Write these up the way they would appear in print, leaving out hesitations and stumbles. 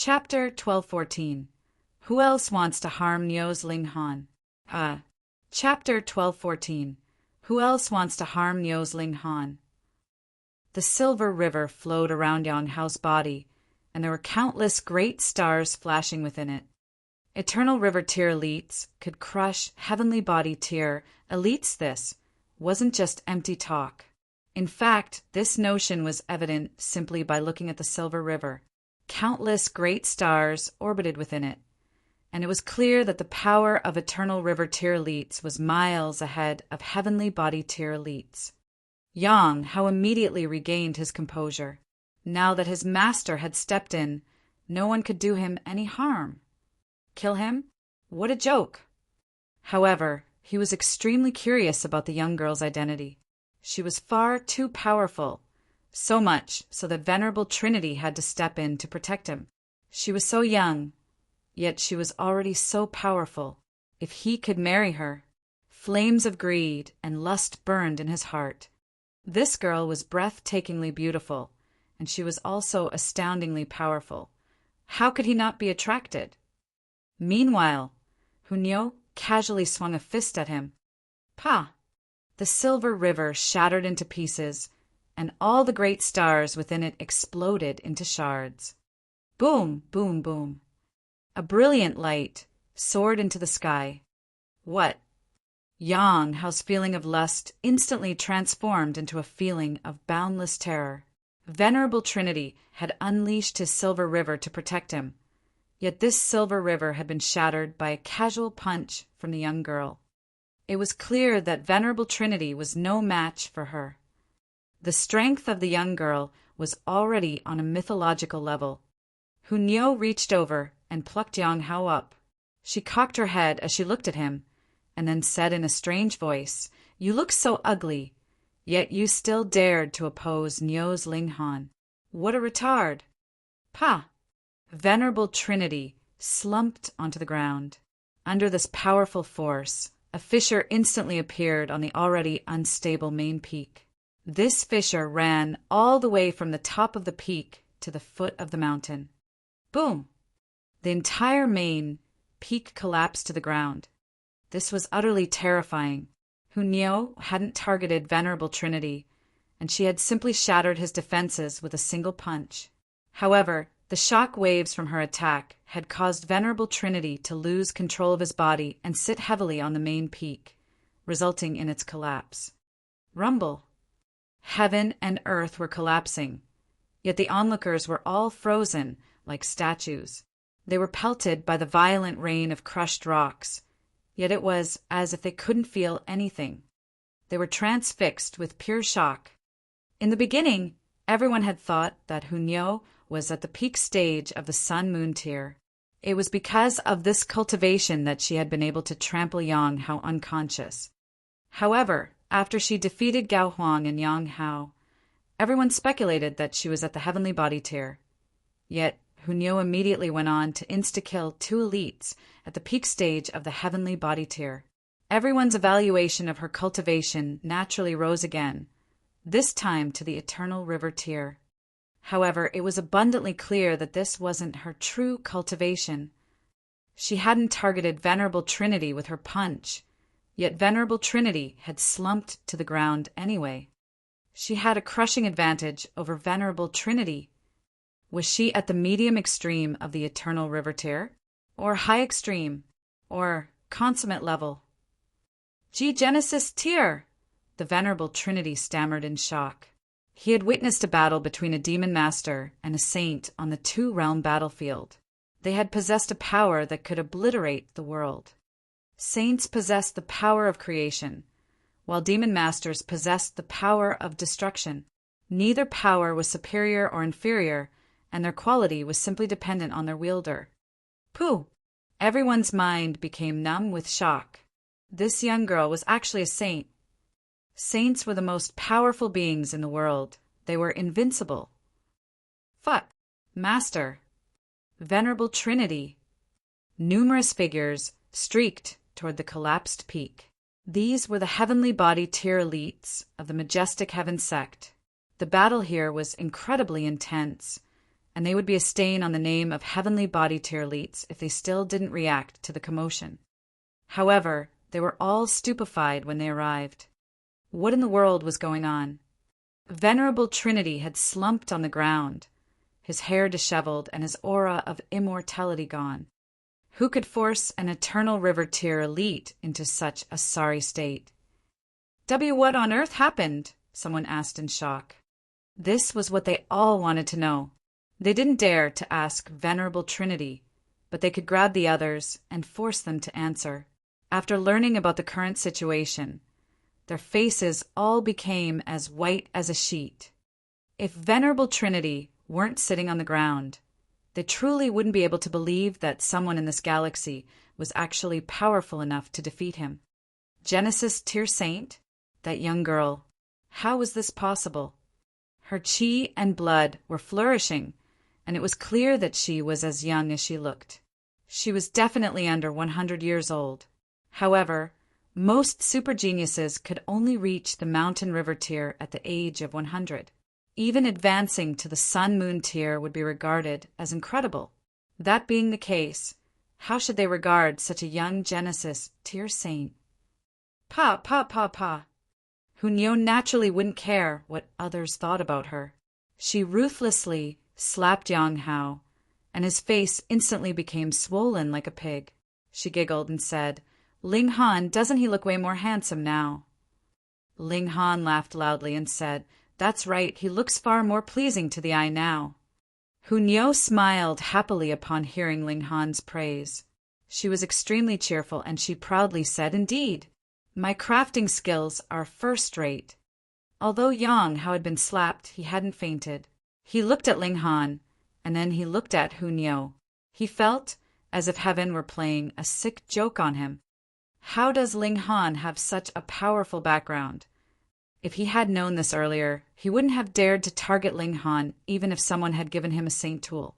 Chapter 1214. Who else wants to harm Nyo's Ling Han? Chapter 1214. Who else wants to harm Nyo's Ling Han? The silver river flowed around Yang Hao's body, and there were countless great stars flashing within it. Eternal River Tear elites could crush Heavenly Body Tear elites. This wasn't just empty talk. In fact, this notion was evident simply by looking at the silver river. Countless great stars orbited within it, and it was clear that the power of Eternal River Tear elites was miles ahead of Heavenly Body Tear elites. Yang Hao immediately regained his composure. Now that his master had stepped in, no one could do him any harm. Kill him? What a joke! However, he was extremely curious about the young girl's identity. She was far too powerful, so much so that Venerable Trinity had to step in to protect him. She was so young, yet she was already so powerful. If he could marry her, flames of greed and lust burned in his heart. This girl was breathtakingly beautiful, and she was also astoundingly powerful. How could he not be attracted? Meanwhile, Hunyo casually swung a fist at him. Pa! The silver river shattered into pieces, and all the great stars within it exploded into shards. Boom, boom, boom. A brilliant light soared into the sky. What? Yang Hao's feeling of lust instantly transformed into a feeling of boundless terror. Venerable Trinity had unleashed his silver river to protect him, yet this silver river had been shattered by a casual punch from the young girl. It was clear that Venerable Trinity was no match for her. The strength of the young girl was already on a mythological level. Hunyo reached over and plucked Yang Hao up. She cocked her head as she looked at him, and then said in a strange voice, "You look so ugly, yet you still dared to oppose Nyo's Ling Han. What a retard!" Pa! Venerable Trinity slumped onto the ground. Under this powerful force, a fissure instantly appeared on the already unstable main peak. This fissure ran all the way from the top of the peak to the foot of the mountain. Boom! The entire main peak collapsed to the ground. This was utterly terrifying. Hunyo hadn't targeted Venerable Trinity, and she had simply shattered his defenses with a single punch. However, the shock waves from her attack had caused Venerable Trinity to lose control of his body and sit heavily on the main peak, resulting in its collapse. Rumble! Heaven and earth were collapsing, yet the onlookers were all frozen like statues. They were pelted by the violent rain of crushed rocks, yet it was as if they couldn't feel anything. They were transfixed with pure shock. In the beginning, everyone had thought that Hunyo was at the peak stage of the Sun-Moon tier. It was because of this cultivation that she had been able to trample Yang Hao unconscious. However, after she defeated Gao Huang and Yang Hao, everyone speculated that she was at the Heavenly Body tier. Yet, Hunyo immediately went on to insta-kill 2 elites at the peak stage of the Heavenly Body tier. Everyone's evaluation of her cultivation naturally rose again, this time to the Eternal River tier. However, it was abundantly clear that this wasn't her true cultivation. She hadn't targeted Venerable Trinity with her punch, yet Venerable Trinity had slumped to the ground anyway. She had a crushing advantage over Venerable Trinity. Was she at the medium extreme of the Eternal River tier? Or high extreme? Or consummate level? Genesis tier! The Venerable Trinity stammered in shock. He had witnessed a battle between a demon master and a saint on the 2-realm battlefield. They had possessed a power that could obliterate the world. Saints possessed the power of creation, while demon masters possessed the power of destruction. Neither power was superior or inferior, and their quality was simply dependent on their wielder. Pooh! Everyone's mind became numb with shock. This young girl was actually a saint. Saints were the most powerful beings in the world. They were invincible. Fuck! Master! Venerable Trinity! Numerous figures streaked toward the collapsed peak. These were the Heavenly Body tier elites of the Majestic Heaven sect. The battle here was incredibly intense, and they would be a stain on the name of heavenly body tier elites if they still didn't react to the commotion. However, they were all stupefied when they arrived. What in the world was going on? Venerable Trinity had slumped on the ground, his hair disheveled and his aura of immortality gone. Who could force an eternal river tier elite into such a sorry state? What on earth happened? Someone asked in shock. This was what they all wanted to know. They didn't dare to ask Venerable Trinity, but they could grab the others and force them to answer. After learning about the current situation, their faces all became as white as a sheet. If Venerable Trinity weren't sitting on the ground, they truly wouldn't be able to believe that someone in this galaxy was actually powerful enough to defeat him. Genesis Tier Saint? That young girl. How was this possible? Her chi and blood were flourishing, and it was clear that she was as young as she looked. She was definitely under 100 years old. However, most super geniuses could only reach the mountain river tier at the age of 100. Even advancing to the sun-moon tier would be regarded as incredible. That being the case, how should they regard such a young Genesis Tier Saint? Pa. Hunyo naturally wouldn't care what others thought about her. She ruthlessly slapped Yang Hao, and his face instantly became swollen like a pig. She giggled and said, "Ling Han, doesn't he look way more handsome now?" Ling Han laughed loudly and said, "That's right, he looks far more pleasing to the eye now." Hunyo smiled happily upon hearing Ling Han's praise. She was extremely cheerful, and she proudly said, "Indeed, my crafting skills are first-rate." Although Yang Hao had been slapped, he hadn't fainted. He looked at Ling Han, and then he looked at Hunyo. He felt as if heaven were playing a sick joke on him. How does Ling Han have such a powerful background? If he had known this earlier, he wouldn't have dared to target Ling Han even if someone had given him a saint tool.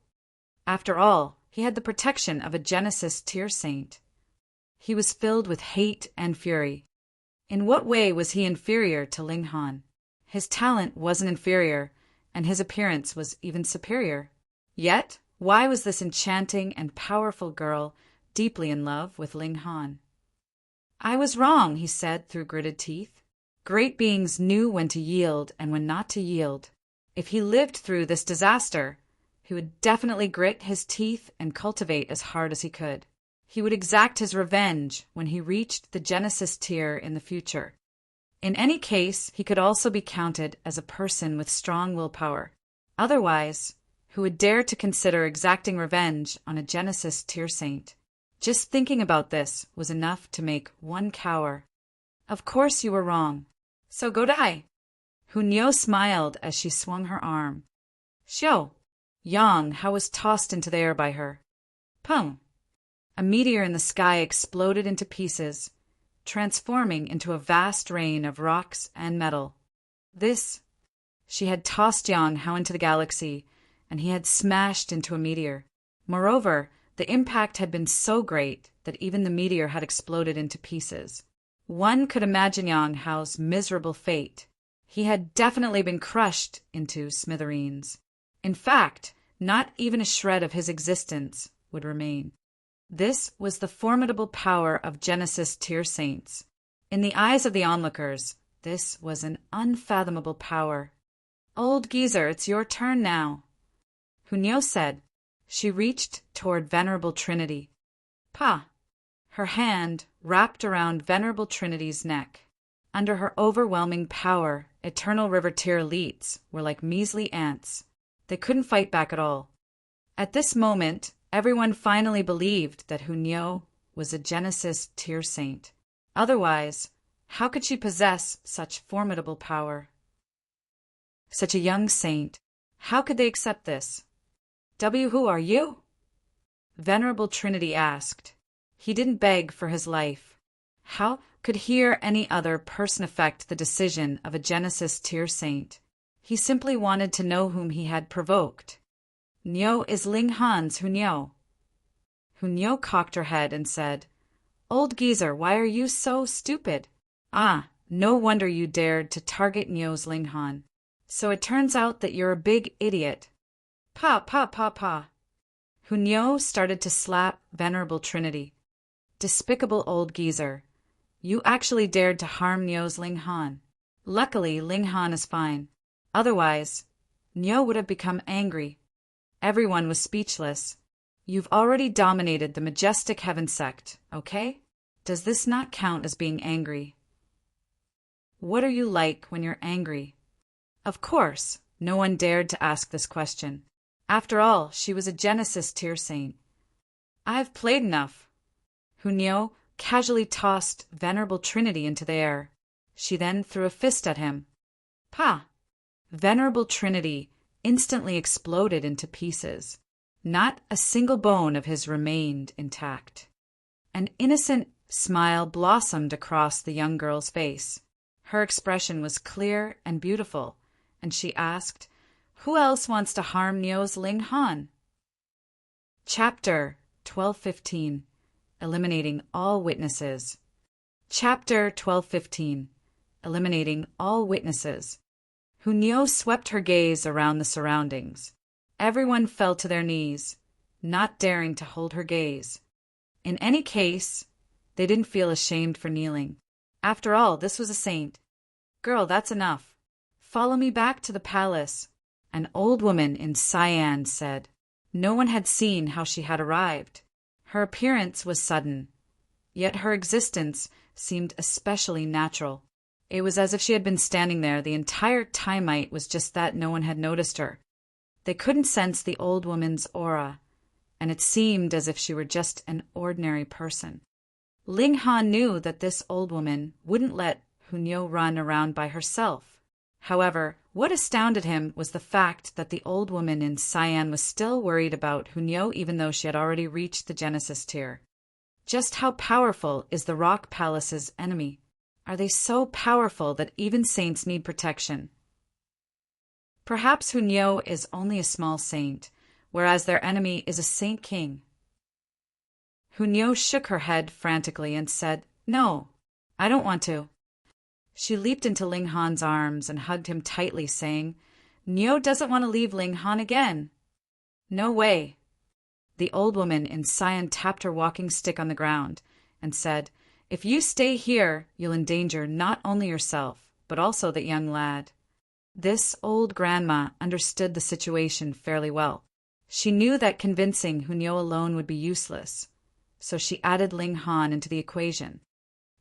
After all, he had the protection of a Genesis Tier Saint. He was filled with hate and fury. In what way was he inferior to Ling Han? His talent wasn't inferior, and his appearance was even superior. Yet, why was this enchanting and powerful girl deeply in love with Ling Han? "I was wrong," he said through gritted teeth. Great beings knew when to yield and when not to yield. If he lived through this disaster, he would definitely grit his teeth and cultivate as hard as he could. He would exact his revenge when he reached the Genesis tier in the future. In any case, he could also be counted as a person with strong willpower. Otherwise, who would dare to consider exacting revenge on a Genesis Tier Saint? Just thinking about this was enough to make one cower. "Of course you were wrong. So go die." Hunyo smiled as she swung her arm. "Xiao." Yang Hao was tossed into the air by her. "Pum." A meteor in the sky exploded into pieces, transforming into a vast rain of rocks and metal. She had tossed Yang Hao into the galaxy, and he had smashed into a meteor. Moreover, the impact had been so great that even the meteor had exploded into pieces. One could imagine Yang Hao's miserable fate. He had definitely been crushed into smithereens. In fact, not even a shred of his existence would remain. This was the formidable power of Genesis Tier Saints. In the eyes of the onlookers, this was an unfathomable power. "Old geezer, it's your turn now," Hunyo said. She reached toward Venerable Trinity. "Pa." Her hand wrapped around Venerable Trinity's neck. Under her overwhelming power, Eternal River Tier elites were like measly ants. They couldn't fight back at all. At this moment, everyone finally believed that Hunyo was a Genesis Tier Saint. Otherwise, how could she possess such formidable power? Such a young saint. How could they accept this? "Who are you?" Venerable Trinity asked. He didn't beg for his life. How could he or any other person affect the decision of a Genesis Tier Saint? He simply wanted to know whom he had provoked. "Nyo is Ling Han's Hunyo." Hunyo cocked her head and said, "Old geezer, why are you so stupid? Ah, no wonder you dared to target Nyo's Ling Han. So it turns out that you're a big idiot." Pa, pa, pa, pa. Hunyo started to slap Venerable Trinity. Despicable old geezer. You actually dared to harm Nyo's Ling Han. Luckily, Ling Han is fine. Otherwise, Nyo would have become angry. Everyone was speechless. You've already dominated the majestic heaven sect, okay? Does this not count as being angry? What are you like when you're angry? Of course, no one dared to ask this question. After all, she was a Genesis tier saint. I've played enough. Hunyo casually tossed Venerable Trinity into the air. She then threw a fist at him. Pa! Venerable Trinity instantly exploded into pieces. Not a single bone of his remained intact. An innocent smile blossomed across the young girl's face. Her expression was clear and beautiful, and she asked, "Who else wants to harm Nyo's Ling Han?" Chapter 12:15 Eliminating All Witnesses. Chapter 12:15 Eliminating All Witnesses. Hunyo swept her gaze around the surroundings. Everyone fell to their knees, not daring to hold her gaze. In any case, they didn't feel ashamed for kneeling. After all, this was a saint. "Girl, that's enough. Follow me back to the palace," an old woman in cyan said. No one had seen how she had arrived. Her appearance was sudden, yet her existence seemed especially natural. It was as if she had been standing there the entire time. It was just that no one had noticed her. They couldn't sense the old woman's aura, and it seemed as if she were just an ordinary person. Ling Han knew that this old woman wouldn't let Hunyo run around by herself. However, what astounded him was the fact that the old woman in cyan was still worried about Hunyo even though she had already reached the Genesis tier. Just how powerful is the Rock Palace's enemy? Are they so powerful that even saints need protection? Perhaps Hunyo is only a small saint, whereas their enemy is a saint king. Hunyo shook her head frantically and said, "No, I don't want to." She leaped into Ling Han's arms and hugged him tightly, saying, "Nyo doesn't want to leave Ling Han again." "No way." The old woman in cyan tapped her walking stick on the ground and said, "If you stay here, you'll endanger not only yourself, but also the young lad." This old grandma understood the situation fairly well. She knew that convincing Hunyo alone would be useless, so she added Ling Han into the equation.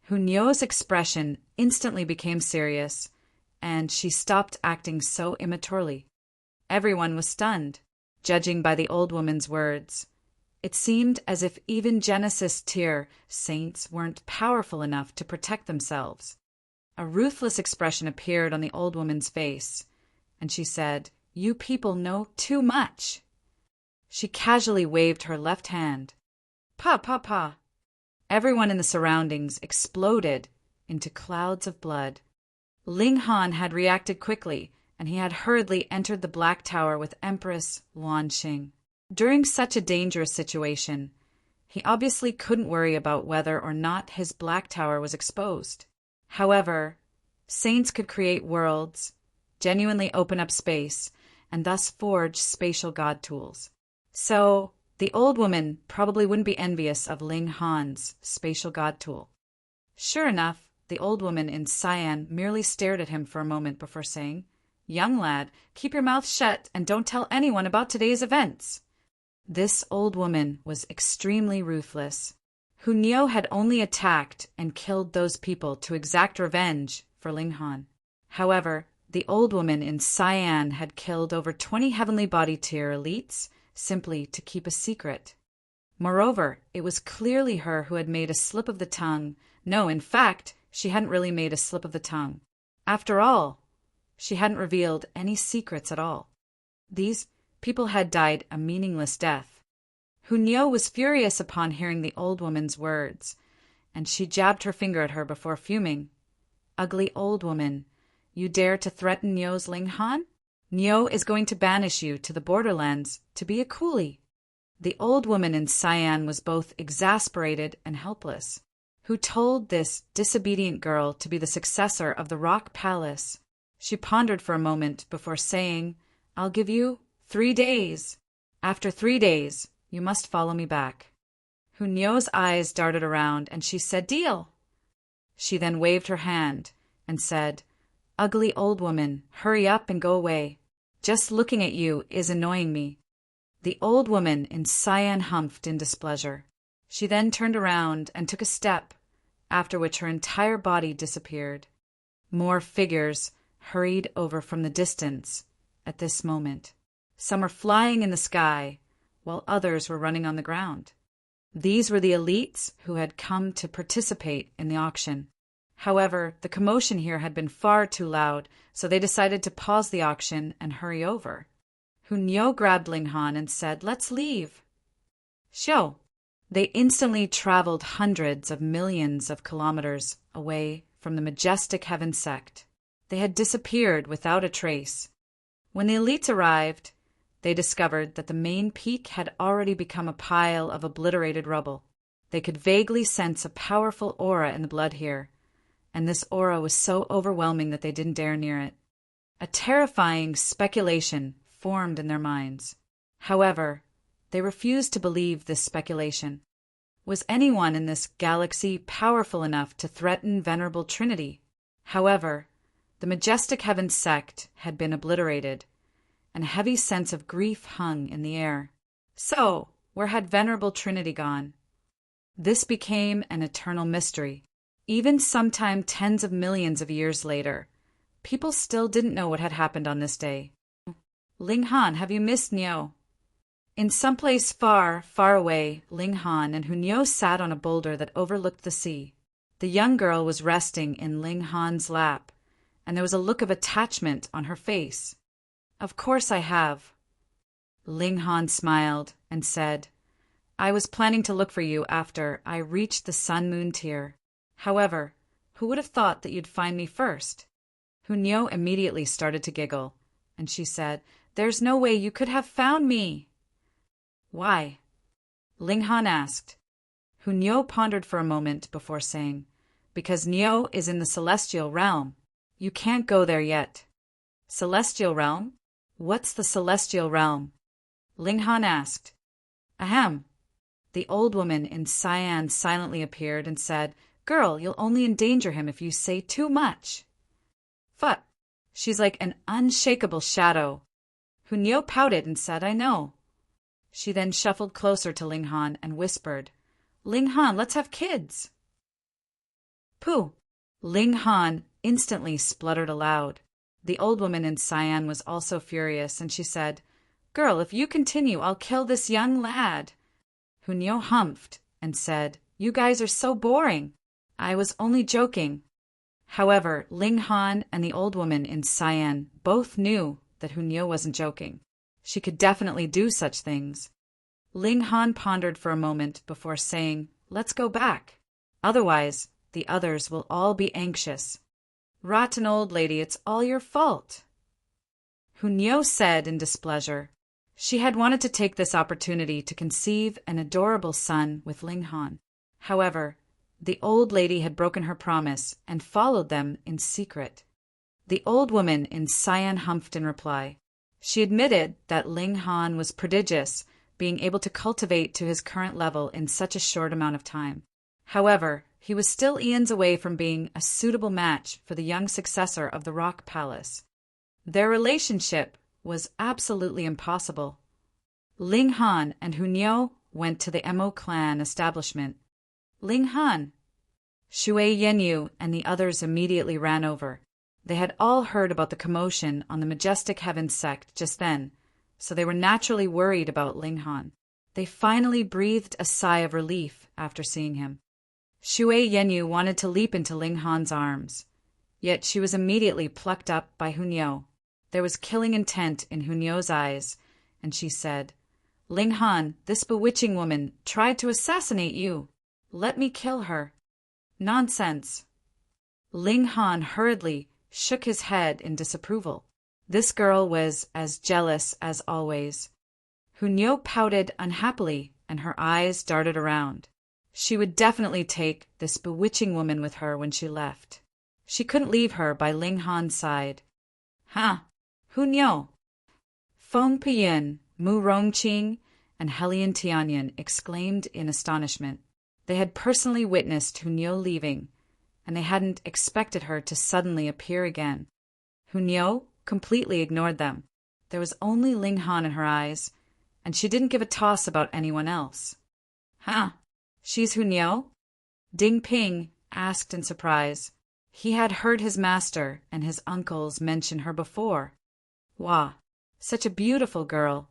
Hunyo's expression instantly became serious, and she stopped acting so immaturely. Everyone was stunned, judging by the old woman's words. It seemed as if even Genesis tier saints weren't powerful enough to protect themselves. A ruthless expression appeared on the old woman's face, and she said, "You people know too much." She casually waved her left hand. "Pa, pa, pa." Everyone in the surroundings exploded into clouds of blood. Ling Han had reacted quickly, and he had hurriedly entered the Black Tower with Empress Luanxing. During such a dangerous situation, he obviously couldn't worry about whether or not his Black Tower was exposed. However, saints could create worlds, genuinely open up space, and thus forge spatial god tools. So, the old woman probably wouldn't be envious of Ling Han's spatial god tool. Sure enough, the old woman in cyan merely stared at him for a moment before saying, "Young lad, keep your mouth shut and don't tell anyone about today's events." This old woman was extremely ruthless. Hunyo had only attacked and killed those people to exact revenge for Ling Han. However, the old woman in cyan had killed over 20 heavenly body tier elites simply to keep a secret. Moreover, it was clearly her who had made a slip of the tongue. No, in fact, she hadn't really made a slip of the tongue. After all, she hadn't revealed any secrets at all. These people had died a meaningless death. Hunyo was furious upon hearing the old woman's words, and she jabbed her finger at her before fuming. "Ugly old woman, you dare to threaten Nyo's Ling Han? Nyo is going to banish you to the borderlands to be a coolie." The old woman in cyan was both exasperated and helpless. Who told this disobedient girl to be the successor of the Rock Palace? She pondered for a moment before saying, "I'll give you 3 days. After 3 days, you must follow me back. Hunyo's eyes darted around, and she said, "Deal." She then waved her hand and said, "Ugly old woman, hurry up and go away. Just looking at you is annoying me." The old woman in cyan humphed in displeasure. She then turned around and took a step, after which her entire body disappeared. More figures hurried over from the distance at this moment. Some were flying in the sky, while others were running on the ground. These were the elites who had come to participate in the auction. However, the commotion here had been far too loud, so they decided to pause the auction and hurry over. Hunyo grabbed Ling Han and said, "Let's leave." Xiao. They instantly traveled hundreds of millions of kilometers away from the majestic heaven sect. They had disappeared without a trace. When the elites arrived, they discovered that the main peak had already become a pile of obliterated rubble. They could vaguely sense a powerful aura in the blood here, and this aura was so overwhelming that they didn't dare near it. A terrifying speculation formed in their minds. However, they refused to believe this speculation. Was anyone in this galaxy powerful enough to threaten Venerable Trinity? However, the majestic heaven sect had been obliterated, and a heavy sense of grief hung in the air. So, where had Venerable Trinity gone? This became an eternal mystery. Even sometime tens of millions of years later, people still didn't know what had happened on this day. Ling Han, have you missed Nyo? In some place far, far away, Ling Han and Hunyo sat on a boulder that overlooked the sea. The young girl was resting in Ling Han's lap, and there was a look of attachment on her face. "Of course I have." Ling Han smiled and said, "I was planning to look for you after I reached the sun-moon tier. However, who would have thought that you'd find me first?" Hunyo immediately started to giggle, and she said, "There's no way you could have found me." "Why?" Ling Han asked. Hunyo pondered for a moment before saying, "Because Nyo is in the celestial realm. You can't go there yet." "Celestial realm? What's the celestial realm?" Ling Han asked. "Ahem." The old woman in cyan silently appeared and said, "Girl, you'll only endanger him if you say too much." "Phut. She's like an unshakable shadow." Hunyo pouted and said, "I know." She then shuffled closer to Ling Han and whispered, "Ling Han, let's have kids." "Pooh." Ling Han instantly spluttered aloud. The old woman in cyan was also furious, and she said, "Girl, if you continue, I'll kill this young lad." Hunyo humphed and said, "You guys are so boring. I was only joking." However, Ling Han and the old woman in cyan both knew that Hunyo wasn't joking. She could definitely do such things. Ling Han pondered for a moment before saying, "Let's go back. Otherwise, the others will all be anxious." "Rotten old lady, it's all your fault." Hunyo said in displeasure. She had wanted to take this opportunity to conceive an adorable son with Ling Han. However, the old lady had broken her promise and followed them in secret. The old woman in cyan humphed in reply. She admitted that Ling Han was prodigious, being able to cultivate to his current level in such a short amount of time. However, he was still eons away from being a suitable match for the young successor of the Rock Palace. Their relationship was absolutely impossible. Ling Han and Hunyo went to the Mo clan establishment. "Ling Han." Shui Yenyu and the others immediately ran over. They had all heard about the commotion on the majestic heaven sect just then, so they were naturally worried about Ling Han. They finally breathed a sigh of relief after seeing him. Shui Yenyu wanted to leap into Ling Han's arms, yet she was immediately plucked up by Hunyo. There was killing intent in Hunyo's eyes, and she said, "Ling Han, this bewitching woman tried to assassinate you. Let me kill her." "Nonsense." Ling Han hurriedly shook his head in disapproval. This girl was as jealous as always. Hunyo pouted unhappily, and her eyes darted around. She would definitely take this bewitching woman with her when she left. She couldn't leave her by Ling Han's side. "Huh, Hunyo." Feng Piyin, Mu Rongqing, and Helian Tianyan exclaimed in astonishment. They had personally witnessed Hunyao leaving, and they hadn't expected her to suddenly appear again. Hunyao completely ignored them. There was only Ling Han in her eyes, and she didn't give a toss about anyone else. Huh? She's Hunyao? Ding Ping asked in surprise. He had heard his master and his uncles mention her before. Wah, such a beautiful girl.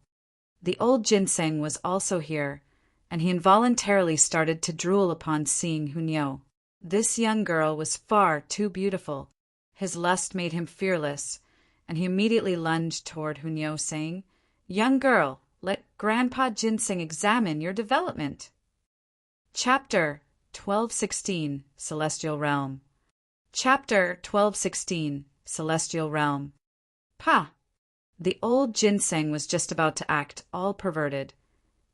The old ginseng was also here, and he involuntarily started to drool upon seeing Hunyao. This young girl was far too beautiful. His lust made him fearless, and he immediately lunged toward Hunyao, saying, "Young girl, let Grandpa Ginseng examine your development." Chapter 1216, Celestial Realm. Chapter 1216, Celestial Realm. Pah! The old ginseng was just about to act all perverted,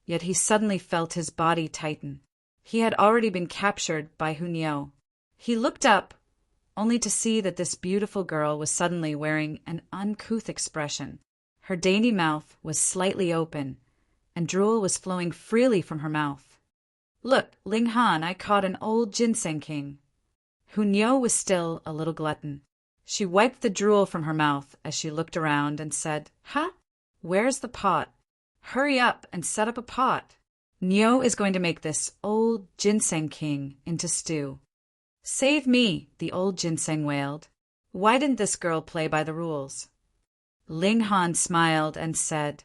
yet he suddenly felt his body tighten. He had already been captured by Hunyao. He looked up, only to see that this beautiful girl was suddenly wearing an uncouth expression. Her dainty mouth was slightly open, and drool was flowing freely from her mouth. "Look, Ling Han, I caught an old ginseng king." Hunyao was still a little glutton. She wiped the drool from her mouth as she looked around and said, "Huh? Where's the pot? Hurry up and set up a pot. Niao is going to make this old ginseng king into stew." "Save me," the old ginseng wailed. "Why didn't this girl play by the rules?" Ling Han smiled and said,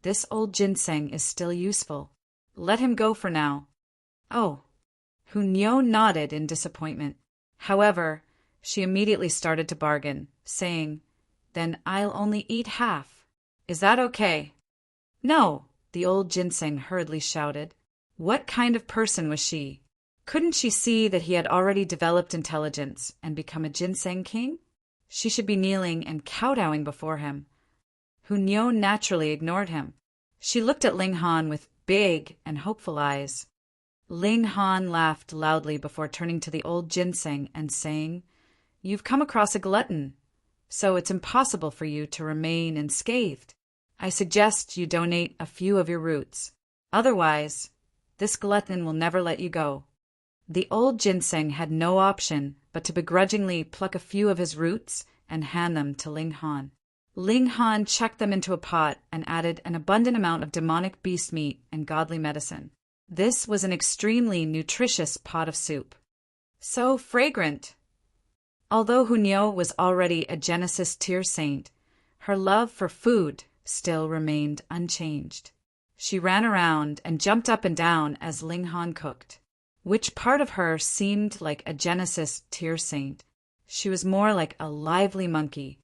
"This old ginseng is still useful. Let him go for now." "Oh." Hunyao nodded in disappointment. However, she immediately started to bargain, saying, "Then I'll only eat half. Is that okay?" "No," the old ginseng hurriedly shouted. What kind of person was she? Couldn't she see that he had already developed intelligence and become a ginseng king? She should be kneeling and kowtowing before him. Hunyao naturally ignored him. She looked at Ling Han with big and hopeful eyes. Ling Han laughed loudly before turning to the old ginseng and saying, "You've come across a glutton, so it's impossible for you to remain unscathed. I suggest you donate a few of your roots. Otherwise, this glutton will never let you go." The old ginseng had no option but to begrudgingly pluck a few of his roots and hand them to Ling Han. Ling Han chucked them into a pot and added an abundant amount of demonic beast meat and godly medicine. This was an extremely nutritious pot of soup. So fragrant! Although Hunyao was already a Genesis tier saint, her love for food still remained unchanged. She ran around and jumped up and down as Ling Han cooked. Which part of her seemed like a Genesis tier saint? She was more like a lively monkey.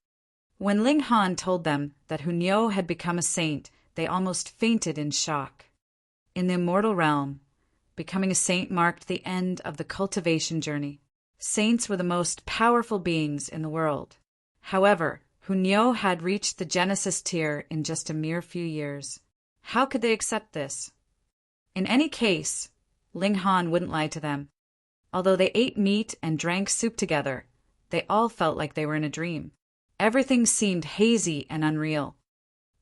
When Ling Han told them that Hunyao had become a saint, they almost fainted in shock. In the immortal realm, becoming a saint marked the end of the cultivation journey. Saints were the most powerful beings in the world. However, Hunyao had reached the Genesis tier in just a mere few years. How could they accept this? In any case, Ling Han wouldn't lie to them. Although they ate meat and drank soup together, they all felt like they were in a dream. Everything seemed hazy and unreal.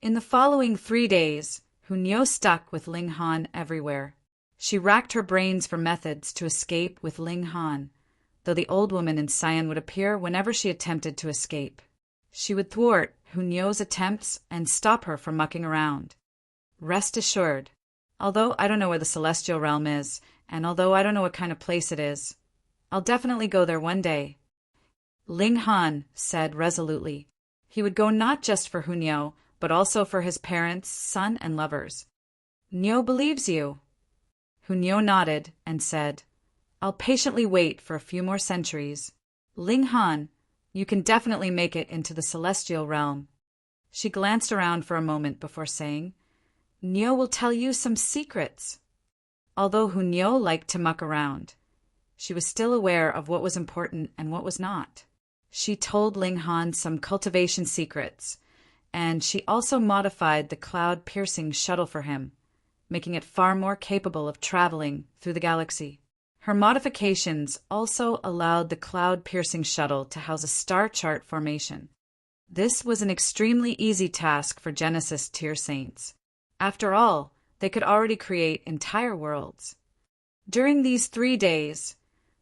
In the following 3 days, Hunyao stuck with Ling Han everywhere. She racked her brains for methods to escape with Ling Han, though the old woman in cyan would appear whenever she attempted to escape. She would thwart Hunyao's attempts and stop her from mucking around. Rest assured, although I don't know where the Celestial Realm is, and although I don't know what kind of place it is, I'll definitely go there one day. Ling Han said resolutely. He would go not just for Hunyao, but also for his parents, son, and lovers. "Niao believes you." Hunyao nodded and said, "I'll patiently wait for a few more centuries. Ling Han, you can definitely make it into the Celestial Realm." She glanced around for a moment before saying, "Niao will tell you some secrets." Although Hunyao liked to muck around, she was still aware of what was important and what was not. She told Ling Han some cultivation secrets, and she also modified the cloud-piercing shuttle for him, making it far more capable of traveling through the galaxy. Her modifications also allowed the cloud-piercing shuttle to house a star chart formation. This was an extremely easy task for Genesis tier saints. After all, they could already create entire worlds. During these 3 days,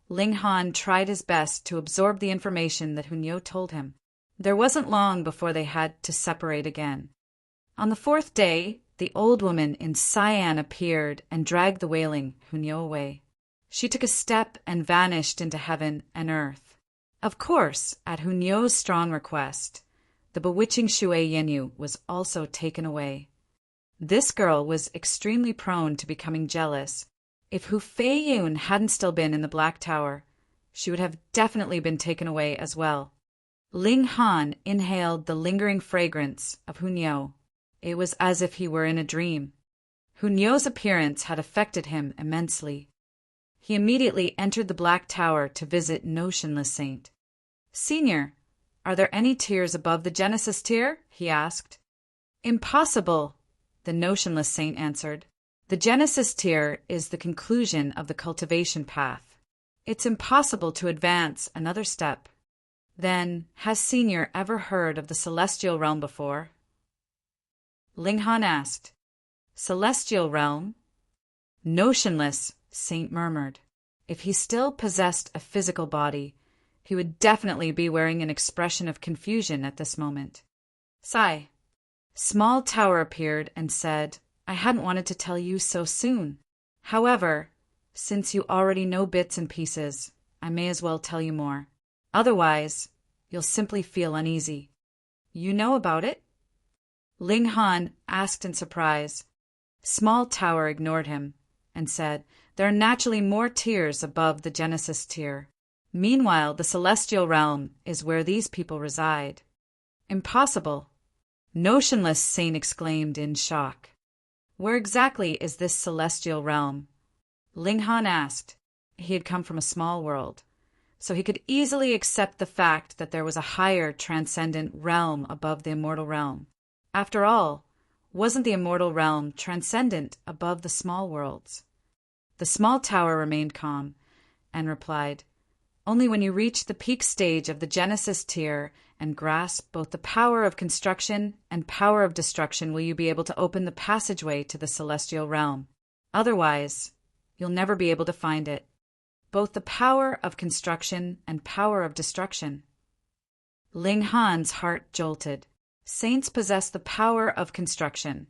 Ling Han tried his best to absorb the information that Hunyo told him. There wasn't long before they had to separate again. On the 4th day, the old woman in cyan appeared and dragged the wailing Hunyo away. She took a step and vanished into heaven and earth. Of course, at Hunyo's strong request, the bewitching Shui Yenyu was also taken away. This girl was extremely prone to becoming jealous. If Hu Feiyun hadn't still been in the Black Tower, she would have definitely been taken away as well. Ling Han inhaled the lingering fragrance of Hunyo. It was as if he were in a dream. Hunyo's appearance had affected him immensely. He immediately entered the Black Tower to visit Notionless Saint. "Senior, are there any tiers above the Genesis tier?" he asked. "Impossible," the Notionless Saint answered. "The Genesis tier is the conclusion of the cultivation path. It's impossible to advance another step." "Then, has Senior ever heard of the Celestial Realm before?" Ling Han asked. "Celestial Realm?" Notionless Saint murmured. If he still possessed a physical body, he would definitely be wearing an expression of confusion at this moment. Sigh. Small Tower appeared and said, "I hadn't wanted to tell you so soon. However, since you already know bits and pieces, I may as well tell you more. Otherwise, you'll simply feel uneasy." "You know about it?" Ling Han asked in surprise. Small Tower ignored him and said, "There are naturally more tiers above the Genesis tier. Meanwhile, the Celestial Realm is where these people reside." "Impossible!" Notionless Saint exclaimed in shock. "Where exactly is this Celestial Realm?" Ling Han asked. He had come from a small world, so he could easily accept the fact that there was a higher transcendent realm above the immortal realm. After all, wasn't the immortal realm transcendent above the small worlds? The Small Tower remained calm and replied, "Only when you reach the peak stage of the Genesis tier and grasp both the power of construction and power of destruction will you be able to open the passageway to the Celestial Realm. Otherwise, you'll never be able to find it. Both the power of construction and power of destruction." Ling Han's heart jolted. Saints possess the power of construction,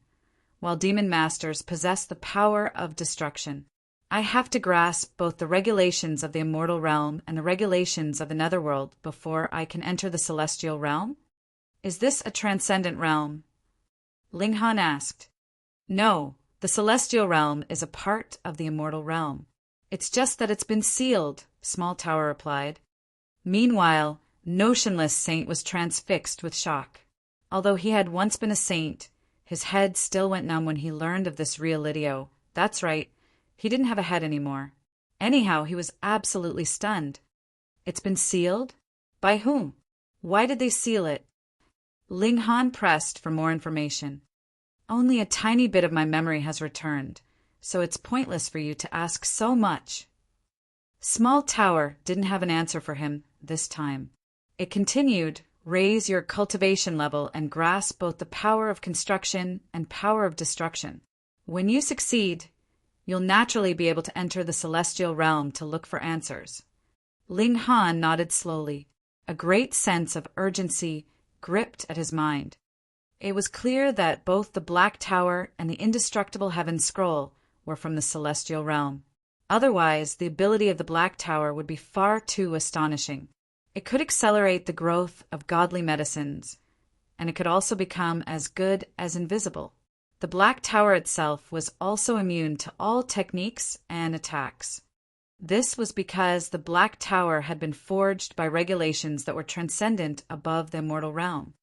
while demon masters possess the power of destruction. I have to grasp both the regulations of the immortal realm and the regulations of the netherworld before I can enter the Celestial Realm? Is this a transcendent realm? Ling Han asked. No, the Celestial Realm is a part of the immortal realm. It's just that it's been sealed, Small Tower replied. Meanwhile, Notionless Saint was transfixed with shock. Although he had once been a saint, his head still went numb when he learned of this real idio. That's right, he didn't have a head anymore. Anyhow, he was absolutely stunned. It's been sealed? By whom? Why did they seal it? Ling Han pressed for more information. Only a tiny bit of my memory has returned, so it's pointless for you to ask so much. Small Tower didn't have an answer for him this time. It continued, raise your cultivation level and grasp both the power of construction and power of destruction. When you succeed, you'll naturally be able to enter the Celestial Realm to look for answers. Ling Han nodded slowly. A great sense of urgency gripped at his mind. It was clear that both the Black Tower and the indestructible Heaven Scroll were from the Celestial Realm. Otherwise, the ability of the Black Tower would be far too astonishing. It could accelerate the growth of godly medicines, and it could also become as good as invisible. The Black Tower itself was also immune to all techniques and attacks. This was because the Black Tower had been forged by regulations that were transcendent above the immortal realm.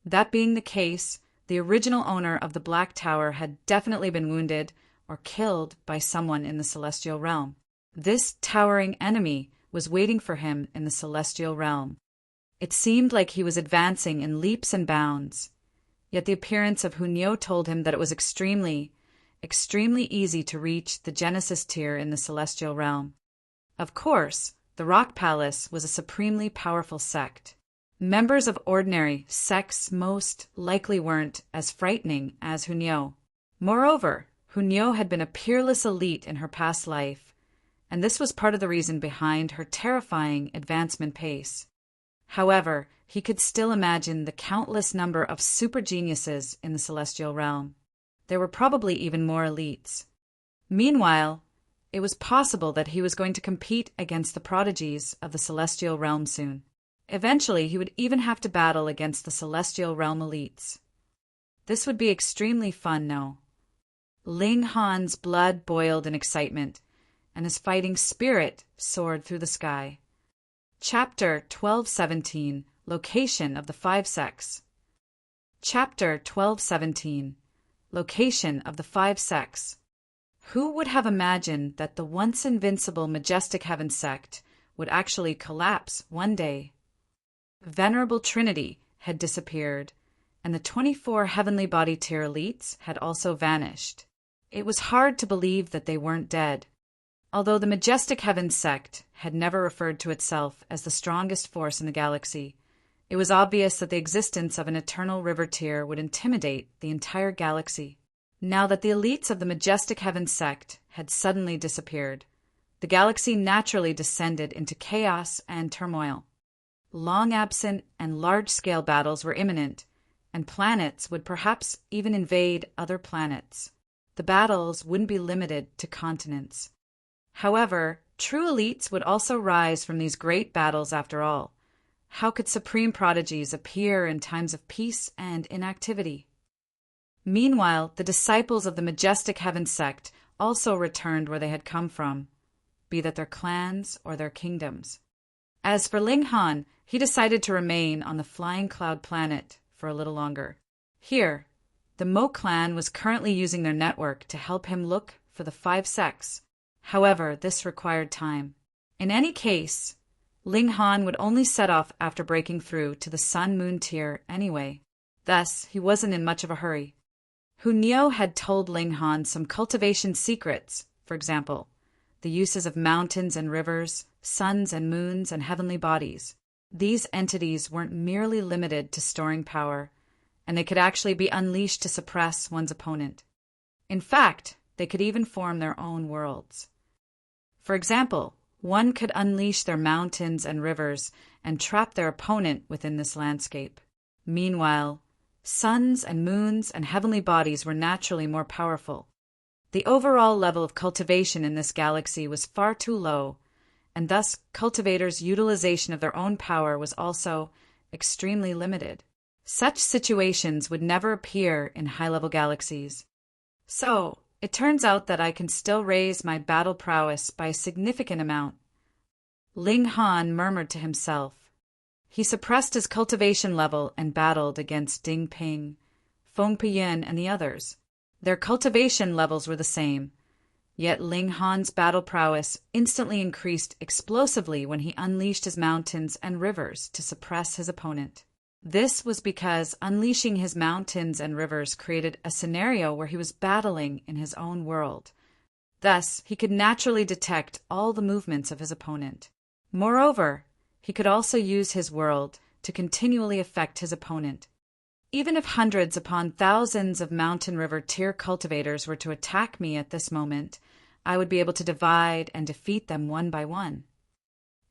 That being the case, the original owner of the Black Tower had definitely been wounded or killed by someone in the Celestial Realm. This towering enemy was waiting for him in the Celestial Realm. It seemed like he was advancing in leaps and bounds, yet the appearance of Hunyo told him that it was extremely easy to reach the Genesis tier in the Celestial Realm. Of course, the Rock Palace was a supremely powerful sect. Members of ordinary sects most likely weren't as frightening as Hunyo. Moreover, Hunyo had been a peerless elite in her past life, and this was part of the reason behind her terrifying advancement pace. However, he could still imagine the countless number of super geniuses in the celestial realm. There were probably even more elites. Meanwhile, it was possible that he was going to compete against the prodigies of the celestial realm soon. Eventually, he would even have to battle against the celestial realm elites. This would be extremely fun, no? Ling Han's blood boiled in excitement, and his fighting spirit soared through the sky. Chapter 1217, Location of the Five Sects. Chapter 1217, Location of the Five Sects. Who would have imagined that the once invincible Majestic Heaven sect would actually collapse one day? Venerable Trinity had disappeared, and the 24 heavenly body tier elites had also vanished. It was hard to believe that they weren't dead. Although the Majestic Heaven sect had never referred to itself as the strongest force in the galaxy, it was obvious that the existence of an eternal river tier would intimidate the entire galaxy. Now that the elites of the Majestic Heaven sect had suddenly disappeared, the galaxy naturally descended into chaos and turmoil. Long absent and large-scale battles were imminent, and planets would perhaps even invade other planets. The battles wouldn't be limited to continents. However, true elites would also rise from these great battles after all. How could supreme prodigies appear in times of peace and inactivity? Meanwhile, the disciples of the Majestic Heaven sect also returned where they had come from, be that their clans or their kingdoms. As for Ling Han, he decided to remain on the Flying Cloud planet for a little longer. Here, the Mo clan was currently using their network to help him look for the five sects. However, this required time. In any case, Ling Han would only set off after breaking through to the Sun-Moon tier anyway. Thus, he wasn't in much of a hurry. Hunyo had told Ling Han some cultivation secrets, for example, the uses of mountains and rivers, suns and moons, and heavenly bodies. These entities weren't merely limited to storing power, and they could actually be unleashed to suppress one's opponent. In fact, they could even form their own worlds. For example, one could unleash their mountains and rivers and trap their opponent within this landscape. Meanwhile, suns and moons and heavenly bodies were naturally more powerful. The overall level of cultivation in this galaxy was far too low, and thus cultivators' utilization of their own power was also extremely limited. Such situations would never appear in high-level galaxies. So, it turns out that I can still raise my battle prowess by a significant amount. Ling Han murmured to himself. He suppressed his cultivation level and battled against Ding Ping, Feng Piyin, and the others. Their cultivation levels were the same, yet Ling Han's battle prowess instantly increased explosively when he unleashed his mountains and rivers to suppress his opponent. This was because unleashing his mountains and rivers created a scenario where he was battling in his own world. Thus, he could naturally detect all the movements of his opponent. Moreover, he could also use his world to continually affect his opponent. Even if hundreds upon thousands of mountain river tier cultivators were to attack me at this moment, I would be able to divide and defeat them one by one.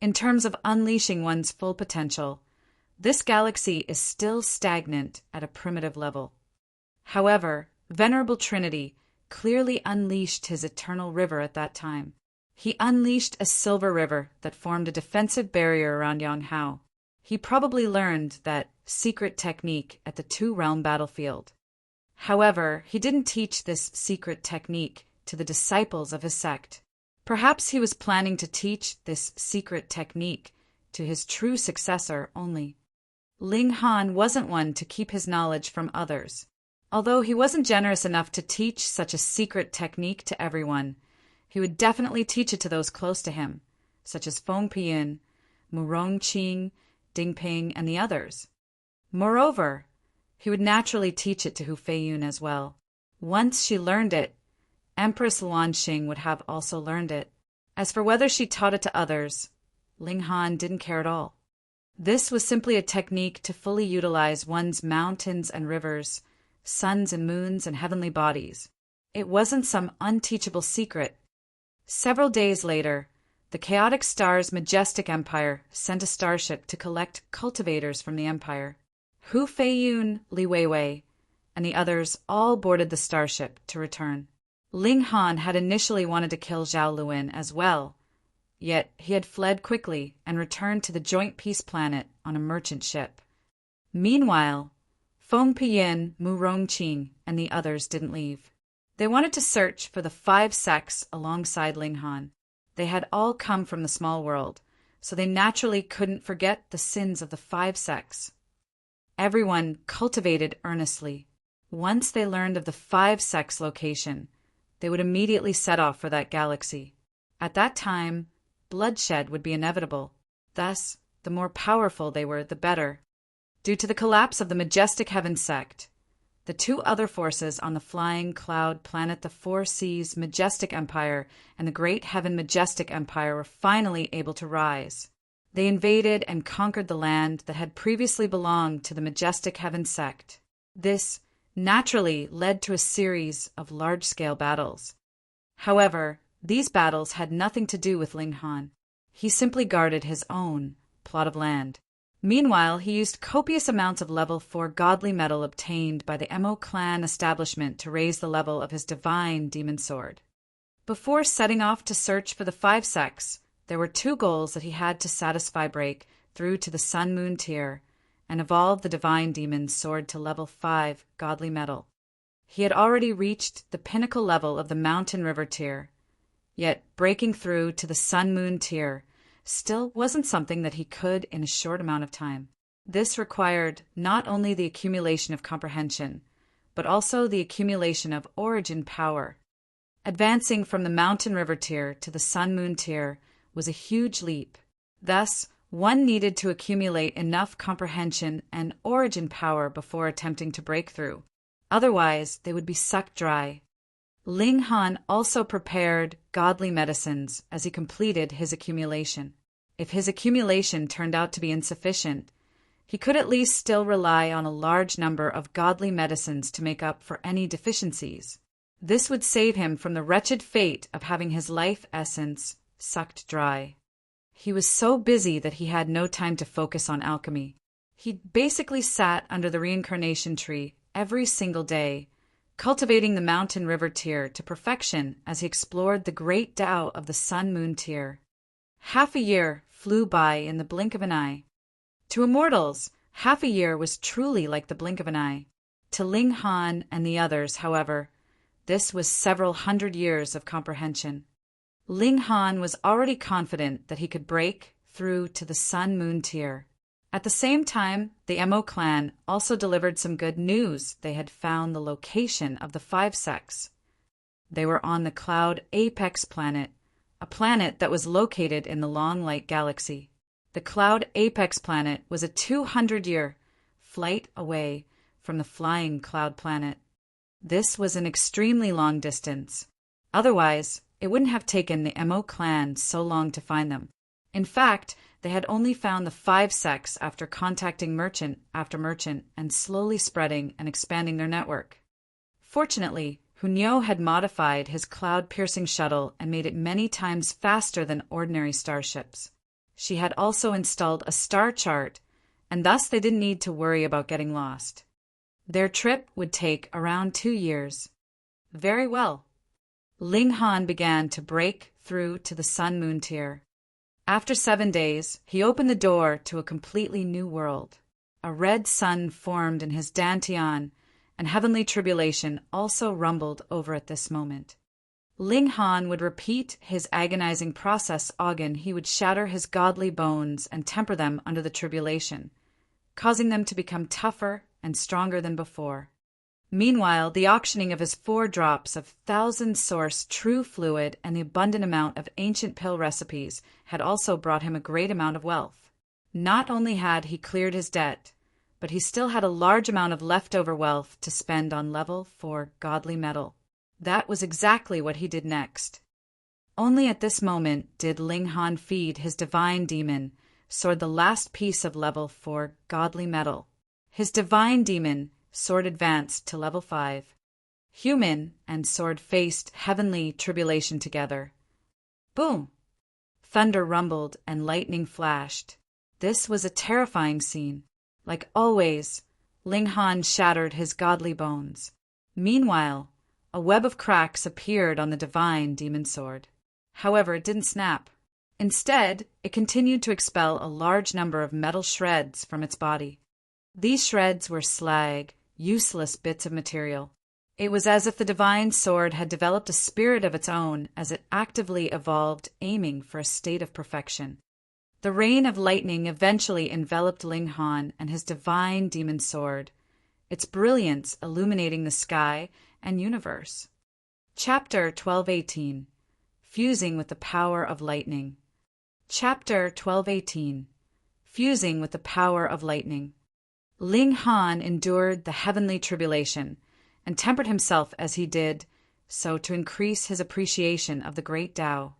In terms of unleashing one's full potential, this galaxy is still stagnant at a primitive level. However, Venerable Trinity clearly unleashed his eternal river at that time. He unleashed a silver river that formed a defensive barrier around Yonghao. He probably learned that secret technique at the two-realm battlefield. However, he didn't teach this secret technique to the disciples of his sect. Perhaps he was planning to teach this secret technique to his true successor only. Ling Han wasn't one to keep his knowledge from others. Although he wasn't generous enough to teach such a secret technique to everyone, he would definitely teach it to those close to him, such as Feng Piyin, Murong Qing, Ding Ping, and the others. Moreover, he would naturally teach it to Hu Feiyun as well. Once she learned it, Empress Luanxing would have also learned it. As for whether she taught it to others, Ling Han didn't care at all. This was simply a technique to fully utilize one's mountains and rivers, suns and moons and heavenly bodies. It wasn't some unteachable secret. Several days later, the chaotic star's majestic empire sent a starship to collect cultivators from the empire. Hu Feiyun, Li Weiwei, and the others all boarded the starship to return. Ling Han had initially wanted to kill Zhao Luan as well, yet he had fled quickly and returned to the Joint Peace Planet on a merchant ship. Meanwhile, Feng Piyin, Mu Rongqing, and the others didn't leave. They wanted to search for the 5 sects alongside Ling Han. They had all come from the small world, so they naturally couldn't forget the sins of the 5 sects. Everyone cultivated earnestly. Once they learned of the 5 sects' location, they would immediately set off for that galaxy. At that time, bloodshed would be inevitable. Thus, the more powerful they were, the better. Due to the collapse of the Majestic Heaven sect, the 2 other forces on the flying cloud planet, the 4 Seas Majestic Empire and the Great Heaven Majestic Empire, were finally able to rise. They invaded and conquered the land that had previously belonged to the Majestic Heaven sect. This naturally led to a series of large-scale battles. However, these battles had nothing to do with Ling Han. He simply guarded his own plot of land. Meanwhile, he used copious amounts of level 4 godly metal obtained by the Mo clan establishment to raise the level of his divine demon sword. Before setting off to search for the 5 sects, there were 2 goals that he had to satisfy, break through to the Sun-Moon tier and evolve the divine demon sword to level 5 godly metal. He had already reached the pinnacle level of the Mountain River tier, yet breaking through to the Sun-Moon tier still wasn't something that he could in a short amount of time. This required not only the accumulation of comprehension, but also the accumulation of origin power. Advancing from the Mountain River tier to the Sun-Moon tier was a huge leap. Thus, one needed to accumulate enough comprehension and origin power before attempting to break through. Otherwise, they would be sucked dry. Ling Han also prepared godly medicines as he completed his accumulation. If his accumulation turned out to be insufficient, he could at least still rely on a large number of godly medicines to make up for any deficiencies. This would save him from the wretched fate of having his life essence sucked dry. He was so busy that he had no time to focus on alchemy. He basically sat under the reincarnation tree every single day, cultivating the Mountain River tier to perfection as he explored the great Tao of the Sun-Moon tier. Half a year flew by in the blink of an eye. To immortals, half a year was truly like the blink of an eye. To Ling Han and the others, however, this was several hundred years of comprehension. Ling Han was already confident that he could break through to the Sun-Moon tier. At the same time, the Mo clan also delivered some good news. They had found the location of the 5 sects. They were on the Cloud Apex planet, a planet that was located in the Long Light Galaxy. The Cloud Apex planet was a 200-year flight away from the Flying Cloud planet. This was an extremely long distance. Otherwise, it wouldn't have taken the Mo clan so long to find them. In fact, they had only found the 5 sects after contacting merchant after merchant and slowly spreading and expanding their network. Fortunately, Hunyo had modified his cloud-piercing shuttle and made it many times faster than ordinary starships. She had also installed a star chart, and thus they didn't need to worry about getting lost. Their trip would take around 2 years. Very well. Ling Han began to break through to the Sun-Moon tier. After 7 days, he opened the door to a completely new world. A red sun formed in his dantian, and heavenly tribulation also rumbled over at this moment. Ling Han would repeat his agonizing process again. He would shatter his godly bones and temper them under the tribulation, causing them to become tougher and stronger than before. Meanwhile, the auctioning of his 4 drops of 1,000-source true fluid and the abundant amount of ancient pill recipes had also brought him a great amount of wealth. Not only had he cleared his debt, but he still had a large amount of leftover wealth to spend on level 4 godly metal. That was exactly what he did next. Only at this moment did Ling Han feed his divine demon soared the last piece of level 4 godly metal. His divine demon sword advanced to level 5. Human and sword faced heavenly tribulation together. Boom! Thunder rumbled and lightning flashed. This was a terrifying scene. Like always, Ling Han shattered his godly bones. Meanwhile, a web of cracks appeared on the divine demon sword. However, it didn't snap. Instead, it continued to expel a large number of metal shreds from its body. These shreds were slag, useless bits of material. It was as if the divine sword had developed a spirit of its own as it actively evolved, aiming for a state of perfection. The rain of lightning eventually enveloped Ling Han and his divine demon sword, its brilliance illuminating the sky and universe. Chapter 12:18 Fusing with the Power of Lightning. Chapter 12:18 Fusing with the Power of Lightning. Ling Han endured the heavenly tribulation and tempered himself as he did so to increase his appreciation of the great Tao.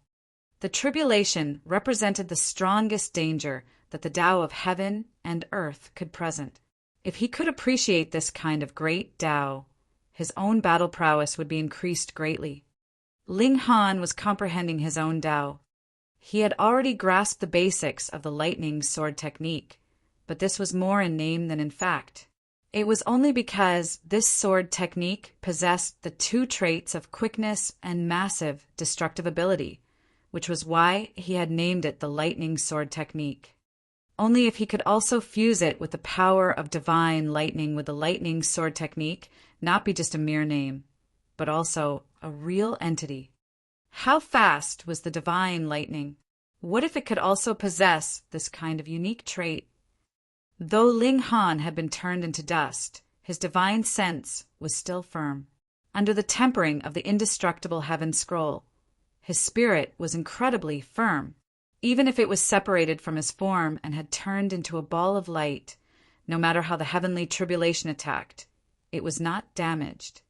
The tribulation represented the strongest danger that the Tao of heaven and earth could present. If he could appreciate this kind of great Tao, his own battle prowess would be increased greatly. Ling Han was comprehending his own Tao. He had already grasped the basics of the lightning sword technique, but this was more in name than in fact. It was only because this sword technique possessed the two traits of quickness and massive destructive ability, which was why he had named it the lightning sword technique. Only if he could also fuse it with the power of divine lightning would the lightning sword technique not be just a mere name, but also a real entity. How fast was the divine lightning? What if it could also possess this kind of unique trait? Though Ling Han had been turned into dust, his divine sense was still firm. Under the tempering of the indestructible heaven scroll, his spirit was incredibly firm. Even if it was separated from his form and had turned into a ball of light, no matter how the heavenly tribulation attacked, it was not damaged.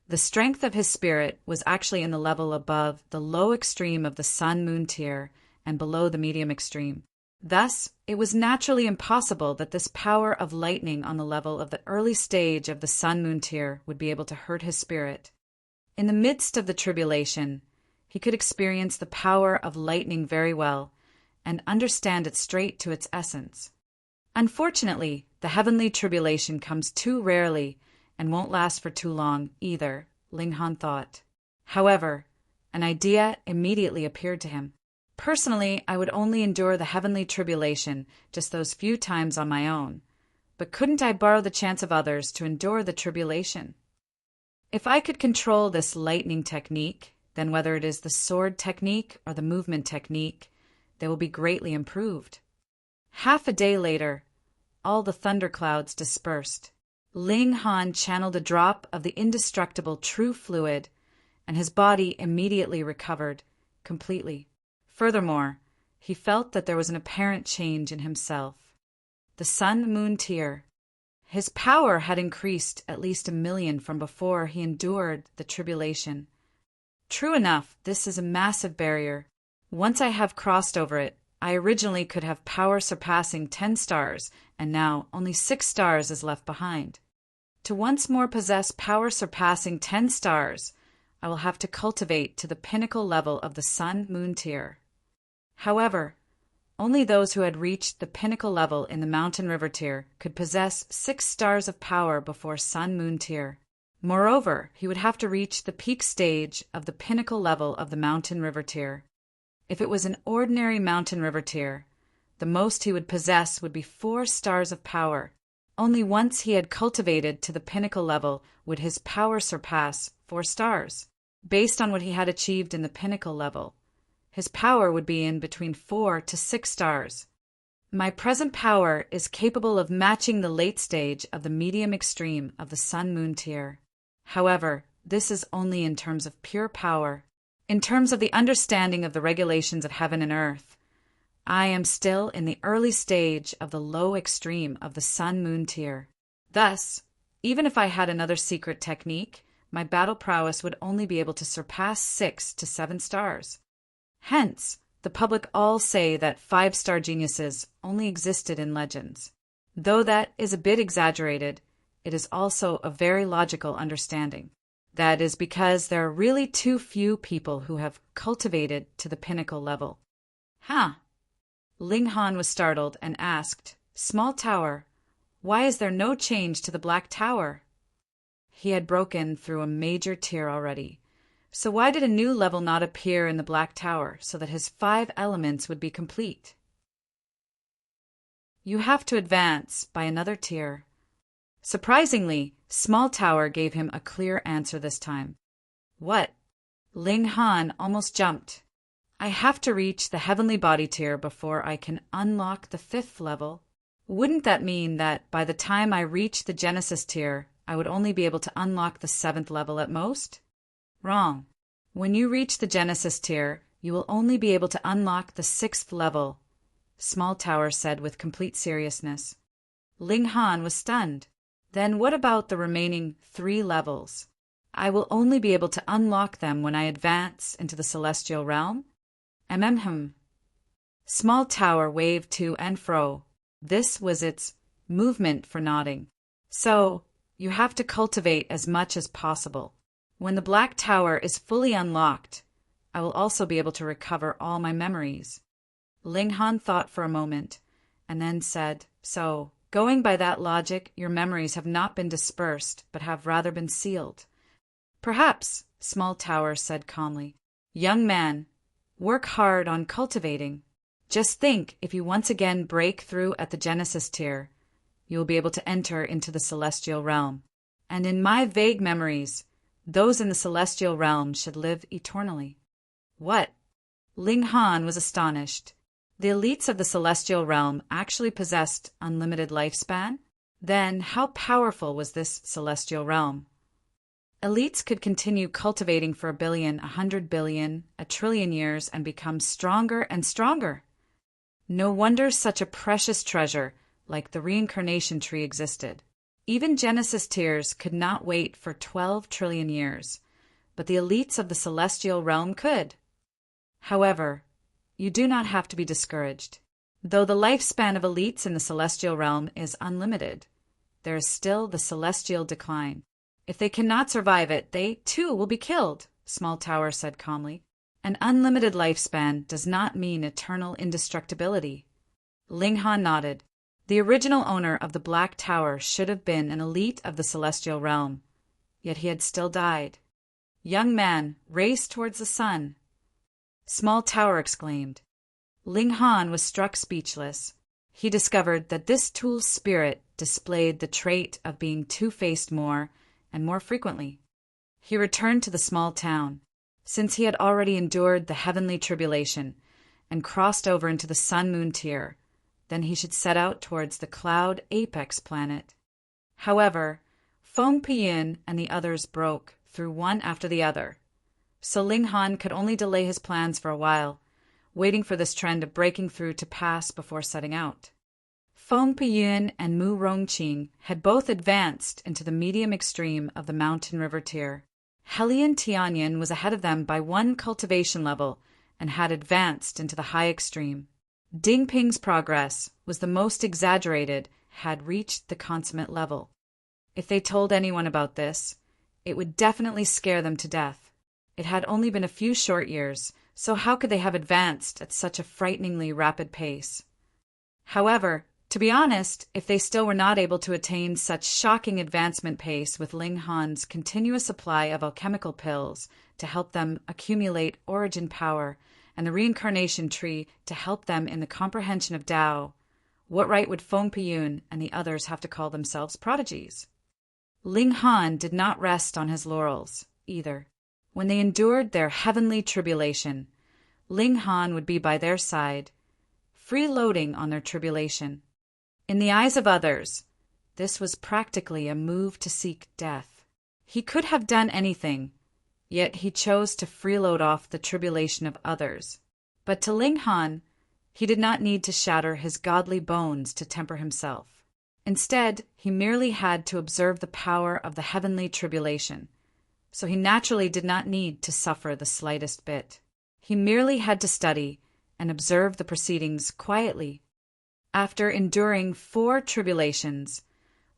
The strength of his spirit was actually in the level above the low extreme of the sun-moon tier and below the medium extreme. Thus, it was naturally impossible that this power of lightning on the level of the early stage of the sun-moon tier would be able to hurt his spirit. In the midst of the tribulation, he could experience the power of lightning very well and understand it straight to its essence. Unfortunately, the heavenly tribulation comes too rarely and won't last for too long either, Ling Han thought. However, an idea immediately appeared to him. Personally, I would only endure the heavenly tribulation just those few times on my own, but couldn't I borrow the chance of others to endure the tribulation? If I could control this lightning technique, then whether it is the sword technique or the movement technique, they will be greatly improved. Half a day later, all the thunderclouds dispersed. Ling Han channeled a drop of the indestructible true fluid, and his body immediately recovered completely. Furthermore, he felt that there was an apparent change in himself. The sun-moon tier. His power had increased at least 1,000,000 from before he endured the tribulation. True enough, this is a massive barrier. Once I have crossed over it, I originally could have power surpassing 10 stars, and now only 6 stars is left behind. To once more possess power surpassing 10 stars, I will have to cultivate to the pinnacle level of the sun-moon tier. However, only those who had reached the pinnacle level in the mountain river tier could possess 6 stars of power before sun-moon tier. Moreover, he would have to reach the peak stage of the pinnacle level of the mountain river tier. If it was an ordinary mountain river tier, the most he would possess would be 4 stars of power. Only once he had cultivated to the pinnacle level would his power surpass 4 stars. Based on what he had achieved in the pinnacle level, his power would be in between 4 to 6 stars. My present power is capable of matching the late stage of the medium extreme of the sun-moon tier. However, this is only in terms of pure power. In terms of the understanding of the regulations of heaven and earth, I am still in the early stage of the low extreme of the sun-moon tier. Thus, even if I had another secret technique, my battle prowess would only be able to surpass 6 to 7 stars. Hence, the the public all say that 5-star geniuses only existed in legends. Though that is a bit exaggerated, it is also a very logical understanding. That is because there are really too few people who have cultivated to the pinnacle level. Huh? Ling Han was startled and asked, "Small tower, why is there no change to the Black Tower?" He had broken through a major tier already, so why did a new level not appear in the Black Tower so that his 5 elements would be complete? You have to advance by another tier. Surprisingly, Small Tower gave him a clear answer this time. What? Ling Han almost jumped. I have to reach the Heavenly Body tier before I can unlock the 5th level. Wouldn't that mean that by the time I reach the Genesis tier, I would only be able to unlock the 7th level at most? Wrong. When you reach the Genesis tier, you will only be able to unlock the 6th level, Small Tower said with complete seriousness. Ling Han was stunned. Then what about the remaining 3 levels? I will only be able to unlock them when I advance into the Celestial Realm? Small Tower waved to and fro. This was its movement for nodding. So, you have to cultivate as much as possible. When the Black Tower is fully unlocked, I will also be able to recover all my memories. Ling Han thought for a moment, and then said, "So, going by that logic, your memories have not been dispersed, but have rather been sealed." "Perhaps," Small Tower said calmly. "Young man, work hard on cultivating. Just think, if you once again break through at the Genesis tier, you will be able to enter into the Celestial Realm. And in my vague memories, those in the Celestial Realm should live eternally." What? Ling Han was astonished. The elites of the Celestial Realm actually possessed unlimited lifespan? Then how powerful was this Celestial Realm? Elites could continue cultivating for 1 billion, 100 billion, 1 trillion years and become stronger and stronger. No wonder such a precious treasure like the reincarnation tree existed. Even Genesis tiers could not wait for 12 trillion years, but the elites of the Celestial Realm could. However, you do not have to be discouraged. Though the lifespan of elites in the Celestial Realm is unlimited, there is still the celestial decline. If they cannot survive it, they, too, will be killed, Small Tower said calmly. An unlimited lifespan does not mean eternal indestructibility. Ling Han nodded. The original owner of the Black Tower should have been an elite of the Celestial Realm, yet he had still died. "Young man, race towards the sun," Small Tower exclaimed. Ling Han was struck speechless. He discovered that this tool's spirit displayed the trait of being two-faced more and more frequently. He returned to the small town, since he had already endured the heavenly tribulation and crossed over into the sun-moon tier. Then he should set out towards the cloud apex planet. However, Feng Piyun and the others broke through one after the other, so Ling Han could only delay his plans for a while, waiting for this trend of breaking through to pass before setting out. Feng Piyun and Mu Rongqing had both advanced into the medium extreme of the mountain river tier. Helian Tianyan was ahead of them by 1 cultivation level and had advanced into the high extreme. Ding Ping's progress was the most exaggerated, had reached the consummate level. If they told anyone about this, it would definitely scare them to death. It had only been a few short years, so how could they have advanced at such a frighteningly rapid pace? However, to be honest, if they still were not able to attain such shocking advancement pace with Ling Han's continuous supply of alchemical pills to help them accumulate origin power and the reincarnation tree to help them in the comprehension of Tao, what right would Feng Piyun and the others have to call themselves prodigies? Ling Han did not rest on his laurels, either. When they endured their heavenly tribulation, Ling Han would be by their side, freeloading on their tribulation. In the eyes of others, this was practically a move to seek death. He could have done anything, yet he chose to freeload off the tribulation of others. But to Ling Han, he did not need to shatter his godly bones to temper himself. Instead, he merely had to observe the power of the heavenly tribulation, so he naturally did not need to suffer the slightest bit. He merely had to study and observed the proceedings quietly. After enduring 4 tribulations,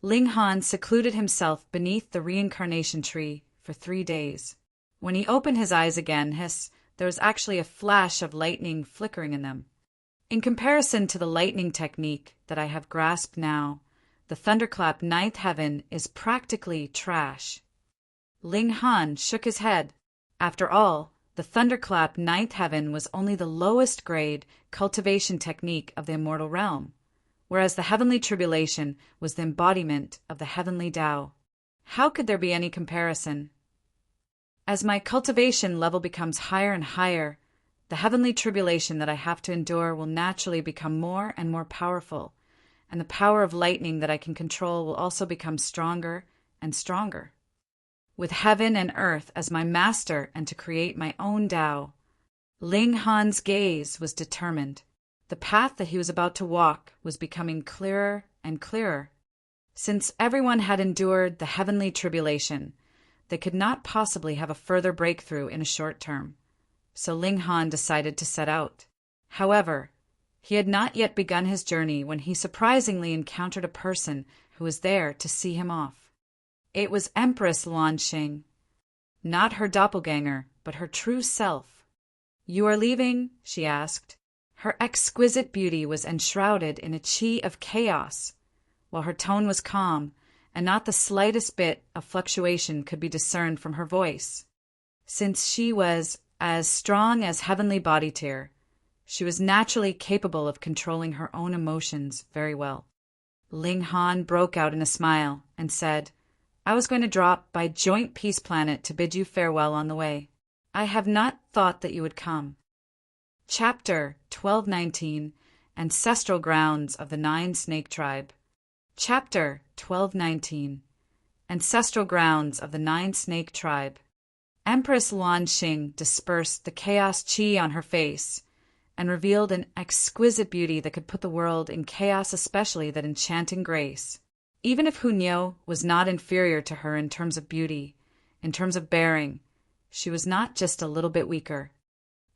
Ling Han secluded himself beneath the reincarnation tree for 3 days. When he opened his eyes again, there was actually a flash of lightning flickering in them. In comparison to the lightning technique that I have grasped now, the thunderclap ninth heaven is practically trash. Ling Han shook his head. After all, the thunderclap ninth heaven was only the lowest grade cultivation technique of the immortal realm, whereas the heavenly tribulation was the embodiment of the heavenly Tao. How could there be any comparison? As my cultivation level becomes higher and higher, the heavenly tribulation that I have to endure will naturally become more and more powerful, and the power of lightning that I can control will also become stronger and stronger. With heaven and earth as my master and to create my own Tao, Ling Han's gaze was determined. The path that he was about to walk was becoming clearer and clearer. Since everyone had endured the heavenly tribulation, they could not possibly have a further breakthrough in a short term. So Ling Han decided to set out. However, he had not yet begun his journey when he surprisingly encountered a person who was there to see him off. It was Empress Luanxing, not her doppelganger, but her true self. "You are leaving?" she asked. Her exquisite beauty was enshrouded in a qi of chaos, while her tone was calm, and not the slightest bit of fluctuation could be discerned from her voice. Since she was as strong as heavenly body tier, she was naturally capable of controlling her own emotions very well. Ling Han broke out in a smile and said, "I was going to drop by Joint Peace Planet to bid you farewell on the way. I have not thought that you would come." Chapter 1219, Ancestral Grounds of the Nine Snake Tribe. Chapter 1219, Ancestral Grounds of the Nine Snake Tribe. Empress Luanxing dispersed the chaos qi on her face and revealed an exquisite beauty that could put the world in chaos, especially that enchanting grace. Even if Hunyo was not inferior to her in terms of beauty, in terms of bearing, she was not just a little bit weaker.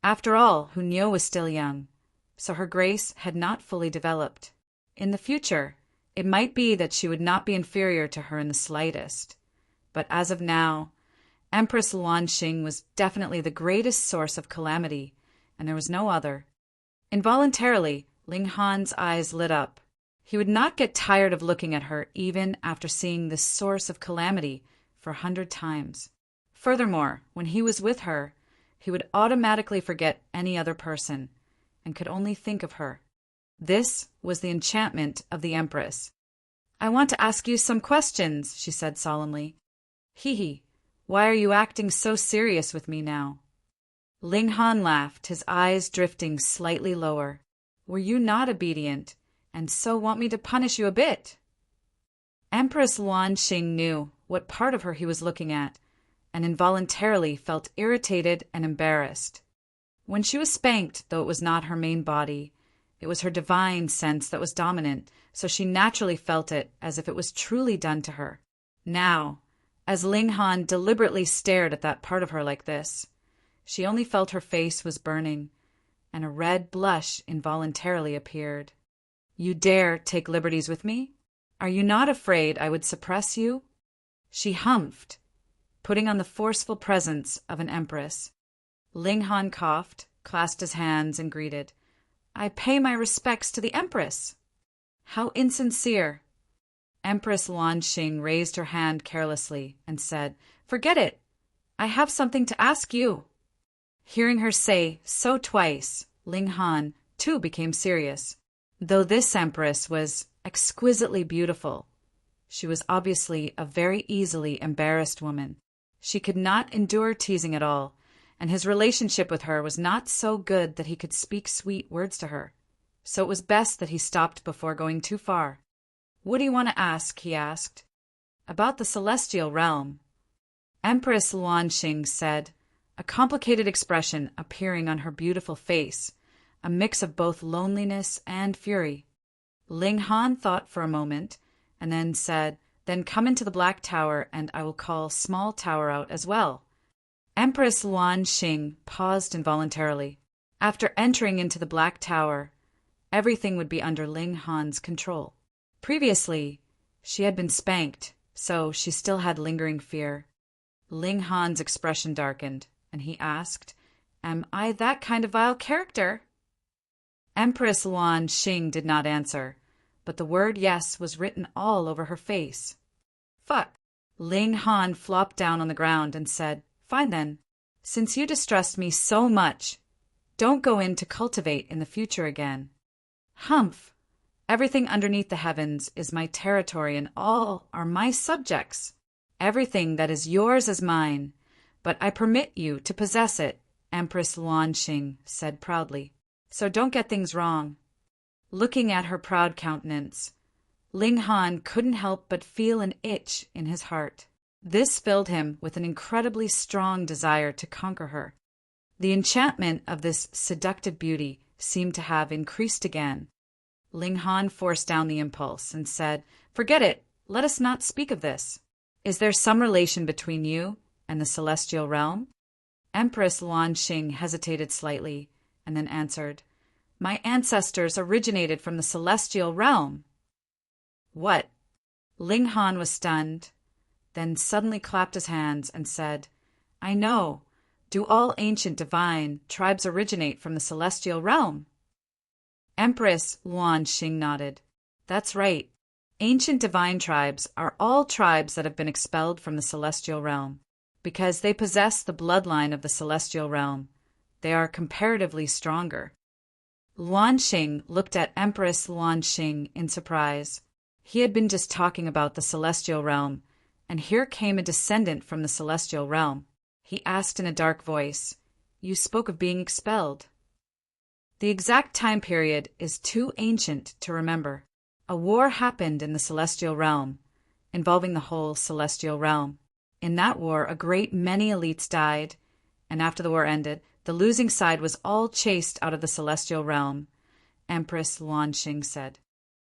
After all, Hunyo was still young, so her grace had not fully developed. In the future, it might be that she would not be inferior to her in the slightest. But as of now, Empress Luanxing was definitely the greatest source of calamity, and there was no other. Involuntarily, Ling Han's eyes lit up. He would not get tired of looking at her even after seeing this source of calamity for 100 times. Furthermore, when he was with her, he would automatically forget any other person, and could only think of her. This was the enchantment of the Empress. "I want to ask you some questions," she said solemnly. "Hee, why are you acting so serious with me now?" Ling Han laughed, his eyes drifting slightly lower. "Were you not obedient, and so want me to punish you a bit?" Empress Luanxing knew what part of her he was looking at, and involuntarily felt irritated and embarrassed. When she was spanked, though it was not her main body, it was her divine sense that was dominant, so she naturally felt it as if it was truly done to her. Now, as Ling Han deliberately stared at that part of her like this, she only felt her face was burning, and a red blush involuntarily appeared. "You dare take liberties with me? Are you not afraid I would suppress you?" She humphed, putting on the forceful presence of an empress. Ling Han coughed, clasped his hands, and greeted, "I pay my respects to the Empress." "How insincere!" Empress Luanxing raised her hand carelessly and said, "Forget it. I have something to ask you." Hearing her say so twice, Ling Han, too, became serious. Though this Empress was exquisitely beautiful, she was obviously a very easily embarrassed woman. She could not endure teasing at all, and his relationship with her was not so good that he could speak sweet words to her. So it was best that he stopped before going too far. "What do you want to ask?" he asked. "About the celestial realm." Empress Luanxing said, a complicated expression appearing on her beautiful face, a mix of both loneliness and fury. Ling Han thought for a moment, and then said, "Then come into the Black Tower, and I will call Small Tower out as well." Empress Luanxing paused involuntarily. After entering into the Black Tower, everything would be under Ling Han's control. Previously, she had been spanked, so she still had lingering fear. Ling Han's expression darkened, and he asked, "Am I that kind of vile character?" Empress Luan Xing did not answer, but the word yes was written all over her face. Fuck. Ling Han flopped down on the ground and said, "Fine then. Since you distrust me so much, don't go in to cultivate in the future again." Humph. Everything underneath the heavens is my territory and all are my subjects. Everything that is yours is mine, but I permit you to possess it, Empress Luan Xing said proudly. So don't get things wrong. Looking at her proud countenance, Ling Han couldn't help but feel an itch in his heart. This filled him with an incredibly strong desire to conquer her. The enchantment of this seductive beauty seemed to have increased again. Ling Han forced down the impulse and said, "Forget it. Let us not speak of this. Is there some relation between you and the celestial realm?" Empress Luan Xing hesitated slightly and then answered, "My ancestors originated from the celestial realm." What? Ling Han was stunned, then suddenly clapped his hands and said, "I know. Do all ancient divine tribes originate from the celestial realm?" Empress Luan Xing nodded. "That's right. Ancient divine tribes are all tribes that have been expelled from the celestial realm. Because they possess the bloodline of the celestial realm, they are comparatively stronger." Luan Xing looked at Empress Luan Xing in surprise. He had been just talking about the celestial realm, and here came a descendant from the celestial realm. He asked in a dark voice, "You spoke of being expelled." The exact time period is too ancient to remember. A war happened in the celestial realm, involving the whole celestial realm. In that war, a great many elites died, and after the war ended, the losing side was all chased out of the celestial realm, Empress Luan Xing said.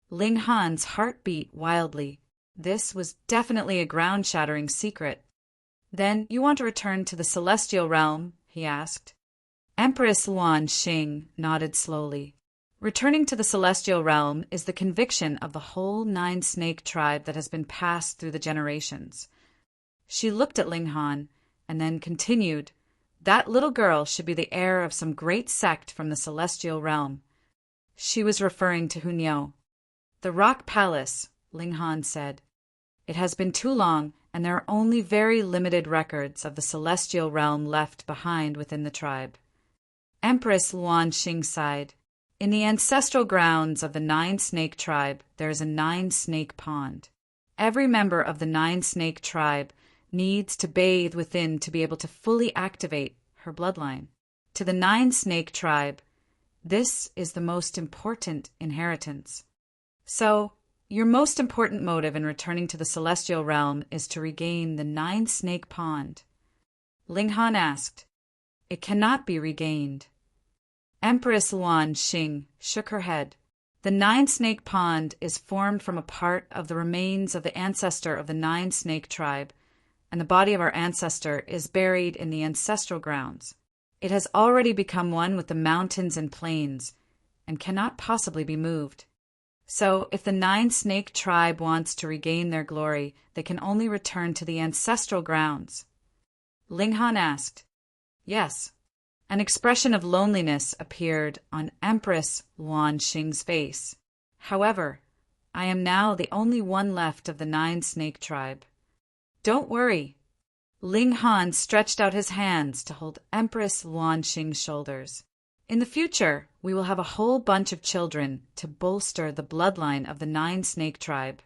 Ling Han's heart beat wildly. This was definitely a ground-shattering secret. "Then you want to return to the celestial realm?" he asked. Empress Luan Xing nodded slowly. Returning to the celestial realm is the conviction of the whole Nine-Snake tribe that has been passed through the generations. She looked at Ling Han and then continued, "That little girl should be the heir of some great sect from the celestial realm." She was referring to Hunyao. "The Rock Palace," Ling Han said. "It has been too long, and there are only very limited records of the celestial realm left behind within the tribe." Empress Luan Xing sighed. "In the ancestral grounds of the Nine-Snake tribe, there is a Nine-Snake pond. Every member of the Nine-Snake tribe needs to bathe within to be able to fully activate her bloodline. To the Nine-Snake tribe, this is the most important inheritance. So, your most important motive in returning to the celestial realm is to regain the Nine-Snake pond." Ling Han asked, "It cannot be regained." Empress Luan Xing shook her head. "The Nine-Snake pond is formed from a part of the remains of the ancestor of the Nine-Snake tribe, and the body of our ancestor is buried in the ancestral grounds. It has already become one with the mountains and plains, and cannot possibly be moved. So, if the Nine-Snake tribe wants to regain their glory, they can only return to the ancestral grounds." Ling Han asked, "Yes." An expression of loneliness appeared on Empress Luan Xing's face. "However, I am now the only one left of the Nine-Snake tribe." "Don't worry." Ling Han stretched out his hands to hold Empress Luan Xing's shoulders. "In the future, we will have a whole bunch of children to bolster the bloodline of the Nine-Snake tribe."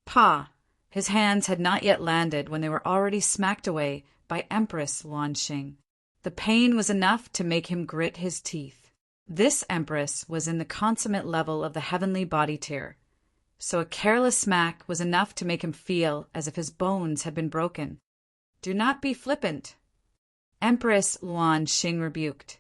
Pa! His hands had not yet landed when they were already smacked away by Empress Luan Xing. The pain was enough to make him grit his teeth. This empress was in the consummate level of the heavenly body tier, so a careless smack was enough to make him feel as if his bones had been broken. "Do not be flippant," Empress Luan Xing rebuked.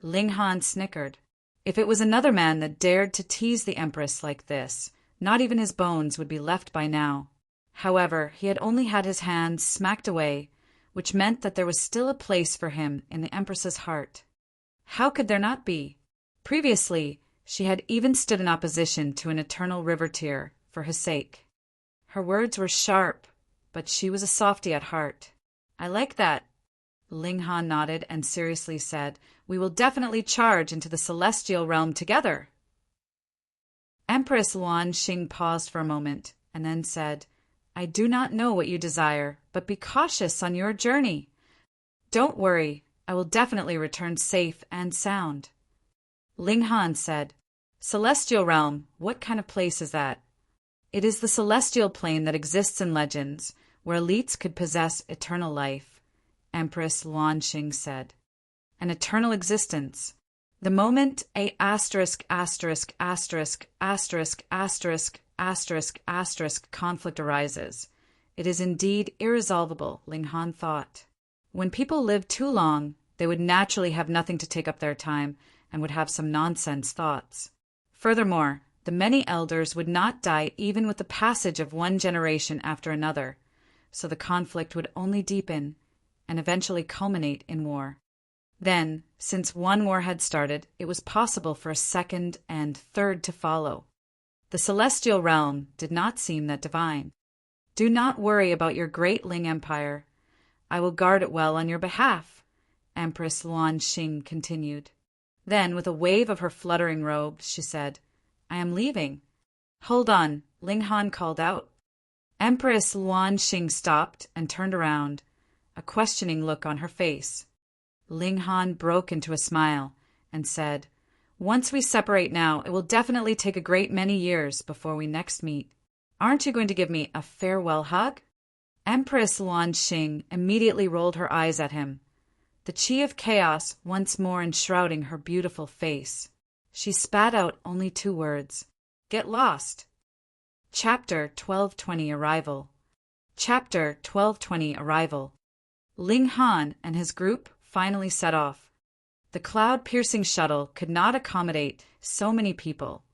Ling Han snickered. If it was another man that dared to tease the empress like this, not even his bones would be left by now. However, he had only had his hands smacked away, which meant that there was still a place for him in the empress's heart. How could there not be? Previously, she had even stood in opposition to an eternal river tear for his sake. Her words were sharp, but she was a softy at heart. I like that. Ling Han nodded and seriously said, "We will definitely charge into the celestial realm together." Empress Luan Xing paused for a moment and then said, "I do not know what you desire, but be cautious on your journey. Don't worry, I will definitely return safe and sound." Ling Han said, "Celestial realm, what kind of place is that?" "It is the celestial plane that exists in legends, where elites could possess eternal life," Empress Luan Xing said. "An eternal existence. The moment a conflict arises, it is indeed irresolvable," Ling Han thought. When people lived too long, they would naturally have nothing to take up their time and would have some nonsense thoughts. Furthermore, the many elders would not die even with the passage of one generation after another, so the conflict would only deepen and eventually culminate in war. Then, since one war had started, it was possible for a second and third to follow. The celestial realm did not seem that divine. "Do not worry about your great Ling Empire. I will guard it well on your behalf," Empress Luan Xing continued. Then, with a wave of her fluttering robe, she said, "I am leaving." "Hold on," Ling Han called out. Empress Luan Xing stopped and turned around, a questioning look on her face. Ling Han broke into a smile and said, "Once we separate now, it will definitely take a great many years before we next meet. Aren't you going to give me a farewell hug?" Empress Luan Xing immediately rolled her eyes at him, the chi of chaos once more enshrouding her beautiful face. She spat out only 2 words, "Get lost." Chapter 1220 Arrival. Chapter 1220 Arrival. Ling Han and his group finally set off. The cloud-piercing shuttle could not accommodate so many people,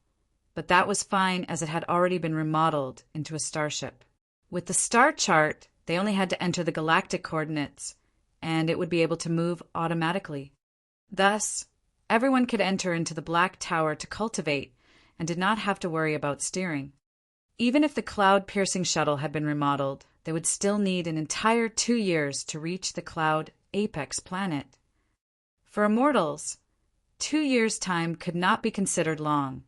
but that was fine as it had already been remodeled into a starship. With the star chart, they only had to enter the galactic coordinates, and it would be able to move automatically. Thus, everyone could enter into the Black Tower to cultivate and did not have to worry about steering. Even if the cloud-piercing shuttle had been remodeled, they would still need an entire 2 years to reach the cloud apex planet. For immortals, 2 years' time could not be considered long,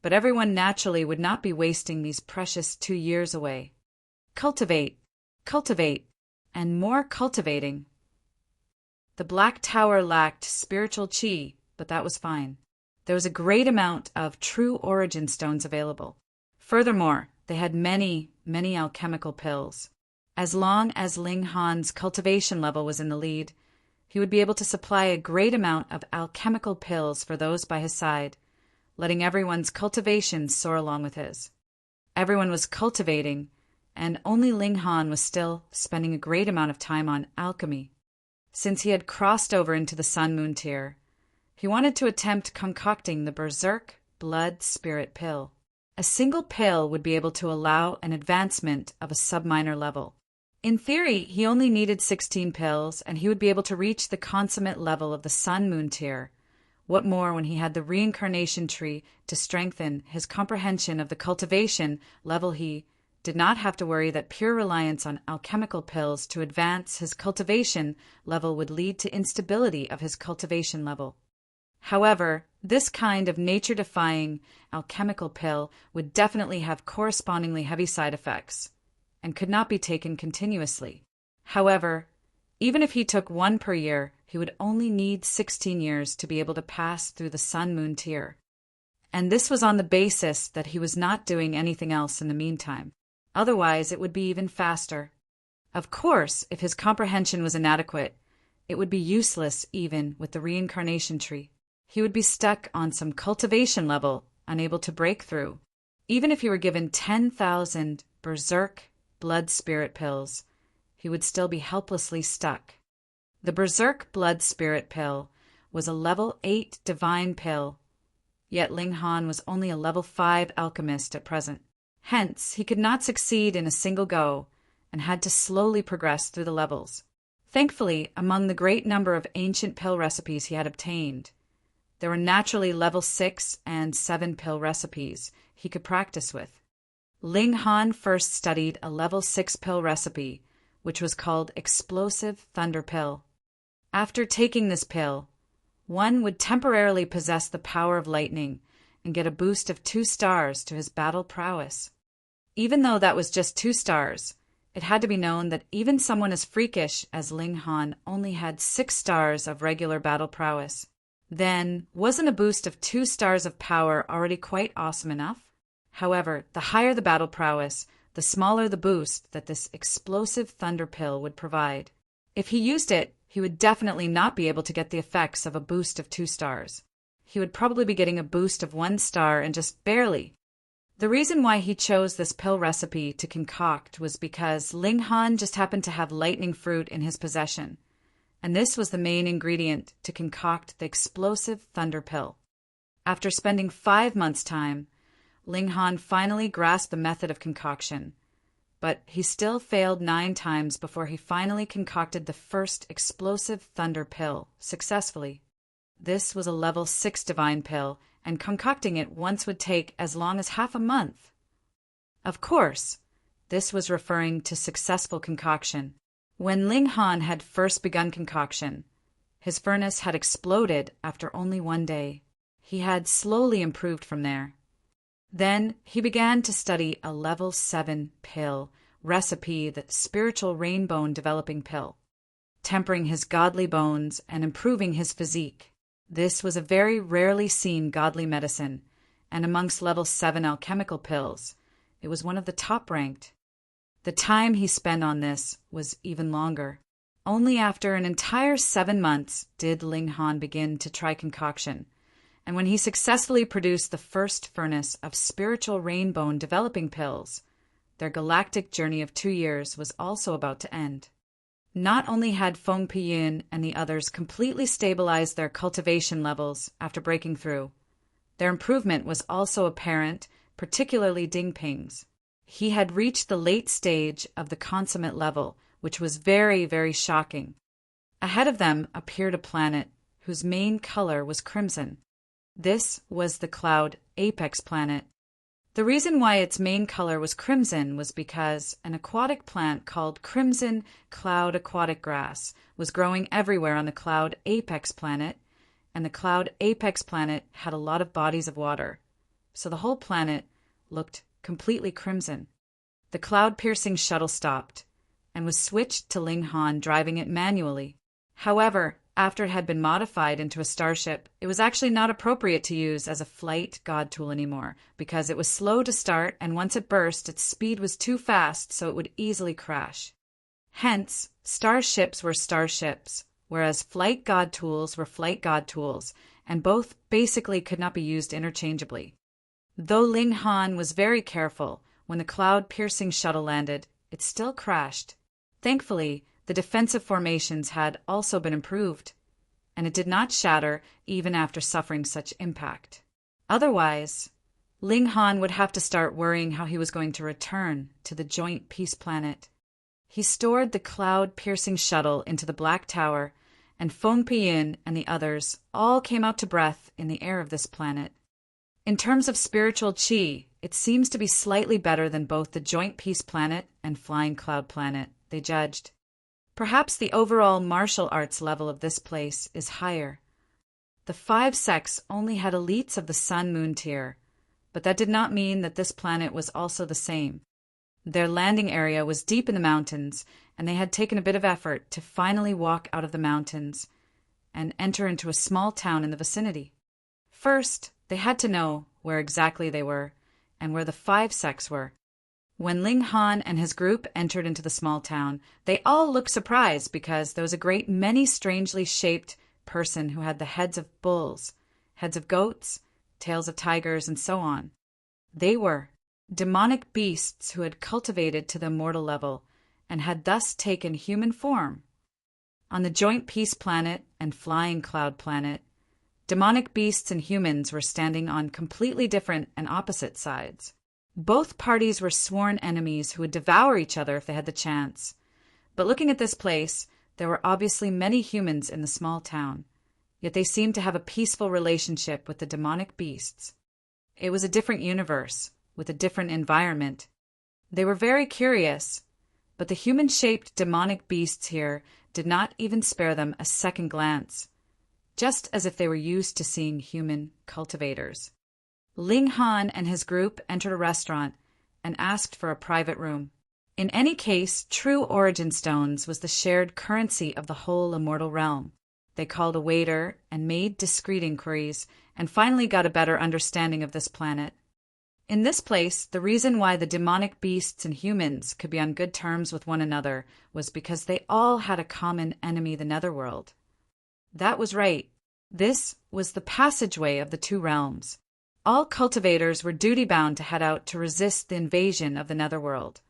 but everyone naturally would not be wasting these precious 2 years away. Cultivate, cultivate, and more cultivating. The Black Tower lacked spiritual chi, but that was fine. There was a great amount of true origin stones available. Furthermore, they had many, many alchemical pills. As long as Ling Han's cultivation level was in the lead, he would be able to supply a great amount of alchemical pills for those by his side, letting everyone's cultivation soar along with his. Everyone was cultivating, and only Ling Han was still spending a great amount of time on alchemy. Since he had crossed over into the Sun-Moon tier, he wanted to attempt concocting the Berserk Blood Spirit Pill. A single pill would be able to allow an advancement of a subminor level. In theory, he only needed 16 pills, and he would be able to reach the consummate level of the Sun-Moon tier. What more when he had the reincarnation tree to strengthen his comprehension of the cultivation level? He did not have to worry that pure reliance on alchemical pills to advance his cultivation level would lead to instability of his cultivation level. However, this kind of nature-defying alchemical pill would definitely have correspondingly heavy side effects and could not be taken continuously. However, even if he took 1 per year, he would only need 16 years to be able to pass through the Sun-Moon tier. And this was on the basis that he was not doing anything else in the meantime. Otherwise, it would be even faster. Of course, if his comprehension was inadequate, it would be useless even with the reincarnation tree. He would be stuck on some cultivation level, unable to break through. Even if he were given 10,000 Berserk Blood Spirit Pills, he would still be helplessly stuck. The Berserk Blood Spirit Pill was a level 8 divine pill, yet Ling Han was only a level 5 alchemist at present. Hence, he could not succeed in a single go and had to slowly progress through the levels. Thankfully, among the great number of ancient pill recipes he had obtained, There were naturally level 6 and 7 pill recipes he could practice with. Ling Han first studied a level 6 pill recipe, which was called Explosive Thunder Pill. After taking this pill, one would temporarily possess the power of lightning and get a boost of 2 stars to his battle prowess. Even though that was just 2 stars, it had to be known that even someone as freakish as Ling Han only had 6 stars of regular battle prowess. Then, wasn't a boost of 2 stars of power already quite awesome enough? However, the higher the battle prowess, the smaller the boost that this explosive thunder pill would provide. If he used it, he would definitely not be able to get the effects of a boost of 2 stars. He would probably be getting a boost of 1 star and just barely. The reason why he chose this pill recipe to concoct was because Ling Han just happened to have lightning fruit in his possession, and this was the main ingredient to concoct the explosive thunder pill. After spending 5 months' time, Ling Han finally grasped the method of concoction, but he still failed 9 times before he finally concocted the first explosive thunder pill successfully. This was a level 6 divine pill, and concocting it once would take as long as half a month. Of course, this was referring to successful concoction. When Ling Han had first begun concoction, his furnace had exploded after only 1 day. He had slowly improved from there. Then he began to study a level 7 pill recipe, the spiritual rainbow developing pill, tempering his godly bones and improving his physique. This was a very rarely seen godly medicine, and amongst level 7 alchemical pills, it was one of the top ranked. The time he spent on this was even longer. Only after an entire 7 months did Ling Han begin to try concoction, and when he successfully produced the first furnace of spiritual rainbow developing pills, their galactic journey of 2 years was also about to end. Not only had Feng Piyin and the others completely stabilized their cultivation levels after breaking through, their improvement was also apparent, particularly Ding Ping's. He had reached the late stage of the consummate level, which was very, very shocking. Ahead of them appeared a planet whose main color was crimson. This was the cloud apex planet. The reason why its main color was crimson was because an aquatic plant called crimson cloud aquatic grass was growing everywhere on the cloud apex planet, and the cloud apex planet had a lot of bodies of water, so the whole planet looked completely crimson. The cloud-piercing shuttle stopped and was switched to Ling Han driving it manually. However, after it had been modified into a starship, it was actually not appropriate to use as a flight god tool anymore because it was slow to start, and once it burst, its speed was too fast, so it would easily crash. Hence, starships were starships, whereas flight god tools were flight god tools, and both basically could not be used interchangeably. Though Ling Han was very careful, when the cloud-piercing shuttle landed, it still crashed. Thankfully, the defensive formations had also been improved, and it did not shatter even after suffering such impact. Otherwise, Ling Han would have to start worrying how he was going to return to the joint peace planet. He stored the cloud-piercing shuttle into the Black Tower, and Feng Piyin and the others all came out to breath in the air of this planet. In terms of spiritual qi, it seems to be slightly better than both the joint peace planet and flying cloud planet, they judged. Perhaps the overall martial arts level of this place is higher. The 5 sects only had elites of the Sun-Moon tier, but that did not mean that this planet was also the same. Their landing area was deep in the mountains, and they had taken a bit of effort to finally walk out of the mountains and enter into a small town in the vicinity. First, they had to know where exactly they were and where the 5 sects were. When Ling Han and his group entered into the small town, they all looked surprised because there was a great many strangely shaped person who had the heads of bulls, heads of goats, tails of tigers, and so on. They were demonic beasts who had cultivated to the immortal level and had thus taken human form. On the joint peace planet and flying cloud planet, demonic beasts and humans were standing on completely different and opposite sides. Both parties were sworn enemies who would devour each other if they had the chance. But looking at this place, there were obviously many humans in the small town. yet they seemed to have a peaceful relationship with the demonic beasts. It was a different universe, with a different environment. They were very curious, but the human-shaped demonic beasts here did not even spare them a second glance, just as if they were used to seeing human cultivators. Ling Han and his group entered a restaurant and asked for a private room. In any case, true origin stones was the shared currency of the whole immortal realm. They called a waiter and made discreet inquiries, and finally got a better understanding of this planet. In this place, the reason why the demonic beasts and humans could be on good terms with one another was because they all had a common enemy, the Netherworld. That was right. This was the passageway of the two realms. All cultivators were duty-bound to head out to resist the invasion of the Netherworld.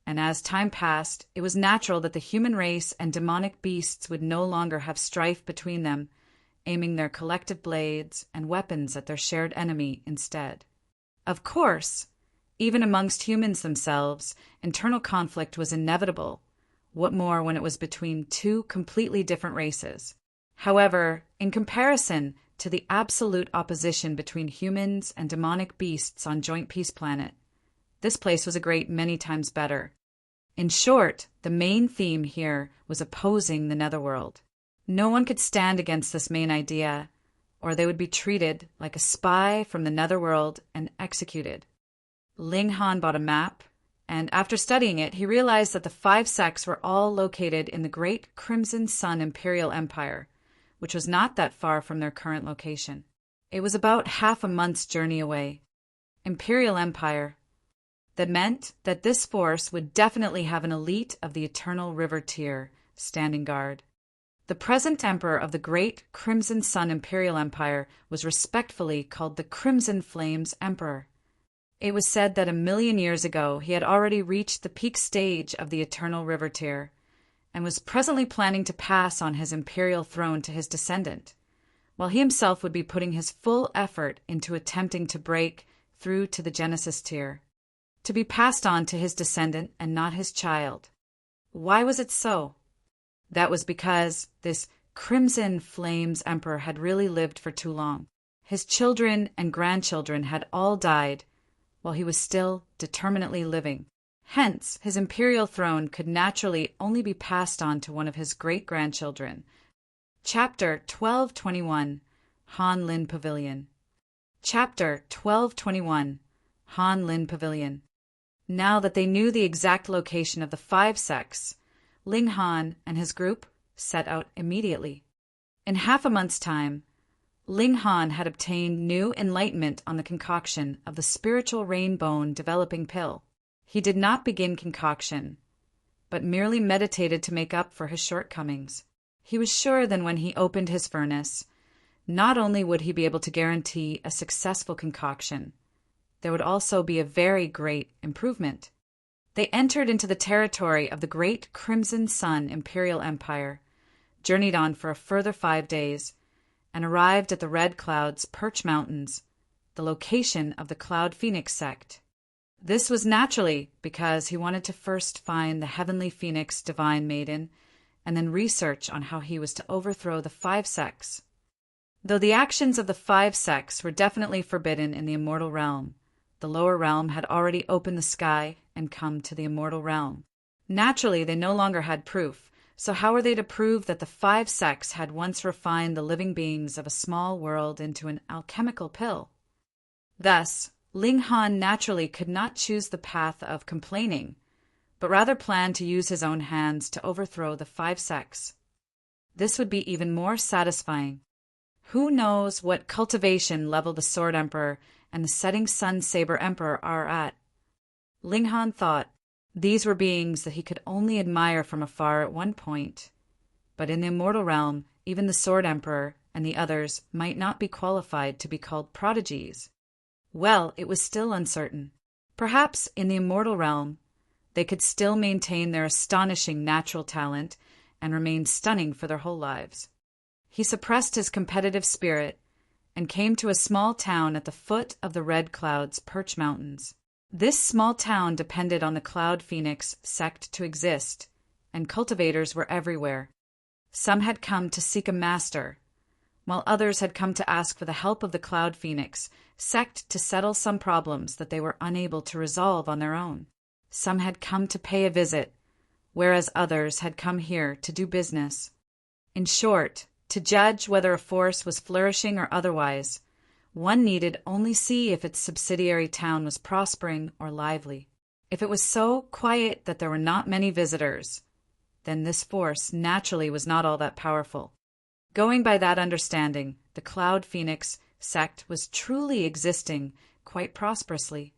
And as time passed, it was natural that the human race and demonic beasts would no longer have strife between them, aiming their collective blades and weapons at their shared enemy instead. Of course, even amongst humans themselves, internal conflict was inevitable. What more when it was between two completely different races? However, in comparison to the absolute opposition between humans and demonic beasts on Joint Peace Planet, this place was a great many times better. In short, the main theme here was opposing the Netherworld. No one could stand against this main idea, or they would be treated like a spy from the Netherworld and executed. Ling Han bought a map, and after studying it, he realized that the 5 sects were all located in the Great Crimson Sun Imperial Empire, which was not that far from their current location. It was about half a month's journey away. Imperial Empire. That meant that this force would definitely have an elite of the Eternal River tier standing guard. The present emperor of the Great Crimson Sun Imperial Empire was respectfully called the Crimson Flames Emperor. It was said that 1,000,000 years ago he had already reached the peak stage of the Eternal River tier, and was presently planning to pass on his imperial throne to his descendant, while he himself would be putting his full effort into attempting to break through to the Genesis tier, to be passed on to his descendant and not his child. Why was it so? That was because this Crimson Flames Emperor had really lived for too long. His children and grandchildren had all died, while he was still determinately living. Hence, his imperial throne could naturally only be passed on to one of his great-grandchildren. Chapter 1221, Han Lin Pavilion. Chapter 1221, Han Lin Pavilion. Now that they knew the exact location of the 5 sects, Ling Han and his group set out immediately. In half a month's time, Ling Han had obtained new enlightenment on the concoction of the spiritual rainbone developing pill. He did not begin concoction, but merely meditated to make up for his shortcomings. He was sure that when he opened his furnace, not only would he be able to guarantee a successful concoction, there would also be a very great improvement. They entered into the territory of the Great Crimson Sun Imperial Empire, journeyed on for a further 5 days, and arrived at the Red Cloud's Perch Mountains, the location of the Cloud Phoenix sect. This was naturally because he wanted to first find the Heavenly Phoenix Divine Maiden, and then research on how he was to overthrow the 5 sects. Though the actions of the 5 sects were definitely forbidden in the immortal realm, the lower realm had already opened the sky and come to the immortal realm. Naturally, they no longer had proof, so how were they to prove that the 5 sects had once refined the living beings of a small world into an alchemical pill? Thus, Ling Han naturally could not choose the path of complaining, but rather planned to use his own hands to overthrow the 5 sects. This would be even more satisfying. Who knows what cultivation level the Sword Emperor and the Setting Sun Saber Emperor are at? Ling Han thought these were beings that he could only admire from afar at one point, but in the immortal realm, even the Sword Emperor and the others might not be qualified to be called prodigies. Well, it was still uncertain. Perhaps in the immortal realm, they could still maintain their astonishing natural talent and remain stunning for their whole lives. He suppressed his competitive spirit and came to a small town at the foot of the Red Cloud's Perch Mountains. This small town depended on the Cloud Phoenix sect to exist, and cultivators were everywhere. Some had come to seek a master, while others had come to ask for the help of the Cloud Phoenix sect to settle some problems that they were unable to resolve on their own. Some had come to pay a visit, whereas others had come here to do business. In short, to judge whether a force was flourishing or otherwise, one needed only see if its subsidiary town was prospering or lively. If it was so quiet that there were not many visitors, then this force naturally was not all that powerful. Going by that understanding, the Cloud Phoenix sect was truly existing quite prosperously.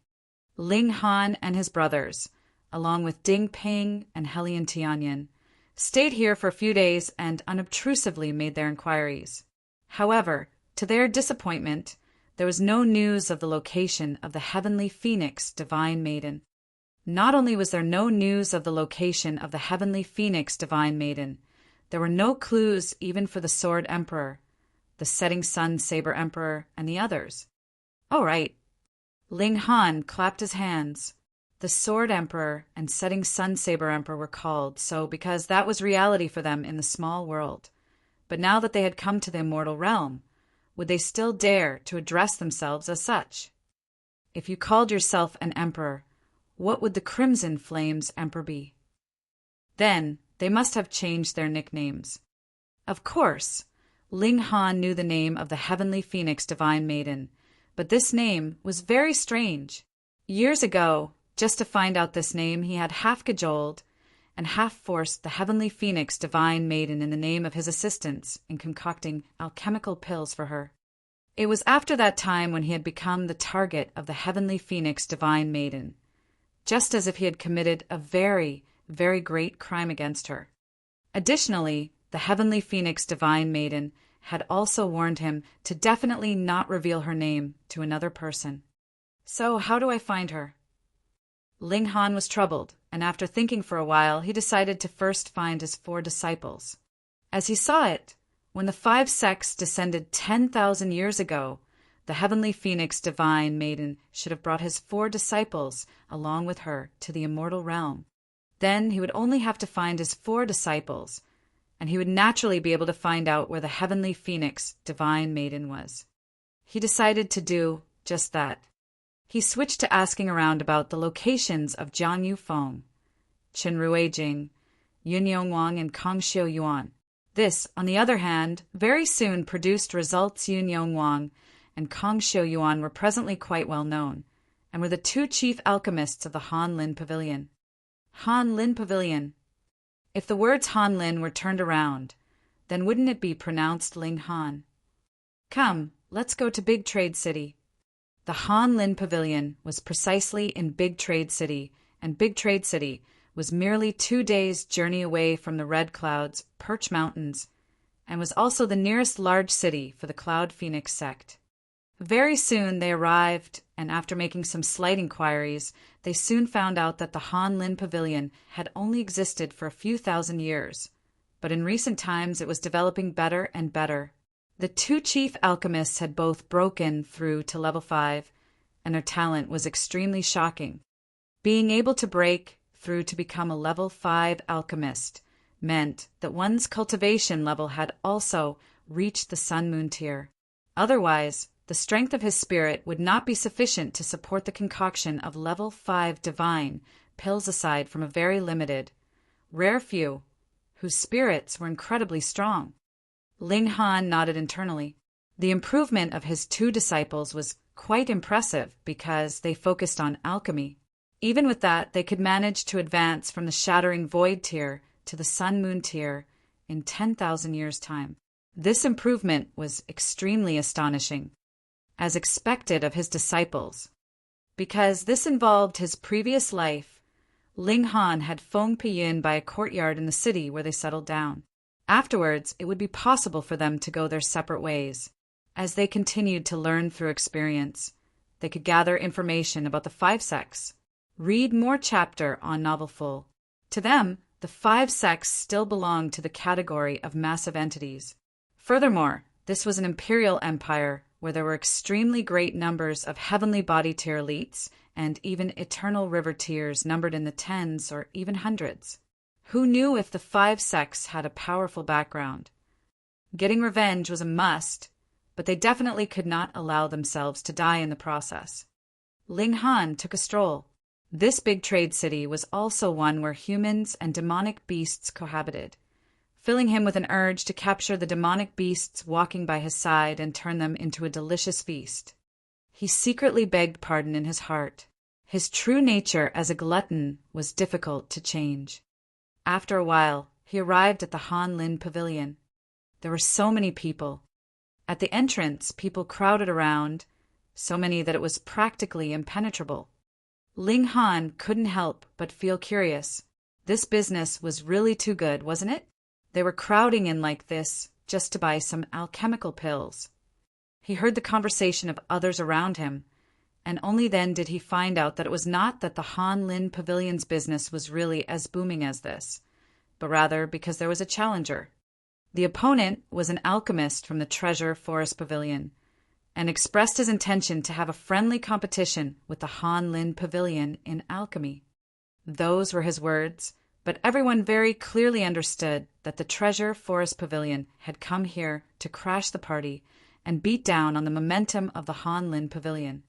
Ling Han and his brothers, along with Ding Ping and Helian Tianyan, stayed here for a few days and unobtrusively made their inquiries. However, to their disappointment, there was no news of the location of the Heavenly Phoenix Divine Maiden. Not only was there no news of the location of the Heavenly Phoenix Divine Maiden, there were no clues even for the Sword Emperor, the Setting Sun Saber Emperor, and the others. Oh, right. Ling Han clapped his hands. The Sword Emperor and Setting Sun Saber Emperor were called so because that was reality for them in the small world. But now that they had come to the immortal realm, would they still dare to address themselves as such? If you called yourself an emperor, what would the Crimson Flames Emperor be? Then they must have changed their nicknames. Of course, Ling Han knew the name of the Heavenly Phoenix Divine Maiden, but this name was very strange. Years ago, just to find out this name, he had half cajoled and half forced the Heavenly Phoenix Divine Maiden in the name of his assistants in concocting alchemical pills for her. It was after that time when he had become the target of the Heavenly Phoenix Divine Maiden, just as if he had committed a very, very great crime against her. Additionally, the Heavenly Phoenix Divine Maiden had also warned him to definitely not reveal her name to another person. So how do I find her? Ling Han was troubled, and after thinking for a while, he decided to first find his 4 disciples. As he saw it, when the 5 sects descended 10,000 years ago, the Heavenly Phoenix Divine Maiden should have brought his 4 disciples along with her to the immortal realm. Then he would only have to find his 4 disciples, and he would naturally be able to find out where the Heavenly Phoenix Divine Maiden was. He decided to do just that. He switched to asking around about the locations of Jiang Yufeng, Qin Ruijing, Yun Yongwang, and Kang Xiu Yuan. This, on the other hand, very soon produced results. Yun Yongwang and Kang Xiu Yuan were presently quite well known, and were the 2 chief alchemists of the Han Lin Pavilion. Han Lin Pavilion. If the words Han Lin were turned around, then wouldn't it be pronounced Ling Han? Come, let's go to Big Trade City. The Han Lin Pavilion was precisely in Big Trade City, and Big Trade City was merely 2 days' journey away from the Red Cloud's Perch Mountains, and was also the nearest large city for the Cloud Phoenix sect. Very soon they arrived, and after making some slight inquiries, they soon found out that the Han Lin Pavilion had only existed for a few thousand years, but in recent times it was developing better and better. The 2 chief alchemists had both broken through to level 5, and their talent was extremely shocking. Being able to break through to become a level 5 alchemist meant that one's cultivation level had also reached the Sun Moon tier. Otherwise, the strength of his spirit would not be sufficient to support the concoction of level 5 divine pills aside from a very limited, rare few, whose spirits were incredibly strong. Ling Han nodded internally. The improvement of his 2 disciples was quite impressive because they focused on alchemy. Even with that, they could manage to advance from the Shattering Void tier to the Sun Moon tier in 10,000 years' time. This improvement was extremely astonishing, as expected of his disciples. Because this involved his previous life, Ling Han had Feng Piyun by a courtyard in the city where they settled down. Afterwards, it would be possible for them to go their separate ways. As they continued to learn through experience, they could gather information about the 5 sects. Read more chapter on Novel Full. To them, the 5 sects still belonged to the category of massive entities. Furthermore, this was an imperial empire where there were extremely great numbers of heavenly body tier elites and even eternal river tiers numbered in the 10s or even 100s. Who knew if the 5 sects had a powerful background? Getting revenge was a must, but they definitely could not allow themselves to die in the process. Ling Han took a stroll. This big trade city was also one where humans and demonic beasts cohabited, filling him with an urge to capture the demonic beasts walking by his side and turn them into a delicious feast. He secretly begged pardon in his heart. His true nature as a glutton was difficult to change. After a while, he arrived at the Han Lin Pavilion. There were so many people. At the entrance, people crowded around, so many that it was practically impenetrable. Ling Han couldn't help but feel curious. This business was really too good, wasn't it? They were crowding in like this just to buy some alchemical pills. He heard the conversation of others around him, and only then did he find out that it was not that the Han Lin Pavilion's business was really as booming as this, but rather because there was a challenger. The opponent was an alchemist from the Treasure Forest Pavilion, and expressed his intention to have a friendly competition with the Han Lin Pavilion in alchemy. Those were his words, but everyone very clearly understood that the Treasure Forest Pavilion had come here to crash the party and beat down on the momentum of the Han Lin Pavilion.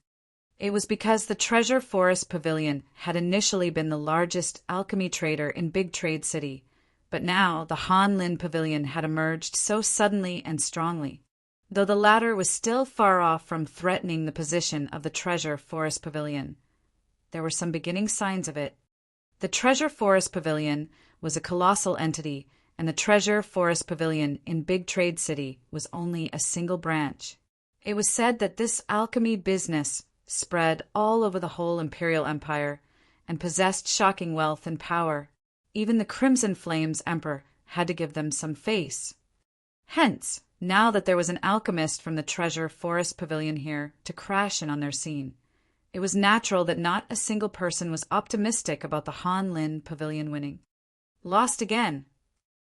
It was because the Treasure Forest Pavilion had initially been the largest alchemy trader in Big Trade City, but now the Han Lin Pavilion had emerged so suddenly and strongly, though the latter was still far off from threatening the position of the Treasure Forest Pavilion. There were some beginning signs of it. The Treasure Forest Pavilion was a colossal entity, and the Treasure Forest Pavilion in Big Trade City was only a single branch. It was said that this alchemy business spread all over the whole Imperial Empire and possessed shocking wealth and power. Even the Crimson Flames Emperor had to give them some face. Hence, now that there was an alchemist from the Treasure Forest Pavilion here to crash in on their scene, it was natural that not a single person was optimistic about the Han Lin Pavilion winning. Lost again!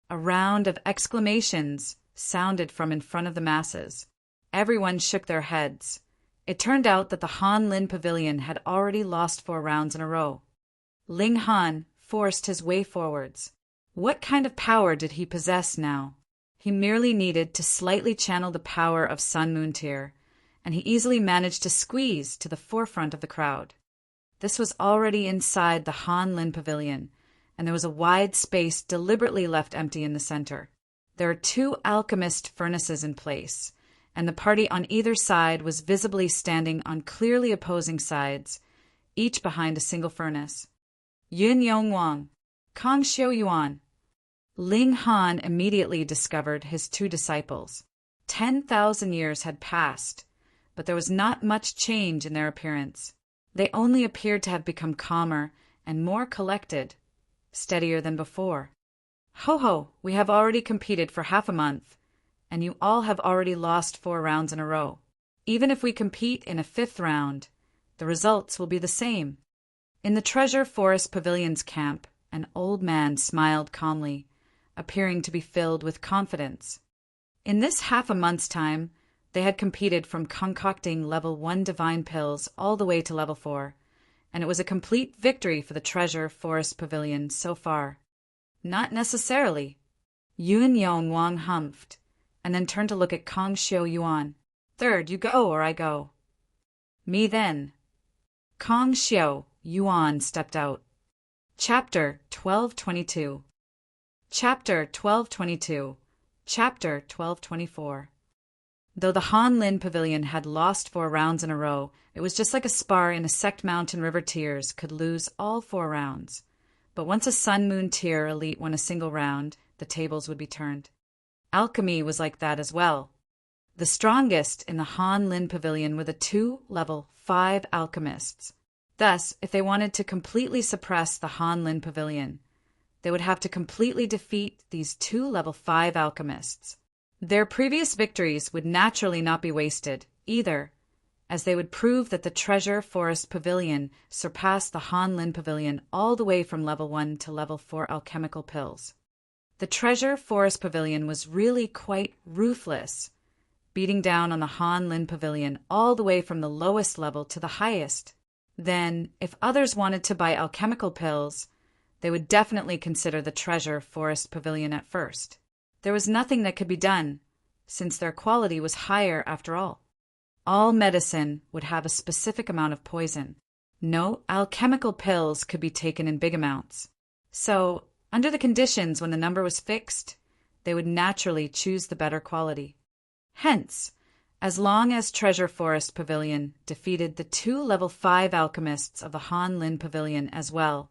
A round of exclamations sounded from in front of the masses. Everyone shook their heads. It turned out that the Han Lin Pavilion had already lost 4 rounds in a row. Ling Han forced his way forwards. What kind of power did he possess now? He merely needed to slightly channel the power of Sun Moon Tear, and he easily managed to squeeze to the forefront of the crowd. This was already inside the Han Lin Pavilion, and there was a wide space deliberately left empty in the center. There are 2 alchemist furnaces in place, and the party on either side was visibly standing on clearly opposing sides, each behind a single furnace. Yun Yong Wang, Kong Xiu Yuan. Ling Han immediately discovered his 2 disciples. 10,000 years had passed, but there was not much change in their appearance. They only appeared to have become calmer and more collected, steadier than before. Ho ho, we have already competed for half a month, and you all have already lost 4 rounds in a row. Even if we compete in a 5th round, the results will be the same. In the Treasure Forest Pavilion's camp, an old man smiled calmly, appearing to be filled with confidence. In this half a month's time, they had competed from concocting level 1 divine pills all the way to level 4, and it was a complete victory for the Treasure Forest Pavilion so far. Not necessarily. Yun Yong Wang humphed, and then turned to look at Kong Xiu Yuan. 3rd, you go or I go. Me then. Kong Xiu Yuan stepped out. Chapter 1222. Chapter 1222. Chapter 1224. Though the Han Lin Pavilion had lost 4 rounds in a row, it was just like a spar in a Sect Mountain River Tiers could lose all 4 rounds. But once a Sun Moon Tier elite won a single round, the tables would be turned. Alchemy was like that as well. The strongest in the Han Lin Pavilion were the 2 level 5 alchemists. Thus, if they wanted to completely suppress the Han Lin Pavilion, they would have to completely defeat these 2 level 5 alchemists. Their previous victories would naturally not be wasted, either, as they would prove that the Treasure Forest Pavilion surpassed the Han Lin Pavilion all the way from level 1 to level 4 alchemical pills. The Treasure Forest Pavilion was really quite ruthless, beating down on the Han Lin Pavilion all the way from the lowest level to the highest. Then, if others wanted to buy alchemical pills, they would definitely consider the Treasure Forest Pavilion at first. There was nothing that could be done, since their quality was higher after all. All medicine would have a specific amount of poison. No alchemical pills could be taken in big amounts. So, under the conditions when the number was fixed, they would naturally choose the better quality. Hence, as long as Treasure Forest Pavilion defeated the 2 level 5 alchemists of the Han Lin Pavilion as well,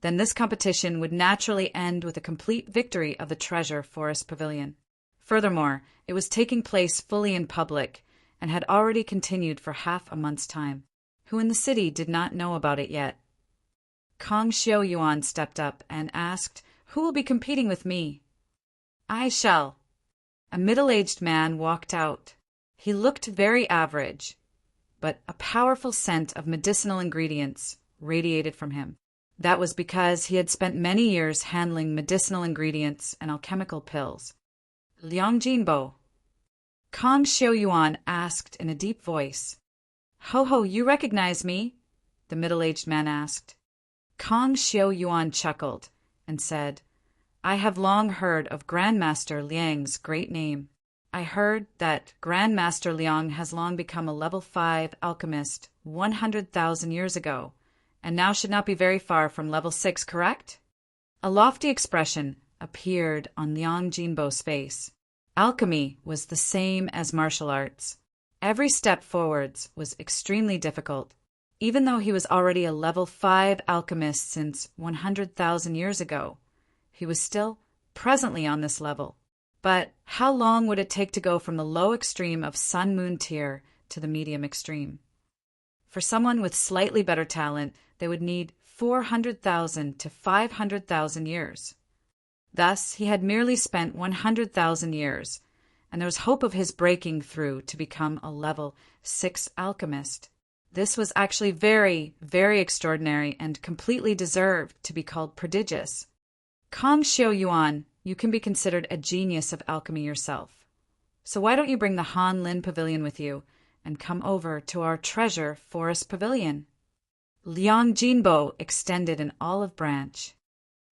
then this competition would naturally end with a complete victory of the Treasure Forest Pavilion. Furthermore, it was taking place fully in public and had already continued for half a month's time. Who in the city did not know about it yet? Kong Xiao Yuan stepped up and asked, "Who will be competing with me?" "I shall." A middle-aged man walked out. He looked very average, but a powerful scent of medicinal ingredients radiated from him. That was because he had spent many years handling medicinal ingredients and alchemical pills. "Liang Jinbo?" Kong Xiao Yuan asked in a deep voice. "Ho ho, you recognize me?" the middle-aged man asked. Kong Xiao Yuan chuckled and said, "I have long heard of Grandmaster Liang's great name. I heard that Grandmaster Liang has long become a level 5 alchemist 100,000 years ago, and now should not be very far from level 6, correct?" A lofty expression appeared on Liang Jinbo's face. Alchemy was the same as martial arts. Every step forwards was extremely difficult. Even though he was already a level 5 alchemist since 100,000 years ago, he was still presently on this level. But how long would it take to go from the low extreme of Sun Moon tier to the medium extreme? For someone with slightly better talent, they would need 400,000 to 500,000 years. Thus, he had merely spent 100,000 years, and there was hope of his breaking through to become a level 6 alchemist. This was actually very, very extraordinary and completely deserved to be called prodigious. Kong Xiao Yuan, you can be considered a genius of alchemy yourself. So why don't you bring the Han Lin Pavilion with you and come over to our Treasure Forest Pavilion? Liang Jinbo extended an olive branch.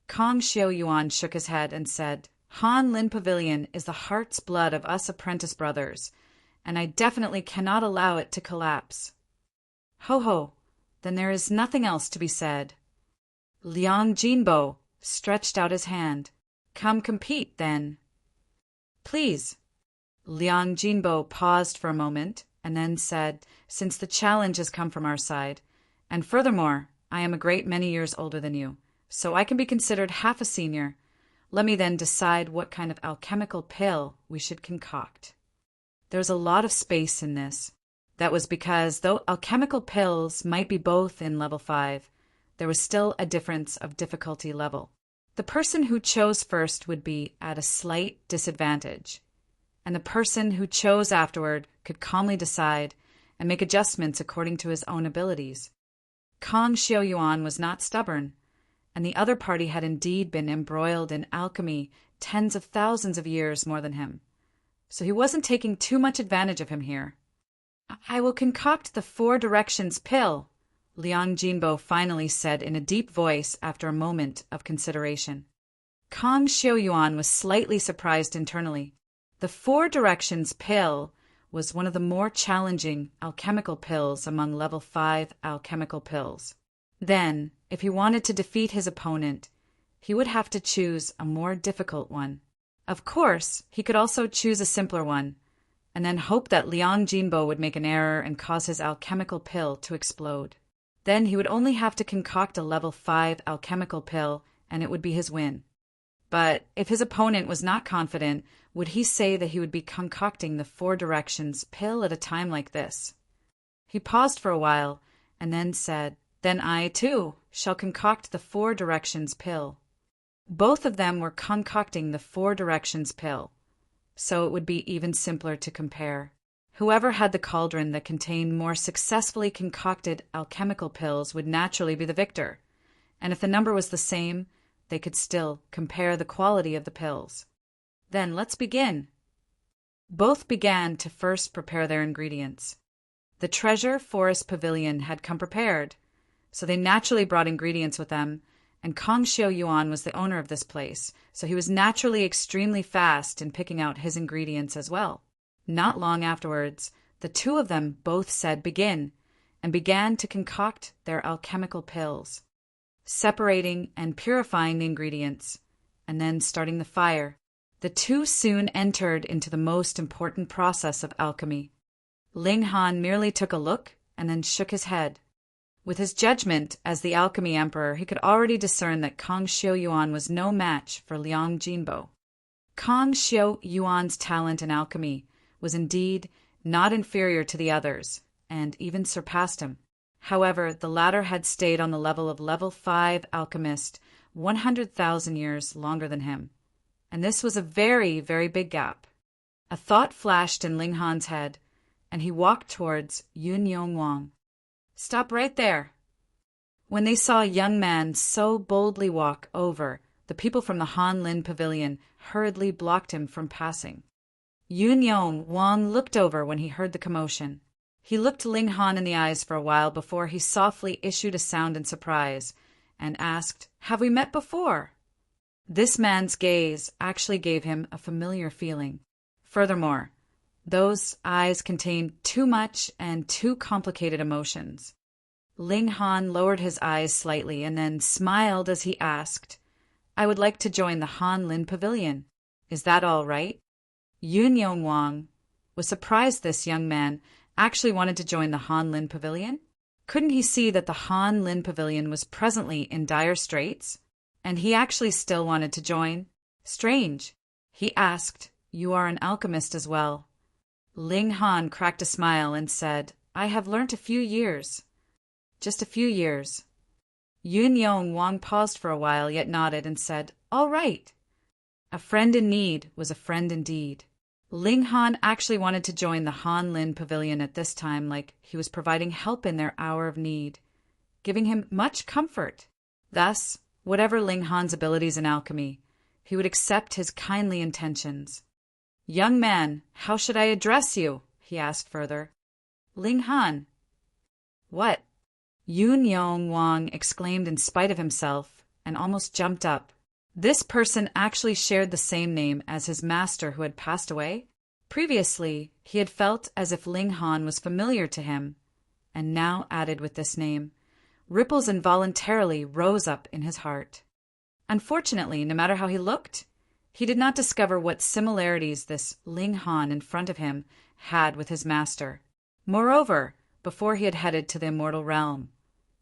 Kong Xiao Yuan shook his head and said, "Han Lin Pavilion is the heart's blood of us apprentice brothers, and I definitely cannot allow it to collapse." "Ho ho, then there is nothing else to be said." Liang Jinbo stretched out his hand. "Come compete, then." "Please." Liang Jinbo paused for a moment and then said, "Since the challenge has come from our side, and furthermore, I am a great many years older than you, so I can be considered half a senior. Let me then decide what kind of alchemical pill we should concoct." There's a lot of space in this. That was because, though alchemical pills might be both in level 5, there was still a difference of difficulty level. The person who chose first would be at a slight disadvantage, and the person who chose afterward could calmly decide and make adjustments according to his own abilities. Kong Xiao Yuan was not stubborn, and the other party had indeed been embroiled in alchemy tens of thousands of years more than him, so he wasn't taking too much advantage of him here. "I will concoct the 4 directions pill," Liang Jinbo finally said in a deep voice after a moment of consideration. Kong Xiao Yuan was slightly surprised internally. The 4 directions pill was one of the more challenging alchemical pills among level 5 alchemical pills. Then, if he wanted to defeat his opponent, he would have to choose a more difficult one. Of course, he could also choose a simpler one, and then hope that Liang Jinbo would make an error and cause his alchemical pill to explode. Then he would only have to concoct a level 5 alchemical pill, and it would be his win. But if his opponent was not confident, would he say that he would be concocting the 4 directions pill at a time like this? He paused for a while, and then said, "Then I, too, shall concoct the 4 directions pill." Both of them were concocting the 4 directions pill, so it would be even simpler to compare. Whoever had the cauldron that contained more successfully concocted alchemical pills would naturally be the victor, and if the number was the same, they could still compare the quality of the pills. "Then let's begin." Both began to first prepare their ingredients. The Treasure Forest Pavilion had come prepared, so they naturally brought ingredients with them, and Kong Xiao Yuan was the owner of this place, so he was naturally extremely fast in picking out his ingredients as well. Not long afterwards, the two of them both said begin, and began to concoct their alchemical pills, separating and purifying the ingredients, and then starting the fire. The two soon entered into the most important process of alchemy. Ling Han merely took a look and then shook his head. With his judgment as the alchemy emperor, he could already discern that Kong Xiao Yuan was no match for Liang Jinbo. Kong Xiao Yuan's talent in alchemy was indeed not inferior to the others, and even surpassed him. However, the latter had stayed on the level of level 5 alchemist 100,000 years longer than him, and this was a very, very big gap. A thought flashed in Ling Han's head, and he walked towards Yun Yong Wang. "Stop right there." When they saw a young man so boldly walk over, the people from the Han Lin pavilion hurriedly blocked him from passing. Yun Yong Wang looked over when he heard the commotion. He looked Ling Han in the eyes for a while before he softly issued a sound in surprise and asked, "Have we met before?" This man's gaze actually gave him a familiar feeling. Furthermore, those eyes contained too much and too complicated emotions. Ling Han lowered his eyes slightly and then smiled as he asked, "I would like to join the Han Lin pavilion. Is that all right?" Yun Yong Wang was surprised this young man actually wanted to join the Han Lin pavilion. Couldn't he see that the Han Lin pavilion was presently in dire straits? And he actually still wanted to join? Strange. He asked, "You are an alchemist as well?" Ling Han cracked a smile and said, "I have learnt a few years." "Just a few years." Yun Yong Wang paused for a while, yet nodded and said, "All right." A friend in need was a friend indeed. Ling Han actually wanted to join the Han Lin pavilion at this time, like he was providing help in their hour of need, giving him much comfort. Thus, whatever Ling Han's abilities in alchemy, he would accept his kindly intentions. "Young man, how should I address you?" he asked further. "Ling Han." "What?" Yun Yong Wang exclaimed in spite of himself and almost jumped up. This person actually shared the same name as his master who had passed away. Previously, he had felt as if Ling Han was familiar to him, and now added with this name, ripples involuntarily rose up in his heart. Unfortunately, no matter how he looked, he did not discover what similarities this Ling Han in front of him had with his master. Moreover, before he had headed to the immortal realm,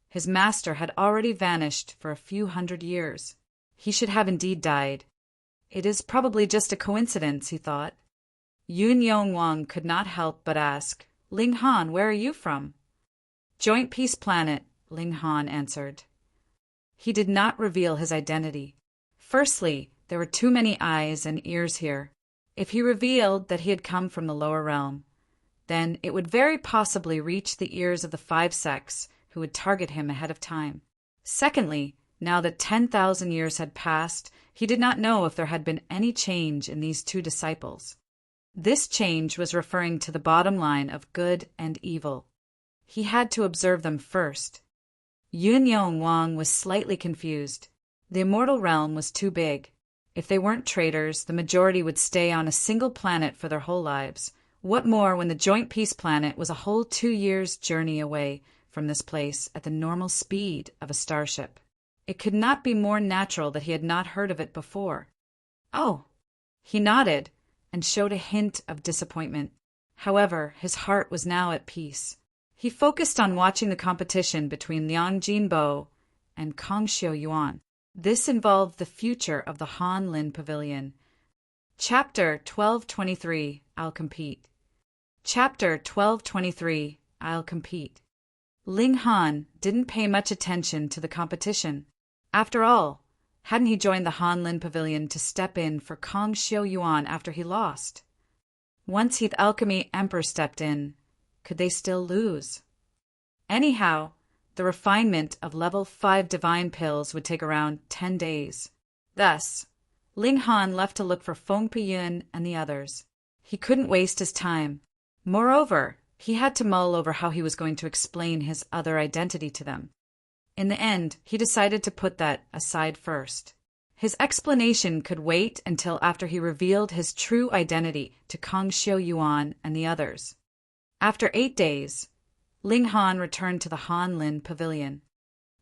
his master had already vanished for a few hundred years. He should have indeed died. It is probably just a coincidence, he thought. Yun Yong Wang could not help but ask, "Ling Han, where are you from?" "Joint Peace Planet," Ling Han answered. He did not reveal his identity. Firstly, there were too many eyes and ears here. If he revealed that he had come from the lower realm, then it would very possibly reach the ears of the 5 sects who would target him ahead of time. Secondly, now that 10,000 years had passed, he did not know if there had been any change in these 2 disciples. This change was referring to the bottom line of good and evil. He had to observe them first. Yun Yong Wang was slightly confused. The immortal realm was too big. If they weren't traitors, the majority would stay on a single planet for their whole lives. What more when the Joint Peace Planet was a whole 2 years' journey away from this place at the normal speed of a starship. It could not be more natural that he had not heard of it before. "Oh." He nodded and showed a hint of disappointment. However, his heart was now at peace. He focused on watching the competition between Liang Jinbo and Kong Xiao Yuan. This involved the future of the Han Lin Pavilion. Chapter 1223, I'll Compete. Chapter 1223, I'll Compete. Ling Han didn't pay much attention to the competition. After all, hadn't he joined the Han Lin Pavilion to step in for Kong Xiao Yuan after he lost? Once the alchemy emperor stepped in, could they still lose? Anyhow, the refinement of level 5 divine pills would take around 10 days. Thus, Ling Han left to look for Feng Piyun and the others. He couldn't waste his time. Moreover, he had to mull over how he was going to explain his other identity to them. In the end, he decided to put that aside first. His explanation could wait until after he revealed his true identity to Kang Xiu-yuan and the others. After 8 days, Ling Han returned to the Han Lin Pavilion.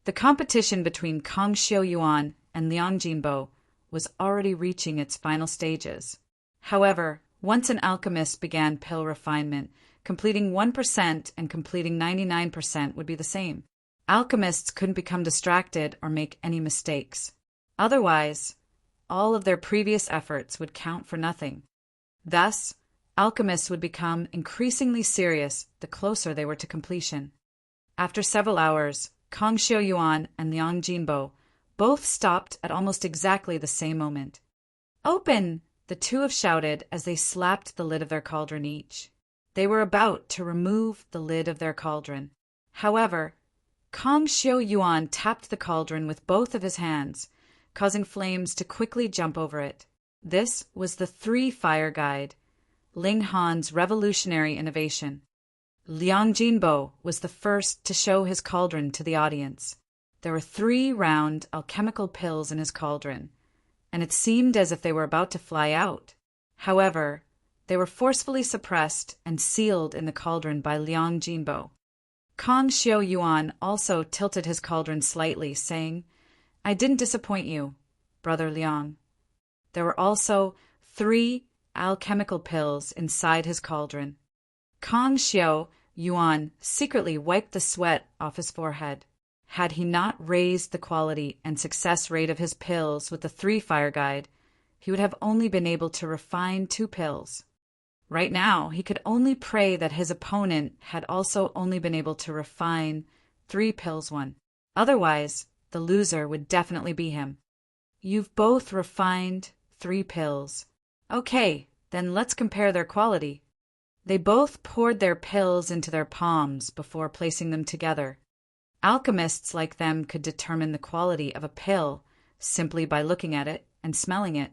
The competition between Kang Xiu-yuan and Liang Jinbo was already reaching its final stages. However, once an alchemist began pill refinement, completing 1% and completing 99% would be the same. Alchemists couldn't become distracted or make any mistakes. Otherwise, all of their previous efforts would count for nothing. Thus, alchemists would become increasingly serious the closer they were to completion. After several hours, Kang Xiu-yuan and Liang Jinbo both stopped at almost exactly the same moment. "Open!" the two have shouted as they slapped the lid of their cauldron each. They were about to remove the lid of their cauldron. However, Kang Xiu-yuan tapped the cauldron with both of his hands, causing flames to quickly jump over it. This was the 3-fire guide, Ling Han's revolutionary innovation. Liang Jinbo was the first to show his cauldron to the audience. There were 3 round alchemical pills in his cauldron, and it seemed as if they were about to fly out. However, they were forcefully suppressed and sealed in the cauldron by Liang Jinbo. Kang Xiu-yuan also tilted his cauldron slightly, saying, "I didn't disappoint you, Brother Liang." There were also 3 alchemical pills inside his cauldron. Kang Xiu-yuan secretly wiped the sweat off his forehead. Had he not raised the quality and success rate of his pills with the 3-fire guide, he would have only been able to refine 2 pills. Right now, he could only pray that his opponent had also only been able to refine 3 pills one. Otherwise, the loser would definitely be him. "You've both refined 3 pills. Okay, then let's compare their quality." They both poured their pills into their palms before placing them together. Alchemists like them could determine the quality of a pill simply by looking at it and smelling it.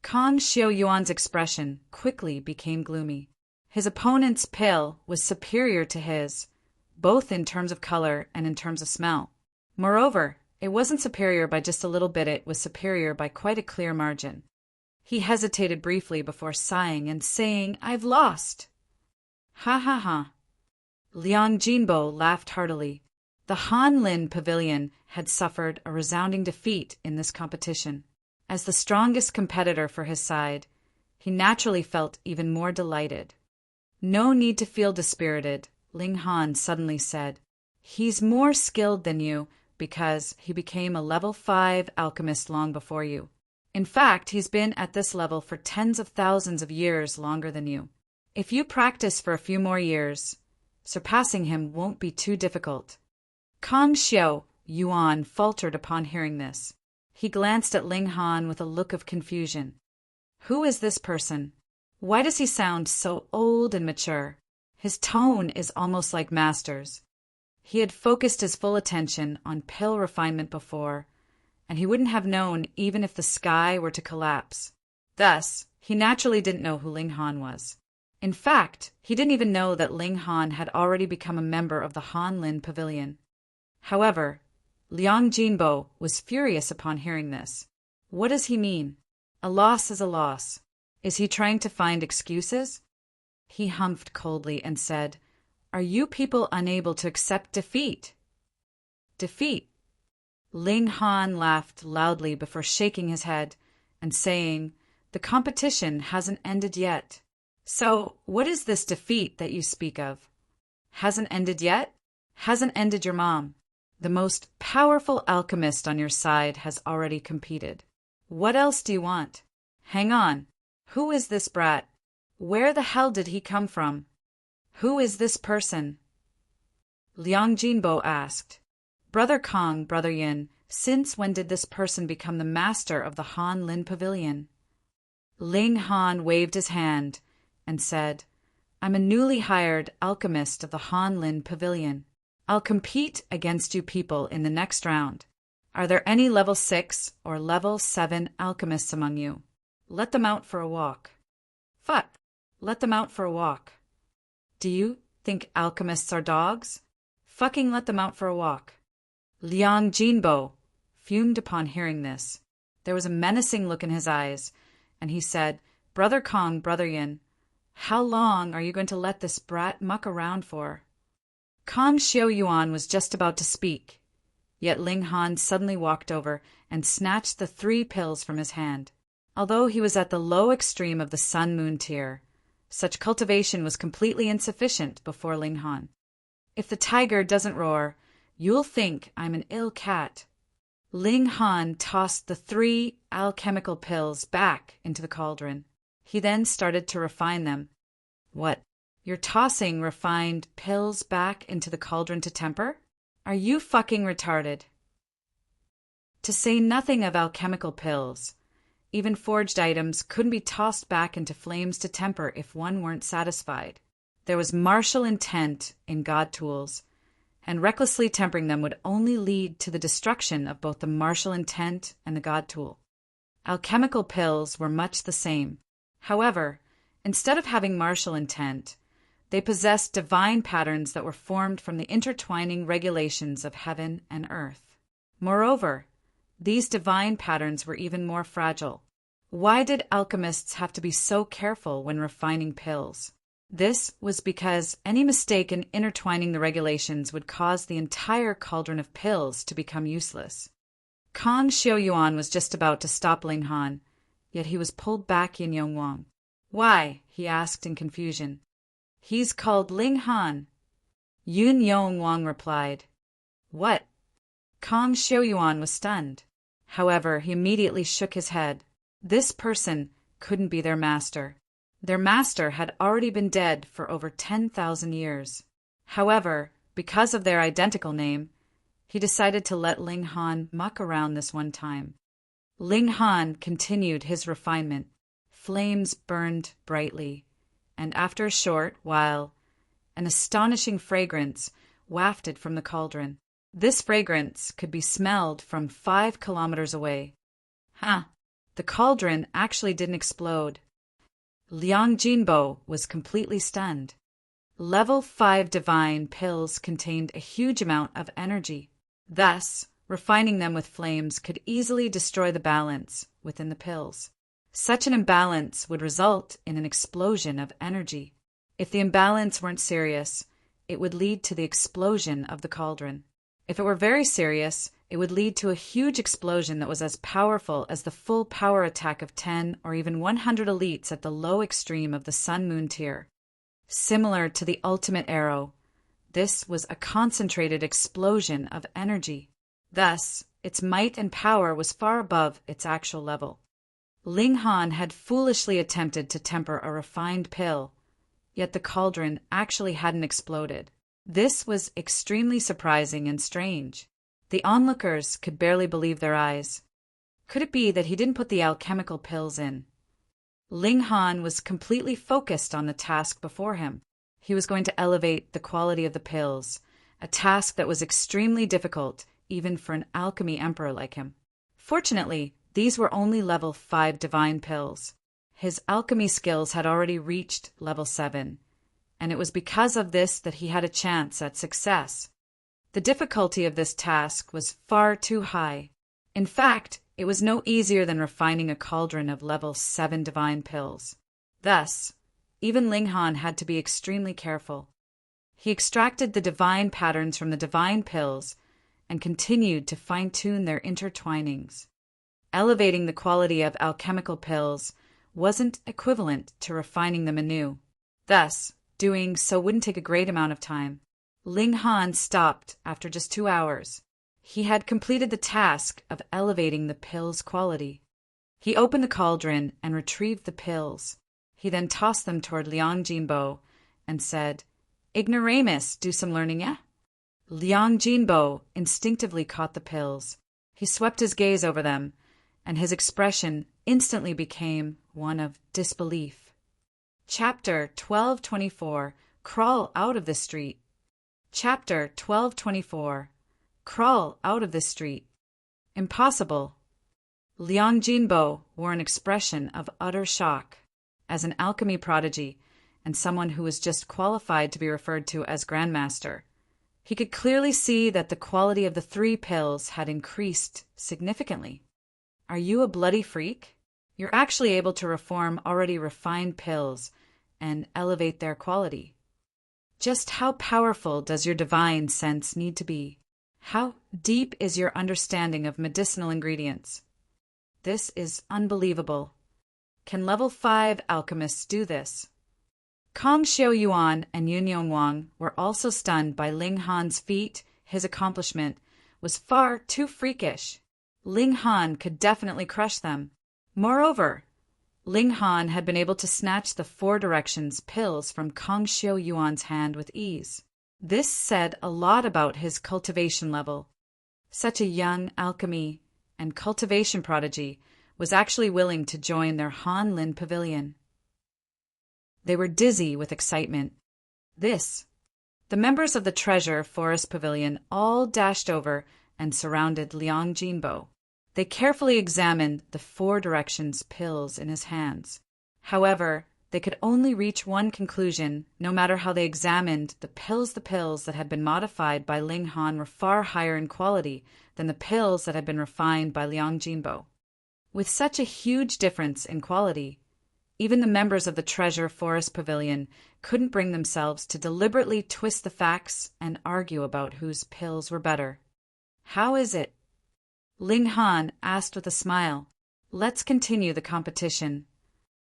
Kang Xiu-yuan's expression quickly became gloomy. His opponent's pill was superior to his, both in terms of color and in terms of smell. Moreover, it wasn't superior by just a little bit, it was superior by quite a clear margin. He hesitated briefly before sighing and saying, "I've lost." "Ha ha ha." Liang Jinbo laughed heartily. The Han Lin Pavilion had suffered a resounding defeat in this competition. As the strongest competitor for his side, he naturally felt even more delighted. "No need to feel dispirited," Ling Han suddenly said. "He's more skilled than you because he became a level 5 alchemist long before you. In fact, he's been at this level for tens of thousands of years longer than you. If you practice for a few more years, surpassing him won't be too difficult." Kang Xiu-yuan faltered upon hearing this. He glanced at Ling Han with a look of confusion. Who is this person? Why does he sound so old and mature? His tone is almost like Master's. He had focused his full attention on pill refinement before, and he wouldn't have known even if the sky were to collapse. Thus, he naturally didn't know who Ling Han was. In fact, he didn't even know that Ling Han had already become a member of the Han Lin Pavilion. However, Liang Jinbo was furious upon hearing this. What does he mean? A loss is a loss. Is he trying to find excuses? He humphed coldly and said, "Are you people unable to accept defeat?" "Defeat?" Ling Han laughed loudly before shaking his head and saying, "The competition hasn't ended yet." "So, what is this defeat that you speak of?" "Hasn't ended yet? Hasn't ended your mom. The most powerful alchemist on your side has already competed. What else do you want? Hang on. Who is this brat? Where the hell did he come from? Who is this person?" Liang Jinbo asked. "Brother Kang, Brother Yin, since when did this person become the master of the Han Lin Pavilion?" Ling Han waved his hand and said, "I'm a newly hired alchemist of the Han Lin Pavilion. I'll compete against you people in the next round. Are there any level 6 or level 7 alchemists among you? Let them out for a walk." "Fuck. Let them out for a walk. Do you think alchemists are dogs? Fucking let them out for a walk." Liang Jinbo fumed upon hearing this. There was a menacing look in his eyes, and he said, "Brother Kong, Brother Yin, how long are you going to let this brat muck around for?" Kong Xiaoyuan was just about to speak, yet Ling Han suddenly walked over and snatched the 3 pills from his hand. Although he was at the low extreme of the sun-moon tier, such cultivation was completely insufficient before Ling Han. "If the tiger doesn't roar, you'll think I'm an ill cat." Ling Han tossed the 3 alchemical pills back into the cauldron. He then started to refine them. "What? You're tossing refined pills back into the cauldron to temper? Are you fucking retarded?" To say nothing of alchemical pills, even forged items couldn't be tossed back into flames to temper if one weren't satisfied. There was martial intent in god tools, and recklessly tempering them would only lead to the destruction of both the martial intent and the god tool. Alchemical pills were much the same. However, instead of having martial intent, they possessed divine patterns that were formed from the intertwining regulations of heaven and earth. Moreover, these divine patterns were even more fragile. Why did alchemists have to be so careful when refining pills? This was because any mistake in intertwining the regulations would cause the entire cauldron of pills to become useless. Kong Xiaoyuan was just about to stop Ling Han, yet he was pulled back Yin Yongwang. "Why?" he asked in confusion. "He's called Ling Han." Yun Yongwang replied. "What?" Kong Xiaoyuan was stunned. However, he immediately shook his head. This person couldn't be their master. Their master had already been dead for over 10,000 years. However, because of their identical name, he decided to let Ling Han muck around this one time. Ling Han continued his refinement. Flames burned brightly, and after a short while, an astonishing fragrance wafted from the cauldron. This fragrance could be smelled from 5 kilometers away. The cauldron actually didn't explode. Liang Jinbo was completely stunned. Level 5 divine pills contained a huge amount of energy. Thus, refining them with flames could easily destroy the balance within the pills. Such an imbalance would result in an explosion of energy. If the imbalance weren't serious, it would lead to the explosion of the cauldron. If it were very serious, it would lead to a huge explosion that was as powerful as the full power attack of 10 or even 100 elites at the low extreme of the sun-moon tier. Similar to the ultimate arrow, this was a concentrated explosion of energy. Thus, its might and power was far above its actual level. Ling Han had foolishly attempted to temper a refined pill, yet the cauldron actually hadn't exploded. This was extremely surprising and strange. The onlookers could barely believe their eyes. Could it be that he didn't put the alchemical pills in? Ling Han was completely focused on the task before him. He was going to elevate the quality of the pills, a task that was extremely difficult even for an alchemy emperor like him. Fortunately, these were only level 5 divine pills. His alchemy skills had already reached level 7, and it was because of this that he had a chance at success. The difficulty of this task was far too high. In fact, it was no easier than refining a cauldron of level 7 divine pills. Thus, even Ling Han had to be extremely careful. He extracted the divine patterns from the divine pills and continued to fine-tune their intertwinings. Elevating the quality of alchemical pills wasn't equivalent to refining them anew. Thus, doing so wouldn't take a great amount of time. Ling Han stopped after just 2 hours. He had completed the task of elevating the pills' quality. He opened the cauldron and retrieved the pills. He then tossed them toward Liang Jinbo and said, "Ignoramus, do some learning, yeah?" Liang Jinbo instinctively caught the pills. He swept his gaze over them, and his expression instantly became one of disbelief. Chapter 1224, Crawl Out of the Street. Chapter 1224, Crawl Out of the Street. Impossible. Liang Jinbo wore an expression of utter shock. As an alchemy prodigy, and someone who was just qualified to be referred to as Grandmaster, He could clearly see that the quality of the 3 pills had increased significantly. Are you a bloody freak? You're actually able to reform already refined pills and elevate their quality. Just how powerful does your divine sense need to be? How deep is your understanding of medicinal ingredients? This is unbelievable. Can level 5 alchemists do this? Kong Xiaoyuan and Yun Wang were also stunned by Ling Han's feat. His accomplishment was far too freakish. Ling Han could definitely crush them. Moreover, Ling Han had been able to snatch the 4 directions pills from Kong Xiaoyuan's hand with ease. This said a lot about his cultivation level. Such a young alchemy and cultivation prodigy was actually willing to join their Han Lin pavilion. They were dizzy with excitement. The members of the Treasure Forest Pavilion all dashed over and surrounded Liang Jinbo. They carefully examined the 4 directions pills in his hands. However, they could only reach one conclusion. No matter how they examined the pills that had been modified by Ling Han were far higher in quality than the pills that had been refined by Liang Jinbo. With such a huge difference in quality, even the members of the Treasure Forest Pavilion couldn't bring themselves to deliberately twist the facts and argue about whose pills were better. How is it? Ling Han asked with a smile. Let's continue the competition.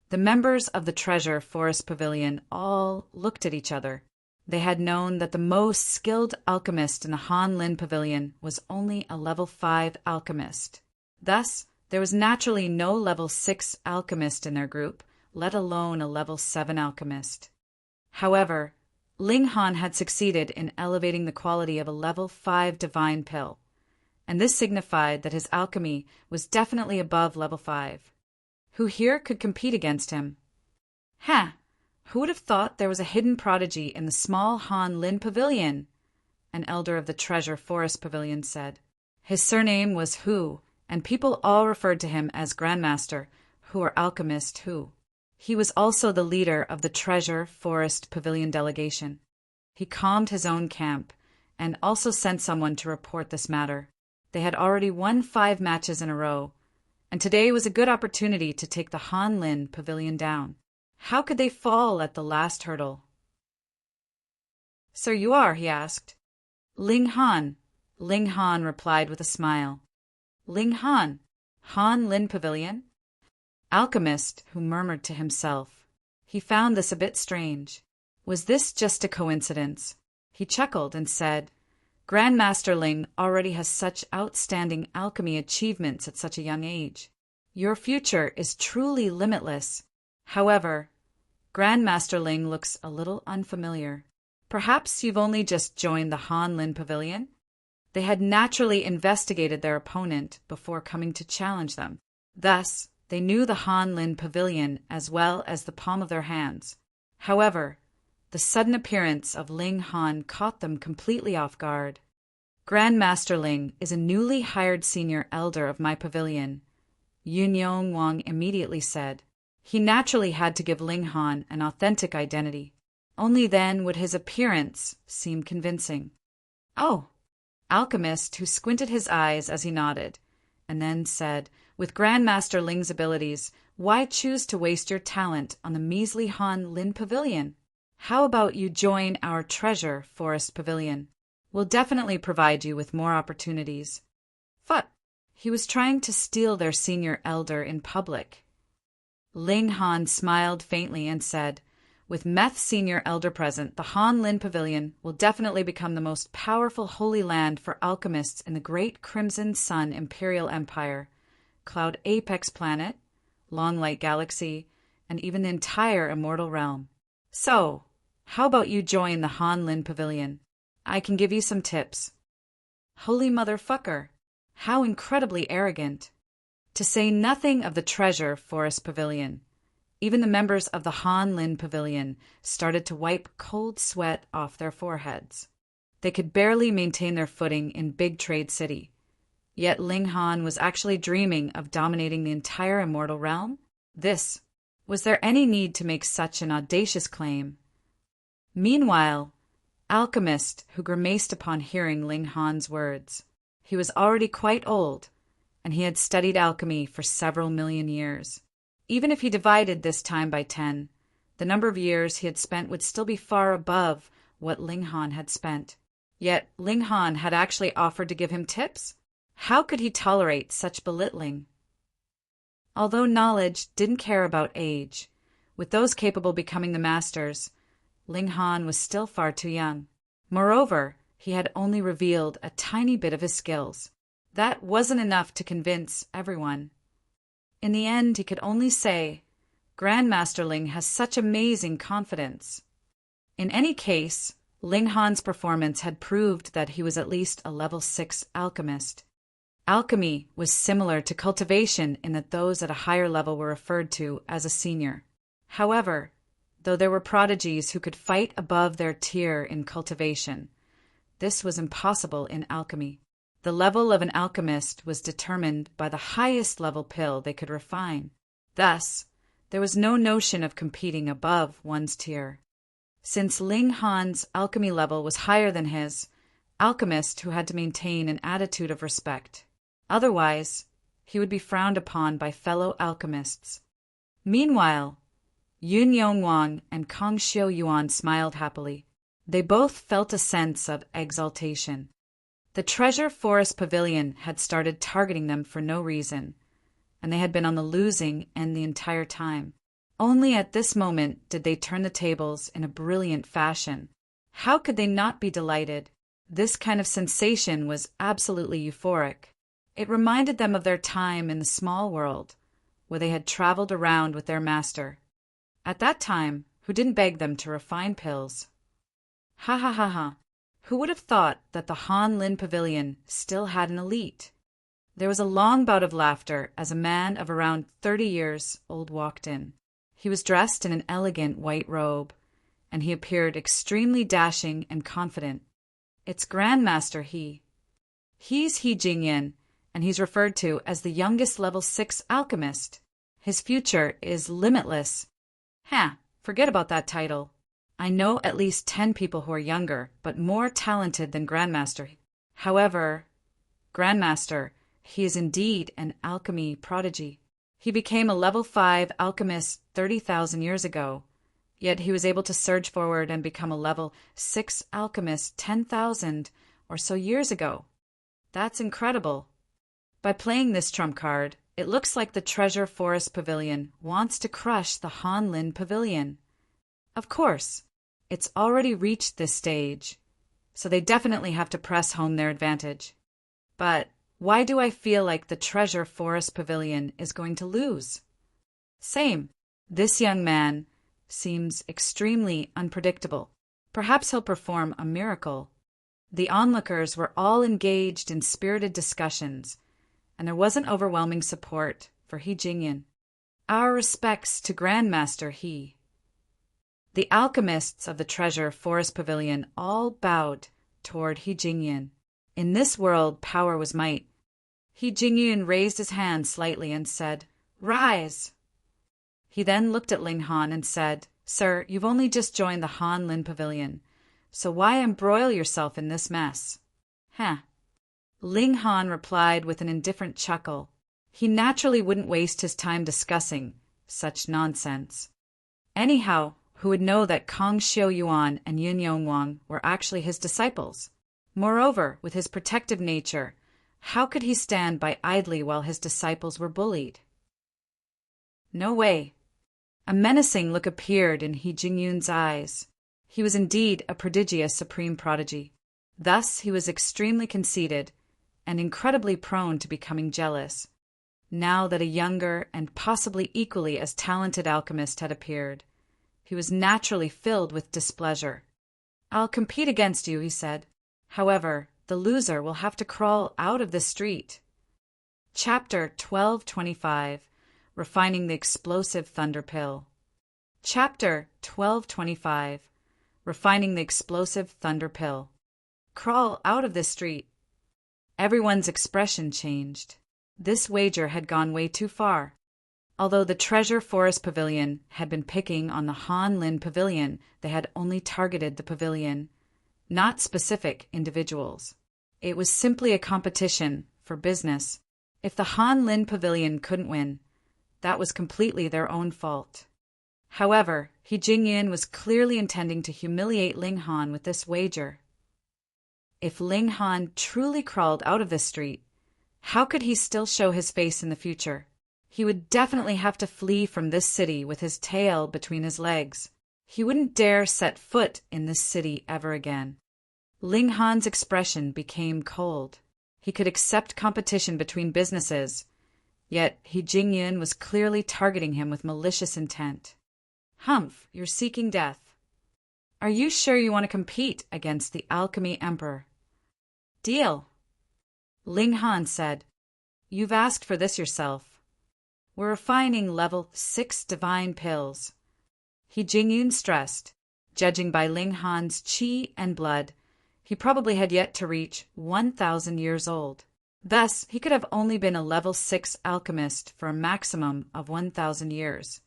The members of the Treasure Forest Pavilion all looked at each other. They had known that the most skilled alchemist in the Han Lin Pavilion was only a level 5 alchemist. Thus, there was naturally no level 6 alchemist in their group, let alone a level 7 alchemist. However, Ling Han had succeeded in elevating the quality of a level 5 divine pill, and this signified that his alchemy was definitely above level 5. Who here could compete against him? Who would have thought there was a hidden prodigy in the small Han Lin Pavilion? An elder of the Treasure Forest Pavilion said. His surname was Hu, and people all referred to him as Grandmaster, Hu or Alchemist Hu. He was also the leader of the Treasure Forest Pavilion delegation. He calmed his own camp, and also sent someone to report this matter. They had already won 5 matches in a row, and today was a good opportunity to take the Han Lin Pavilion down. How could they fall at the last hurdle? So you are, he asked. Ling Han. Ling Han replied with a smile. Ling Han, Han Lin Pavilion? Alchemist, who murmured to himself. He found this a bit strange. Was this just a coincidence? He chuckled and said, Grandmaster Ling already has such outstanding alchemy achievements at such a young age. Your future is truly limitless. However, Grandmaster Ling looks a little unfamiliar. Perhaps you've only just joined the Han Lin Pavilion? They had naturally investigated their opponent before coming to challenge them. Thus, they knew the Han Lin Pavilion as well as the palm of their hands. However, the sudden appearance of Ling Han caught them completely off guard. Grandmaster Ling is a newly hired senior elder of my pavilion, Yun Wang immediately said. He naturally had to give Ling Han an authentic identity. Only then would his appearance seem convincing. Oh, Alchemist, who squinted his eyes as he nodded, and then said, with Grandmaster Ling's abilities, why choose to waste your talent on the measly Han Lin Pavilion? How about you join our Treasure Forest Pavilion? We'll definitely provide you with more opportunities. But he was trying to steal their senior elder in public. Ling Han smiled faintly and said, with Meth Senior Elder present, the Han Lin Pavilion will definitely become the most powerful holy land for alchemists in the Great Crimson Sun Imperial Empire, Cloud Apex Planet, Long Light Galaxy, and even the entire Immortal Realm. So, how about you join the Han Lin Pavilion? I can give you some tips. Holy motherfucker! How incredibly arrogant! To say nothing of the Treasure Forest Pavilion. Even the members of the Han Lin Pavilion started to wipe cold sweat off their foreheads. They could barely maintain their footing in Big Trade City. Yet Ling Han was actually dreaming of dominating the entire Immortal Realm? Was there any need to make such an audacious claim? Meanwhile, Alchemist, who grimaced upon hearing Ling Han's words. He was already quite old, and he had studied alchemy for several million years. Even if he divided this time by 10, the number of years he had spent would still be far above what Ling Han had spent. Yet Ling Han had actually offered to give him tips? How could he tolerate such belittling? Although knowledge didn't care about age, with those capable becoming the masters, Ling Han was still far too young. Moreover, he had only revealed a tiny bit of his skills. That wasn't enough to convince everyone. In the end, he could only say, Grandmaster Ling has such amazing confidence. In any case, Ling Han's performance had proved that he was at least a level 6 alchemist. Alchemy was similar to cultivation in that those at a higher level were referred to as a senior. However, though there were prodigies who could fight above their tier in cultivation, this was impossible in alchemy. The level of an alchemist was determined by the highest level pill they could refine. Thus, there was no notion of competing above one's tier. Since Ling Han's alchemy level was higher than his, Alchemist who had to maintain an attitude of respect. Otherwise, he would be frowned upon by fellow alchemists. Meanwhile, Yun Yongwang and Kong Xiaoyuan smiled happily. They both felt a sense of exaltation. The Treasure Forest Pavilion had started targeting them for no reason, and they had been on the losing end the entire time. Only at this moment did they turn the tables in a brilliant fashion. How could they not be delighted? This kind of sensation was absolutely euphoric. It reminded them of their time in the small world, where they had traveled around with their master. At that time, who didn't beg them to refine pills. Ha ha ha ha. Who would have thought that the Han Lin Pavilion still had an elite? There was a long bout of laughter as a man of around 30 years old walked in. He was dressed in an elegant white robe, and he appeared extremely dashing and confident. It's Grandmaster He. He's He Jingyan, and he's referred to as the youngest level 6 alchemist. His future is limitless. Forget about that title. I know at least 10 people who are younger, but more talented than Grandmaster. However, Grandmaster, he is indeed an alchemy prodigy. He became a level 5 alchemist 30,000 years ago, yet he was able to surge forward and become a level 6 alchemist 10,000 or so years ago. That's incredible. By playing this trump card, it looks like the Treasure Forest Pavilion wants to crush the Han Lin Pavilion. Of course, it's already reached this stage, so they definitely have to press home their advantage. But why do I feel like the Treasure Forest Pavilion is going to lose? Same. This young man seems extremely unpredictable. Perhaps he'll perform a miracle. The onlookers were all engaged in spirited discussions, and there wasn't overwhelming support for He Jingyan. Our respects to Grandmaster He. The alchemists of the Treasure Forest Pavilion all bowed toward He Jingyan. In this world, power was might. He Jingyan raised his hand slightly and said, "Rise!" He then looked at Ling Han and said, "Sir, you've only just joined the Han Lin Pavilion, so why embroil yourself in this mess?" Ling Han replied with an indifferent chuckle. He naturally wouldn't waste his time discussing such nonsense. Anyhow, who would know that Kong Xiaoyuan and Yun Yongwang were actually his disciples? Moreover, with his protective nature, how could he stand by idly while his disciples were bullied? No way. A menacing look appeared in He Jingyan's eyes. He was indeed a prodigious supreme prodigy. Thus he was extremely conceited and incredibly prone to becoming jealous, now that a younger and possibly equally as talented alchemist had appeared. He was naturally filled with displeasure. "I'll compete against you," he said. "However, the loser will have to crawl out of the street." Chapter 1225, Refining the Explosive Thunder Pill. Chapter 1225, Refining the Explosive Thunder Pill. Crawl out of the street. Everyone's expression changed. This wager had gone way too far. Although the Treasure Forest Pavilion had been picking on the Han Lin Pavilion, they had only targeted the pavilion, not specific individuals. It was simply a competition for business. If the Han Lin Pavilion couldn't win, that was completely their own fault. However, He Jingyun was clearly intending to humiliate Ling Han with this wager. If Ling Han truly crawled out of this street, how could he still show his face in the future? He would definitely have to flee from this city with his tail between his legs. He wouldn't dare set foot in this city ever again. Ling Han's expression became cold. He could accept competition between businesses, yet He Jingyun was clearly targeting him with malicious intent. Humph, you're seeking death. Are you sure you want to compete against the Alchemy Emperor? Deal. Ling Han said, You've asked for this yourself. We're refining level 6 divine pills. He Jingyun stressed. Judging by Ling Han's qi and blood, he probably had yet to reach 1,000 years old. Thus, he could have only been a level 6 alchemist for a maximum of 1,000 years.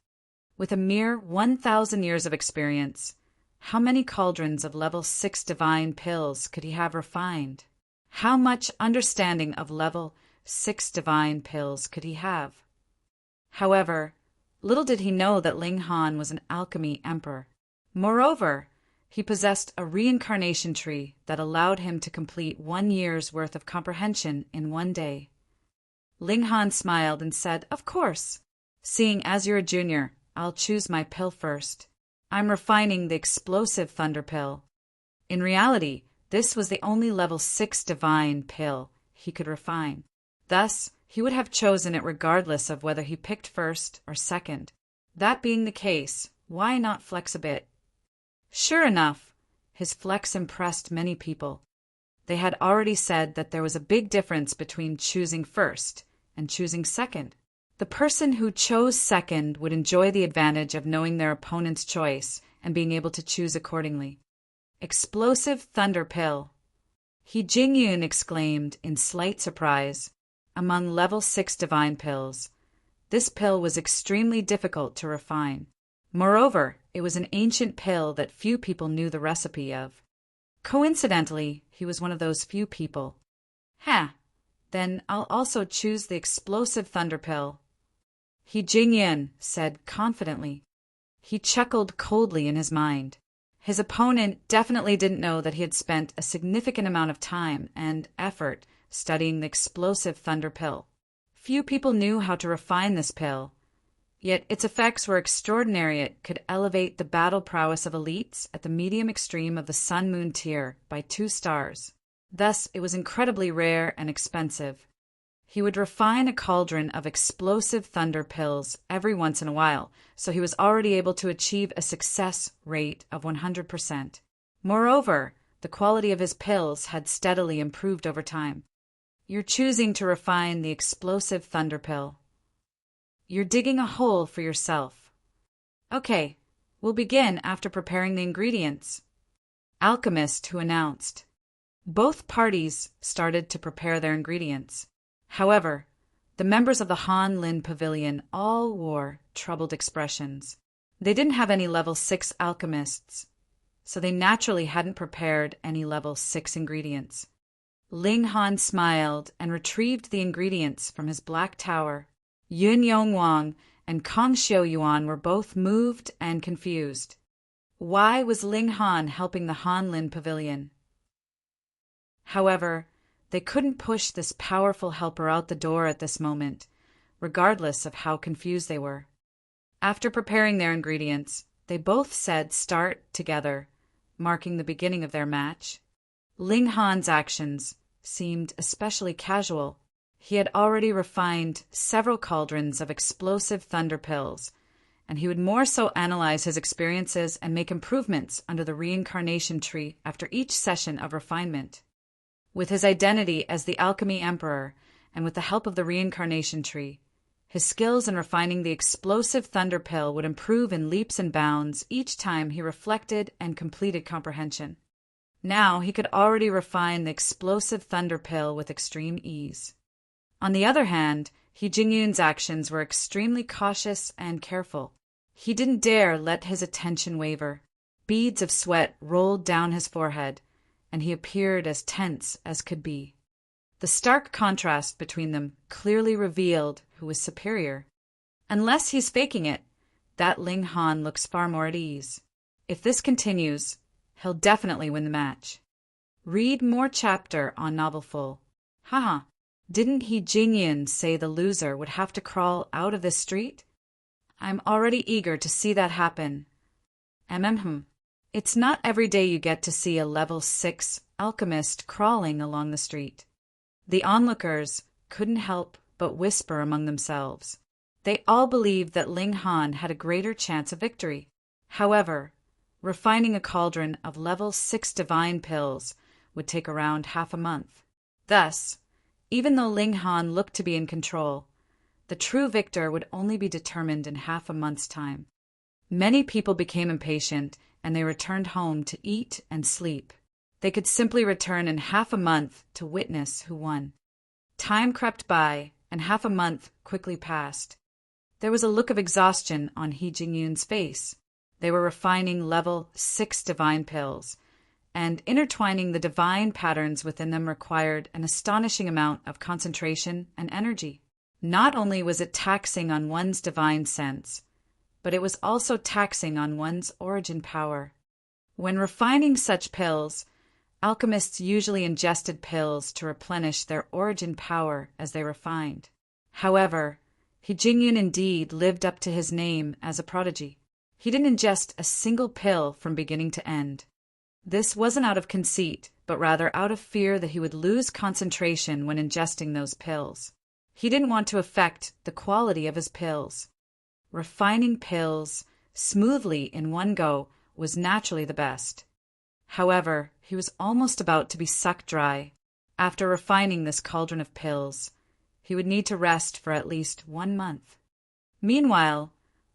With a mere 1,000 years of experience, how many cauldrons of level 6 divine pills could he have refined? How much understanding of level 6 divine pills could he have? However, little did he know that Ling Han was an alchemy emperor. Moreover, he possessed a reincarnation tree that allowed him to complete 1 year's worth of comprehension in 1 day. Ling Han smiled and said, Of course. Seeing as you're a junior, I'll choose my pill first. I'm refining the explosive thunder pill. In reality, this was the only level 6 divine pill he could refine. Thus, he would have chosen it regardless of whether he picked first or second. That being the case, why not flex a bit? Sure enough, his flex impressed many people. They had already said that there was a big difference between choosing first and choosing second. The person who chose second would enjoy the advantage of knowing their opponent's choice and being able to choose accordingly. Explosive thunder pill. He Jingyun exclaimed in slight surprise. Among level 6 divine pills, this pill was extremely difficult to refine. Moreover, it was an ancient pill that few people knew the recipe of. Coincidentally, he was one of those few people. Then I'll also choose the explosive thunder pill. He Jingyun said confidently. He chuckled coldly in his mind. His opponent definitely didn't know that he had spent a significant amount of time and effort studying the explosive thunder pill. Few people knew how to refine this pill, yet its effects were extraordinary. It could elevate the battle prowess of elites at the medium extreme of the Sun-Moon tier by 2 stars. Thus, it was incredibly rare and expensive. He would refine a cauldron of explosive thunder pills every once in a while, so he was already able to achieve a success rate of 100%. Moreover, the quality of his pills had steadily improved over time. You're choosing to refine the explosive thunder pill. You're digging a hole for yourself. Okay, we'll begin after preparing the ingredients. Alchemist who announced. Both parties started to prepare their ingredients. However, the members of the Han Lin Pavilion all wore troubled expressions. They didn't have any level 6 alchemists, so they naturally hadn't prepared any level 6 ingredients. Ling Han smiled and retrieved the ingredients from his black tower. Yun Yong Wang and Kong Xiao Yuan were both moved and confused. Why was Ling Han helping the Han Lin Pavilion? However, they couldn't push this powerful helper out the door at this moment, regardless of how confused they were. After preparing their ingredients, they both said start together, marking the beginning of their match. Ling Han's actions seemed especially casual. He had already refined several cauldrons of explosive thunder pills, and he would more so analyze his experiences and make improvements under the reincarnation tree after each session of refinement. With his identity as the Alchemy Emperor, and with the help of the reincarnation tree, his skills in refining the explosive thunder pill would improve in leaps and bounds each time he reflected and completed comprehension. Now he could already refine the explosive thunder pill with extreme ease. On the other hand, He Jingyun's actions were extremely cautious and careful. He didn't dare let his attention waver. Beads of sweat rolled down his forehead, and he appeared as tense as could be. The stark contrast between them clearly revealed who was superior. Unless he's faking it, that Ling Han looks far more at ease. If this continues, he'll definitely win the match. Read more chapter on novel full. Haha, didn't He Jingyan say the loser would have to crawl out of this street? I'm already eager to see that happen. It's not every day you get to see a level 6 alchemist crawling along the street. The onlookers couldn't help but whisper among themselves. They all believed that Ling Han had a greater chance of victory. However, refining a cauldron of level 6 divine pills would take around half a month. Thus, even though Ling Han looked to be in control, the true victor would only be determined in half a month's time. Many people became impatient, and they returned home to eat and sleep. They could simply return in half a month to witness who won. Time crept by, and half a month quickly passed. There was a look of exhaustion on He Jingyun's face. They were refining level 6 divine pills, and intertwining the divine patterns within them required an astonishing amount of concentration and energy. Not only was it taxing on one's divine sense, but it was also taxing on one's origin power. When refining such pills, alchemists usually ingested pills to replenish their origin power as they refined. However, He Jingyun indeed lived up to his name as a prodigy. He didn't ingest a single pill from beginning to end. This wasn't out of conceit, but rather out of fear that he would lose concentration when ingesting those pills. He didn't want to affect the quality of his pills. Refining pills smoothly in one go was naturally the best. However, he was almost about to be sucked dry. After refining this cauldron of pills, he would need to rest for at least 1 month. Meanwhile,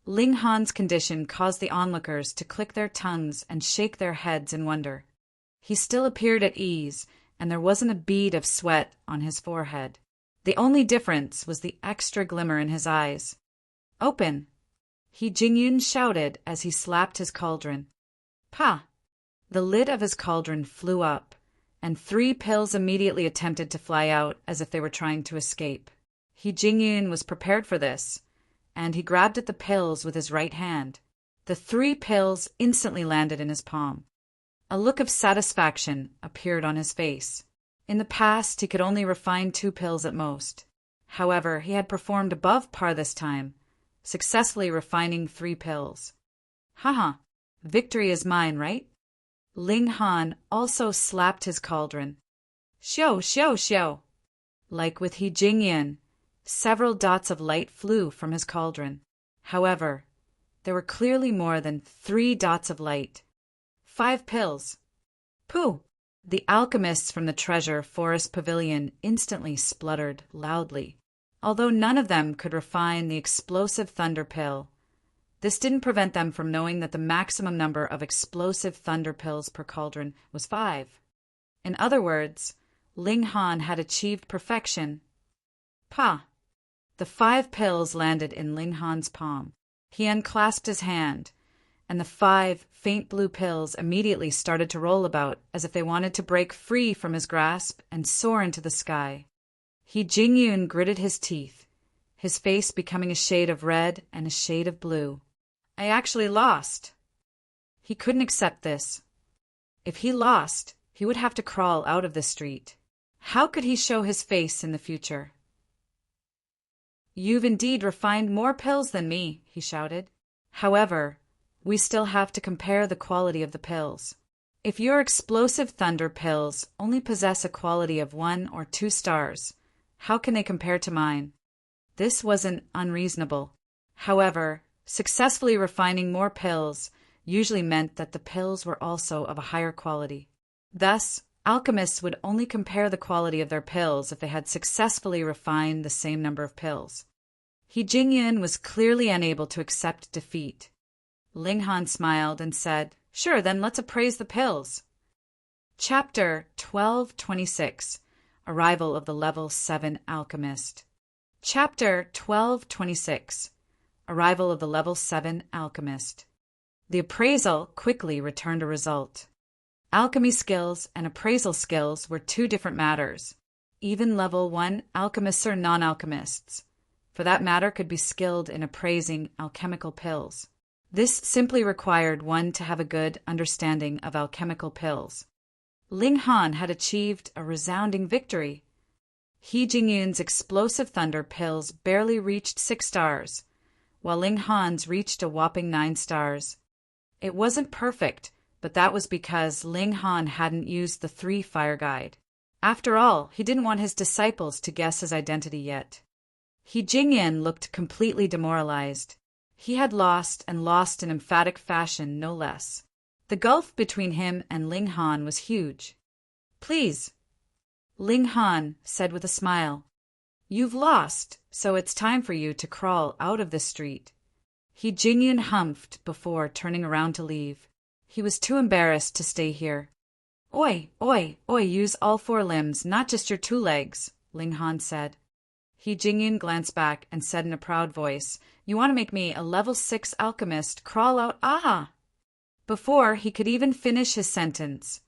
Ling Han's condition caused the onlookers to click their tongues and shake their heads in wonder. He still appeared at ease, and there wasn't a bead of sweat on his forehead. The only difference was the extra glimmer in his eyes. "Open!" He Jingyun shouted as he slapped his cauldron. "Pa!" The lid of his cauldron flew up, and 3 pills immediately attempted to fly out as if they were trying to escape. He Jingyun was prepared for this, and he grabbed at the pills with his right hand. The 3 pills instantly landed in his palm. A look of satisfaction appeared on his face. In the past, he could only refine 2 pills at most. However, he had performed above par this time, successfully refining 3 pills. Haha, victory is mine, right? Ling Han also slapped his cauldron. Xiao, xiao, xiao. Like with He Jingyan, several dots of light flew from his cauldron. However, there were clearly more than 3 dots of light. 5 pills. Pooh! The alchemists from the Treasure Forest Pavilion instantly spluttered loudly. Although none of them could refine the explosive thunder pill, this didn't prevent them from knowing that the maximum number of explosive thunder pills per cauldron was 5. In other words, Ling Han had achieved perfection. Pa! The 5 pills landed in Ling Han's palm. He unclasped his hand, and the 5 faint blue pills immediately started to roll about as if they wanted to break free from his grasp and soar into the sky. He Jingyun gritted his teeth, his face becoming a shade of red and a shade of blue. I actually lost. He couldn't accept this. If he lost, he would have to crawl out of the street. How could he show his face in the future? You've indeed refined more pills than me, he shouted. However, we still have to compare the quality of the pills. If your explosive thunder pills only possess a quality of 1 or 2 stars, how can they compare to mine? This wasn't unreasonable. However, successfully refining more pills usually meant that the pills were also of a higher quality. Thus, alchemists would only compare the quality of their pills if they had successfully refined the same number of pills. He Jingyan was clearly unable to accept defeat. Ling Han smiled and said, Sure, then let's appraise the pills. Chapter 1226, Arrival of the Level 7 Alchemist. Chapter 1226, Arrival of the Level 7 Alchemist. The appraisal quickly returned a result. Alchemy skills and appraisal skills were two different matters. Even level 1 alchemists or non-alchemists, for that matter, could be skilled in appraising alchemical pills. This simply required one to have a good understanding of alchemical pills. Ling Han had achieved a resounding victory. He Jingyun's explosive thunder pills barely reached 6 stars, while Ling Han's reached a whopping 9 stars. It wasn't perfect, but that was because Ling Han hadn't used the 3 fire guide. After all, he didn't want his disciples to guess his identity yet. He Jingyun looked completely demoralized. He had lost, and lost in emphatic fashion, no less. The gulf between him and Ling Han was huge. "Please," Ling Han said with a smile. "You've lost, so it's time for you to crawl out of this street." He Jingyun humphed before turning around to leave. He was too embarrassed to stay here. "Oi, oi, oi, use all 4 limbs, not just your 2 legs," Ling Han said. He Jingyun glanced back and said in a proud voice, "You want to make me a level 6 alchemist crawl out? Ah!" Before he could even finish his sentence,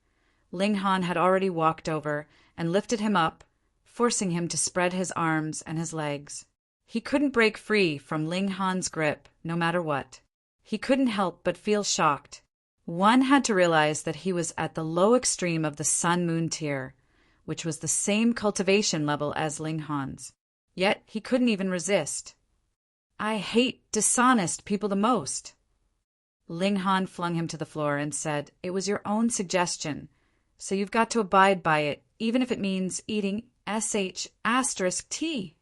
Ling Han had already walked over and lifted him up, forcing him to spread his arms and his legs. He couldn't break free from Ling Han's grip, no matter what. He couldn't help but feel shocked. One had to realize that he was at the low extreme of the Sun-Moon tier, which was the same cultivation level as Ling Han's. Yet he couldn't even resist. "I hate dishonest people the most." Ling Han flung him to the floor and said, "It was your own suggestion, so you've got to abide by it, even if it means eating **T.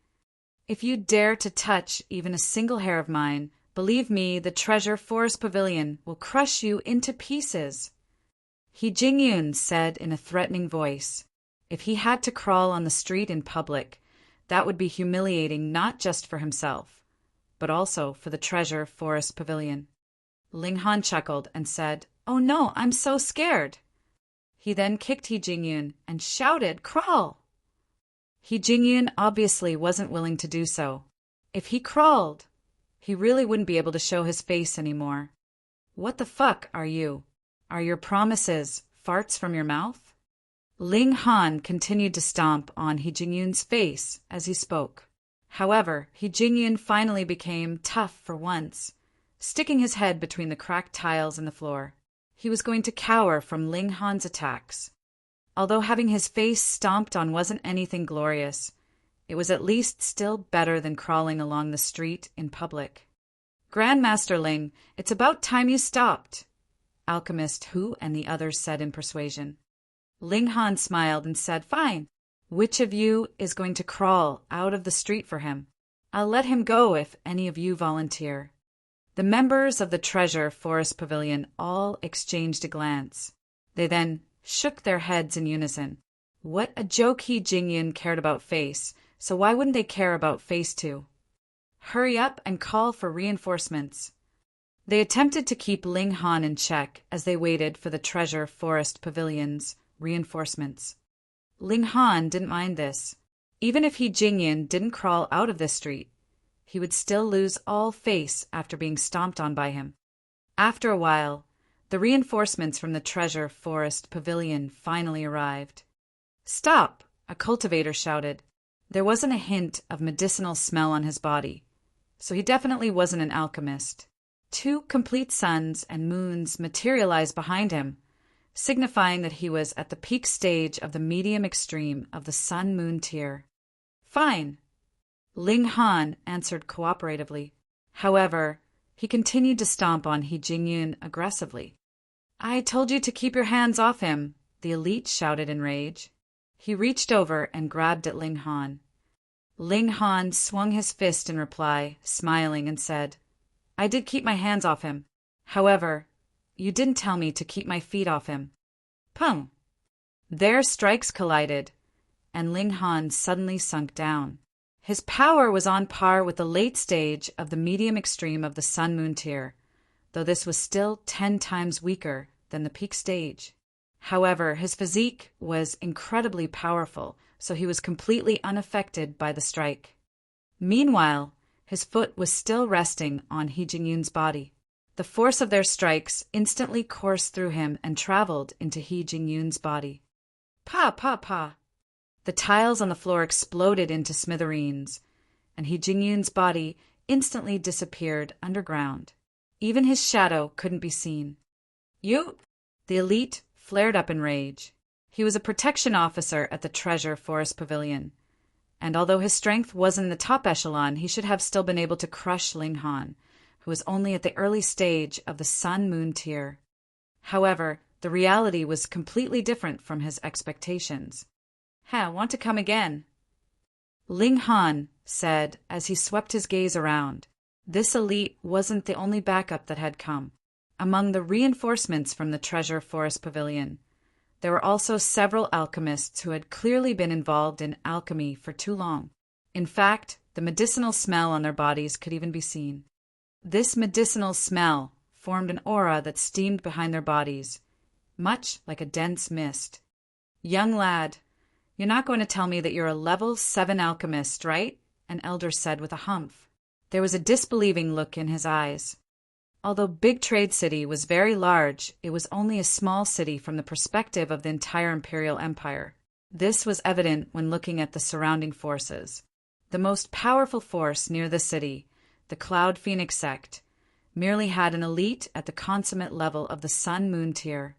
If you dare to touch even a single hair of mine, believe me, the Treasure Forest Pavilion will crush you into pieces." He Jingyun said in a threatening voice. If he had to crawl on the street in public, that would be humiliating not just for himself, but also for the Treasure Forest Pavilion. Ling Han chuckled and said, "Oh no, I'm so scared." He then kicked He Jingyun and shouted, "Crawl!" He Jingyun obviously wasn't willing to do so. If he crawled, he really wouldn't be able to show his face anymore. "What the fuck are you? Are your promises farts from your mouth?" Ling Han continued to stomp on He Jingyun's face as he spoke. However, He Jingyun finally became tough for once, sticking his head between the cracked tiles in the floor. He was going to cower from Ling Han's attacks. Although having his face stomped on wasn't anything glorious, it was at least still better than crawling along the street in public. "Grandmaster Ling, it's about time you stopped," Alchemist Hu and the others said in persuasion. Ling Han smiled and said, "Fine. Which of you is going to crawl out of the street for him? I'll let him go if any of you volunteer." The members of the Treasure Forest Pavilion all exchanged a glance. They then shook their heads in unison. What a joke He Jingyun cared about face, so why wouldn't they care about face too? Hurry up and call for reinforcements. They attempted to keep Ling Han in check as they waited for the Treasure Forest Pavilion's reinforcements. Ling Han didn't mind this. Even if He Jingyun didn't crawl out of this street, he would still lose all face after being stomped on by him. After a while, the reinforcements from the Treasure Forest Pavilion finally arrived. "Stop!" a cultivator shouted. There wasn't a hint of medicinal smell on his body, so he definitely wasn't an alchemist. 2 complete suns and moons materialized behind him, signifying that he was at the peak stage of the medium extreme of the Sun-Moon tier. "Fine," Ling Han answered cooperatively. However, he continued to stomp on He Jingyun aggressively. "I told you to keep your hands off him," the elite shouted in rage. He reached over and grabbed at Ling Han. Ling Han swung his fist in reply, smiling, and said, "I did keep my hands off him. However, you didn't tell me to keep my feet off him." Pum! Their strikes collided, and Ling Han suddenly sunk down. His power was on par with the late stage of the medium extreme of the Sun-Moon tier, though this was still 10 times weaker than the peak stage. However, his physique was incredibly powerful, so he was completely unaffected by the strike. Meanwhile, his foot was still resting on He Jingyun's body. The force of their strikes instantly coursed through him and traveled into He Jingyun's body. Pa, pa, pa! The tiles on the floor exploded into smithereens, and He Jingyun's body instantly disappeared underground. Even his shadow couldn't be seen. You! The elite flared up in rage. He was a protection officer at the Treasure Forest Pavilion, and although his strength wasn't in the top echelon, he should have still been able to crush Ling Han, who was only at the early stage of the Sun-Moon tier. However, the reality was completely different from his expectations. Want to come again? Ling Han said as he swept his gaze around. This elite wasn't the only backup that had come. Among the reinforcements from the Treasure Forest Pavilion, there were also several alchemists who had clearly been involved in alchemy for too long. In fact, the medicinal smell on their bodies could even be seen. This medicinal smell formed an aura that steamed behind their bodies, much like a dense mist. Young lad, you're not going to tell me that you're a level 7 alchemist, right? An elder said with a humph. There was a disbelieving look in his eyes. Although Big Trade City was very large, it was only a small city from the perspective of the entire Imperial Empire. This was evident when looking at the surrounding forces. The most powerful force near the city, the Cloud Phoenix sect, merely had an elite at the consummate level of the Sun-Moon tier.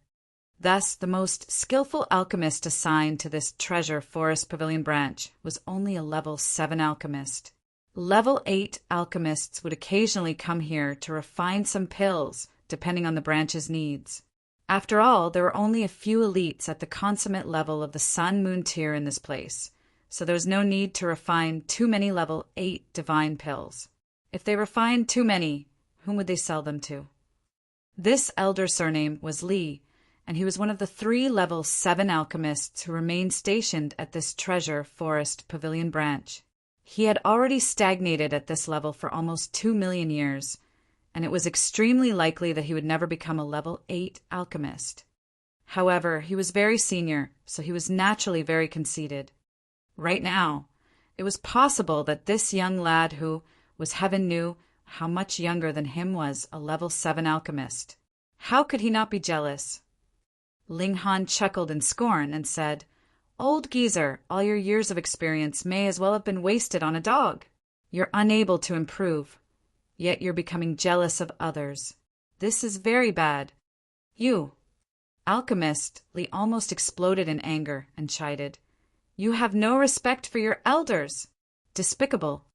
Thus, the most skillful alchemist assigned to this Treasure Forest Pavilion branch was only a level 7 alchemist. Level 8 alchemists would occasionally come here to refine some pills, depending on the branch's needs. After all, there were only a few elites at the consummate level of the Sun-Moon tier in this place, so there was no need to refine too many level 8 divine pills. If they refined too many, whom would they sell them to? This elder's surname was Li, and he was one of the 3 level 7 alchemists who remained stationed at this Treasure Forest Pavilion branch. He had already stagnated at this level for almost 2 million years, and it was extremely likely that he would never become a level 8 alchemist. However, he was very senior, so he was naturally very conceited. Right now, it was possible that this young lad who was heaven knew how much younger than him was a level 7 alchemist. How could he not be jealous? Ling Han chuckled in scorn and said, "Old geezer, all your years of experience may as well have been wasted on a dog. You're unable to improve, yet you're becoming jealous of others. This is very bad. You, alchemist," Li almost exploded in anger and chided. "You have no respect for your elders. Despicable.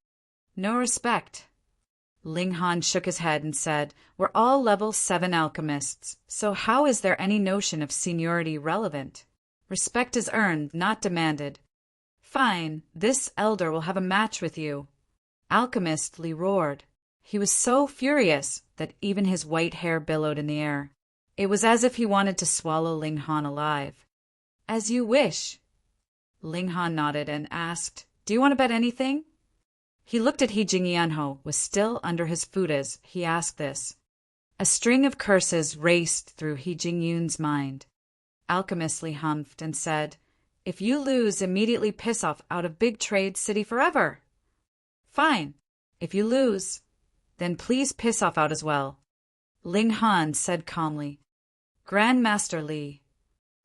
No respect." Ling Han shook his head and said, "We're all level 7 alchemists, so how is there any notion of seniority relevant? Respect is earned, not demanded. Fine, this elder will have a match with you." Alchemist Li roared. He was so furious that even his white hair billowed in the air. It was as if he wanted to swallow Ling Han alive. "As you wish." Ling Han nodded and asked, "Do you want to bet anything?" He looked at He Jingyan was still under his food as he asked this. A string of curses raced through He Jingyun's mind. Alchemist Li humphed and said, "If you lose, immediately piss off out of Big Trade City forever." "Fine. If you lose, then please piss off out as well," Ling Han said calmly. "Grandmaster Li."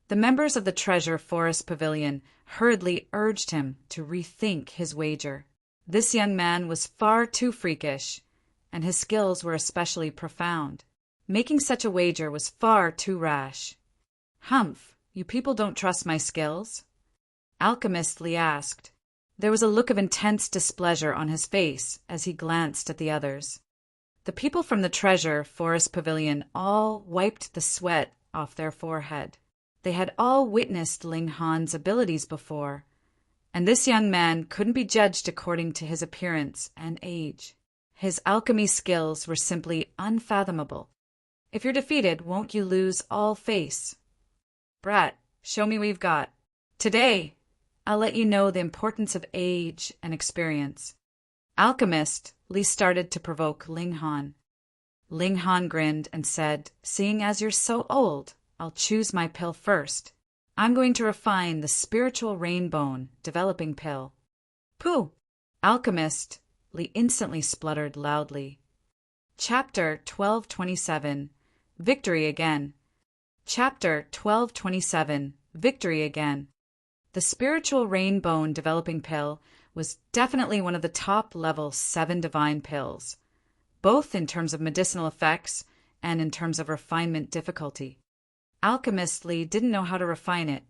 The members of the Treasure Forest Pavilion hurriedly urged him to rethink his wager. This young man was far too freakish, and his skills were especially profound. Making such a wager was far too rash. "Humph, you people don't trust my skills?" Alchemist Li asked. There was a look of intense displeasure on his face as he glanced at the others. The people from the Treasure Forest Pavilion all wiped the sweat off their forehead. They had all witnessed Ling Han's abilities before, and this young man couldn't be judged according to his appearance and age. His alchemy skills were simply unfathomable. If you're defeated, won't you lose all face? "Brat, show me what you've got. Today, I'll let you know the importance of age and experience." Alchemist Li started to provoke Ling Han. Ling Han grinned and said, "Seeing as you're so old, I'll choose my pill first. I'm going to refine the spiritual rainbone developing pill." "Pooh!" Alchemist Li instantly spluttered loudly. Chapter 1227, Victory Again. Chapter 1227, Victory Again. The spiritual rainbone developing pill was definitely one of the top-level 7 divine pills, both in terms of medicinal effects and in terms of refinement difficulty. Alchemist Lee didn't know how to refine it.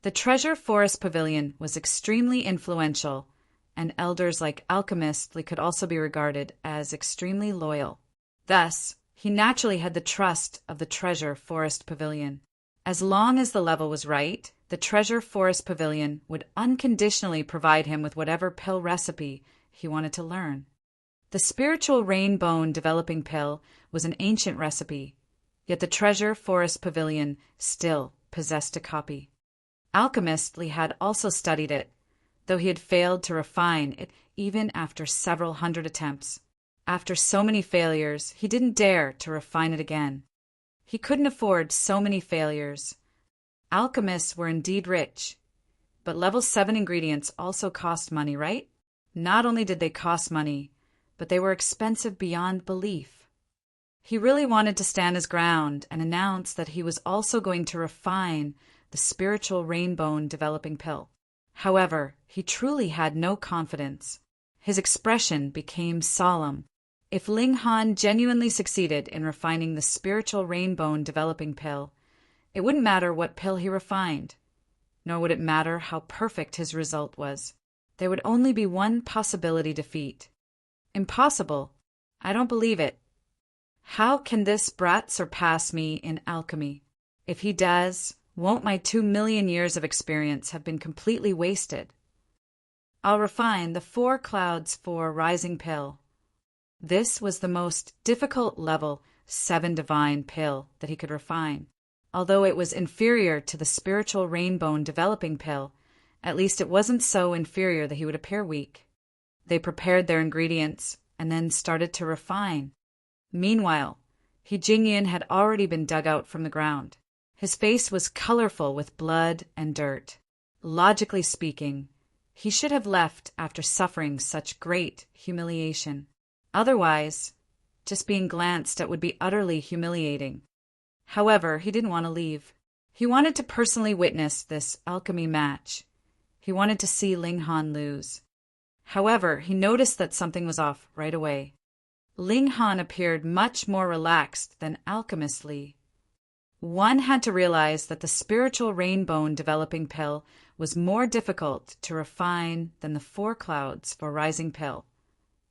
The Treasure Forest Pavilion was extremely influential, and elders like Alchemist Lee could also be regarded as extremely loyal. Thus, he naturally had the trust of the Treasure Forest Pavilion. As long as the level was right, the Treasure Forest Pavilion would unconditionally provide him with whatever pill recipe he wanted to learn. The spiritual rainbone developing pill was an ancient recipe, yet the Treasure Forest Pavilion still possessed a copy. Alchemist Lee had also studied it, though he had failed to refine it even after several hundred attempts. After so many failures, he didn't dare to refine it again. He couldn't afford so many failures. Alchemists were indeed rich, but level 7 ingredients also cost money, right? Not only did they cost money, but they were expensive beyond belief. He really wanted to stand his ground and announce that he was also going to refine the spiritual rainbone developing pill. However, he truly had no confidence. His expression became solemn. If Ling Han genuinely succeeded in refining the spiritual rainbone developing pill, it wouldn't matter what pill he refined, nor would it matter how perfect his result was. There would only be one possibility defeat. Impossible. I don't believe it. How can this brat surpass me in alchemy? If he does, won't my 2 million years of experience have been completely wasted? I'll refine the 4 clouds for rising pill. This was the most difficult level 7 divine pill that he could refine. Although it was inferior to the spiritual rainbone developing pill, at least it wasn't so inferior that he would appear weak. They prepared their ingredients and then started to refine. Meanwhile, He Jingyan had already been dug out from the ground. His face was colorful with blood and dirt. Logically speaking, he should have left after suffering such great humiliation. Otherwise, just being glanced at would be utterly humiliating. However, he didn't want to leave. He wanted to personally witness this alchemy match. He wanted to see Ling Han lose. However, he noticed that something was off right away. Ling Han appeared much more relaxed than Alchemist Lee. One had to realize that the spiritual rainbone developing pill was more difficult to refine than the 4 clouds for rising pill.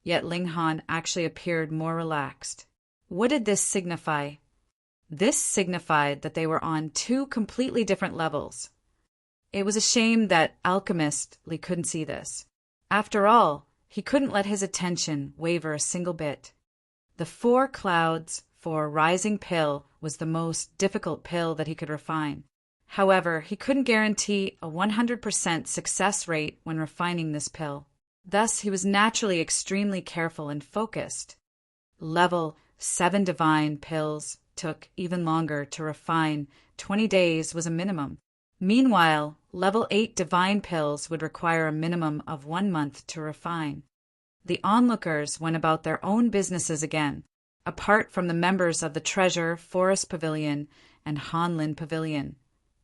Yet Ling Han actually appeared more relaxed. What did this signify? This signified that they were on 2 completely different levels. It was a shame that Alchemist Lee couldn't see this. After all, he couldn't let his attention waver a single bit. The 4 clouds for rising pill was the most difficult pill that he could refine. However, he couldn't guarantee a 100% success rate when refining this pill. Thus, he was naturally extremely careful and focused. Level 7 divine pills took even longer to refine. 20 days was a minimum. Meanwhile, level 8 divine pills would require a minimum of 1 month to refine. The onlookers went about their own businesses again, apart from the members of the Treasure Forest Pavilion and Hanlin Pavilion.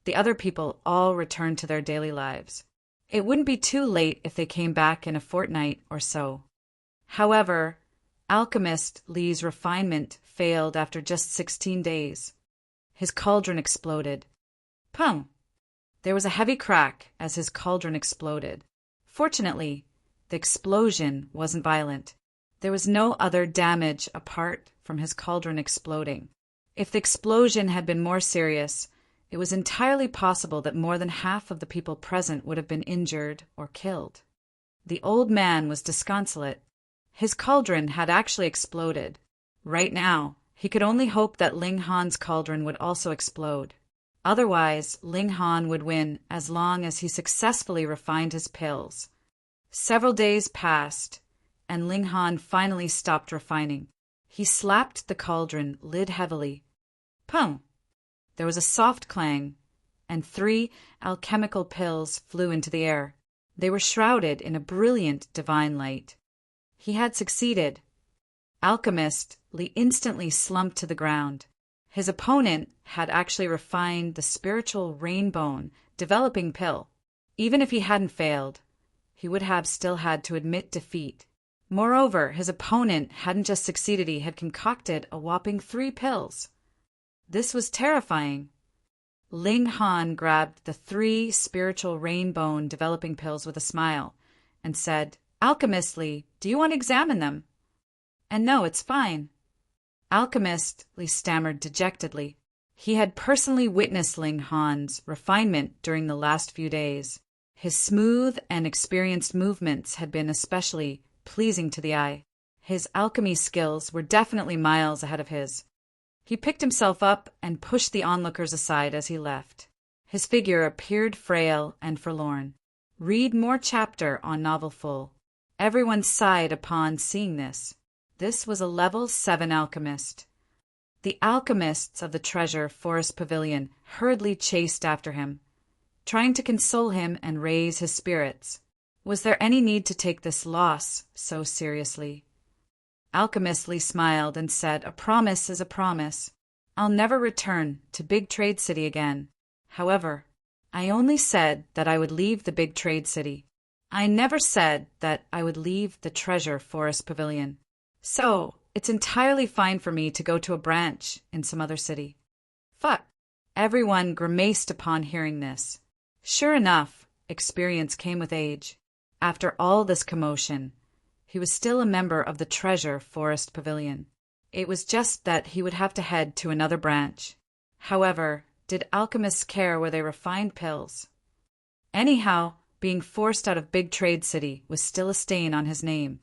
The other people all returned to their daily lives. It wouldn't be too late if they came back in a fortnight or so. However, Alchemist Lee's refinement failed after just 16 days. His cauldron exploded. Pum! There was a heavy crack as his cauldron exploded. Fortunately, the explosion wasn't violent. There was no other damage apart from his cauldron exploding. If the explosion had been more serious, it was entirely possible that more than half of the people present would have been injured or killed. The old man was disconsolate. His cauldron had actually exploded. Right now, he could only hope that Ling Han's cauldron would also explode. Otherwise, Ling Han would win as long as he successfully refined his pills. Several days passed, and Ling Han finally stopped refining. He slapped the cauldron lid heavily. Pum! There was a soft clang, and 3 alchemical pills flew into the air. They were shrouded in a brilliant divine light. He had succeeded. Alchemist instantly slumped to the ground. His opponent had actually refined the spiritual rainbow developing pill. Even if he hadn't failed, he would have still had to admit defeat. Moreover, his opponent hadn't just succeeded, he had concocted a whopping 3 pills. This was terrifying. Ling Han grabbed the 3 spiritual rainbow developing pills with a smile and said, "Alchemist Li, do you want to examine them?" "And no, it's fine." Alchemist Li stammered dejectedly. He had personally witnessed Ling Han's refinement during the last few days. His smooth and experienced movements had been especially pleasing to the eye. His alchemy skills were definitely miles ahead of his. He picked himself up and pushed the onlookers aside as he left. His figure appeared frail and forlorn. Read more chapter on novel full. Everyone sighed upon seeing this. This was a level 7 alchemist. The alchemists of the Treasure Forest Pavilion hurriedly chased after him, trying to console him and raise his spirits. Was there any need to take this loss so seriously? Alchemist Li smiled and said, "A promise is a promise. I'll never return to Big Trade City again. However, I only said that I would leave the Big Trade City. I never said that I would leave the Treasure Forest Pavilion. So, it's entirely fine for me to go to a branch in some other city." Fuck. Everyone grimaced upon hearing this. Sure enough, experience came with age. After all this commotion, he was still a member of the Treasure Forest Pavilion. It was just that he would have to head to another branch. However, did alchemists care where they refined pills? Anyhow, being forced out of Big Trade City was still a stain on his name.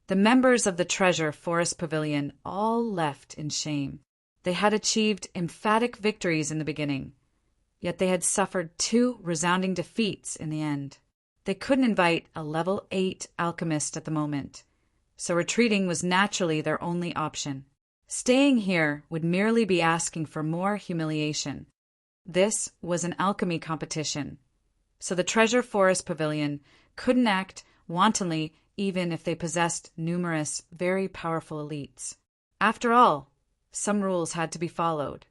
The members of the Treasure Forest Pavilion all left in shame. They had achieved emphatic victories in the beginning, yet they had suffered 2 resounding defeats in the end. They couldn't invite a level 8 alchemist at the moment, so retreating was naturally their only option. Staying here would merely be asking for more humiliation. This was an alchemy competition, so the Treasure Forest Pavilion couldn't act wantonly even if they possessed numerous, very powerful elites. After all, some rules had to be followed.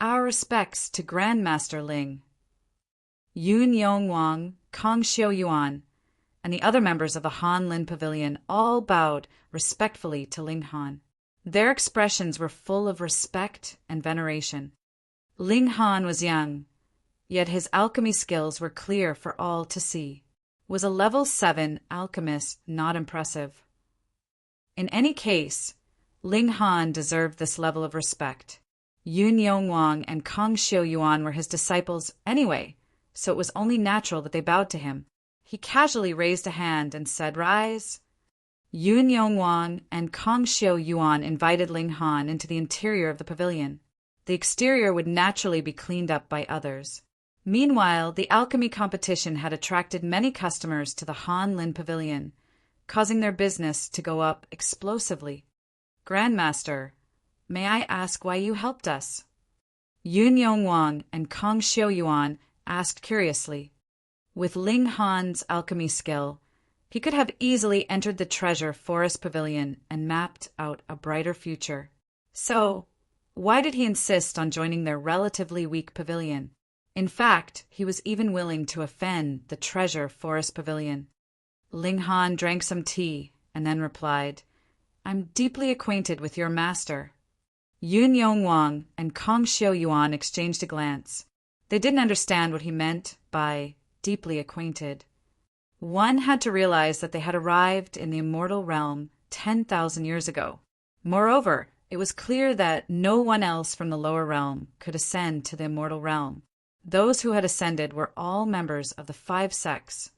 Our respects to Grandmaster Ling. Yun Yong Wang, Kong Xiao Yuan, and the other members of the Han Lin Pavilion all bowed respectfully to Ling Han. Their expressions were full of respect and veneration. Ling Han was young, yet his alchemy skills were clear for all to see. Was a level 7 alchemist not impressive? In any case, Ling Han deserved this level of respect. Yun Yong Wang and Kong Xiao Yuan were his disciples anyway, so it was only natural that they bowed to him. He casually raised a hand and said, "Rise." Yun Yong Wang and Kong Xiao Yuan invited Ling Han into the interior of the pavilion. The exterior would naturally be cleaned up by others. Meanwhile, the alchemy competition had attracted many customers to the Han Lin Pavilion, causing their business to go up explosively. "Grandmaster, may I ask why you helped us?" Yun Yong Wang and Kong Xiao Yuan asked curiously. With Ling Han's alchemy skill, he could have easily entered the Treasure Forest Pavilion and mapped out a brighter future. So, why did he insist on joining their relatively weak pavilion? In fact, he was even willing to offend the Treasure Forest Pavilion. Ling Han drank some tea and then replied, "I'm deeply acquainted with your master." Yun Yong Wang and Kong Xiao Yuan exchanged a glance. They didn't understand what he meant by deeply acquainted. One had to realize that they had arrived in the immortal realm 10,000 years ago. Moreover, it was clear that no one else from the lower realm could ascend to the immortal realm. Those who had ascended were all members of the 5 sects.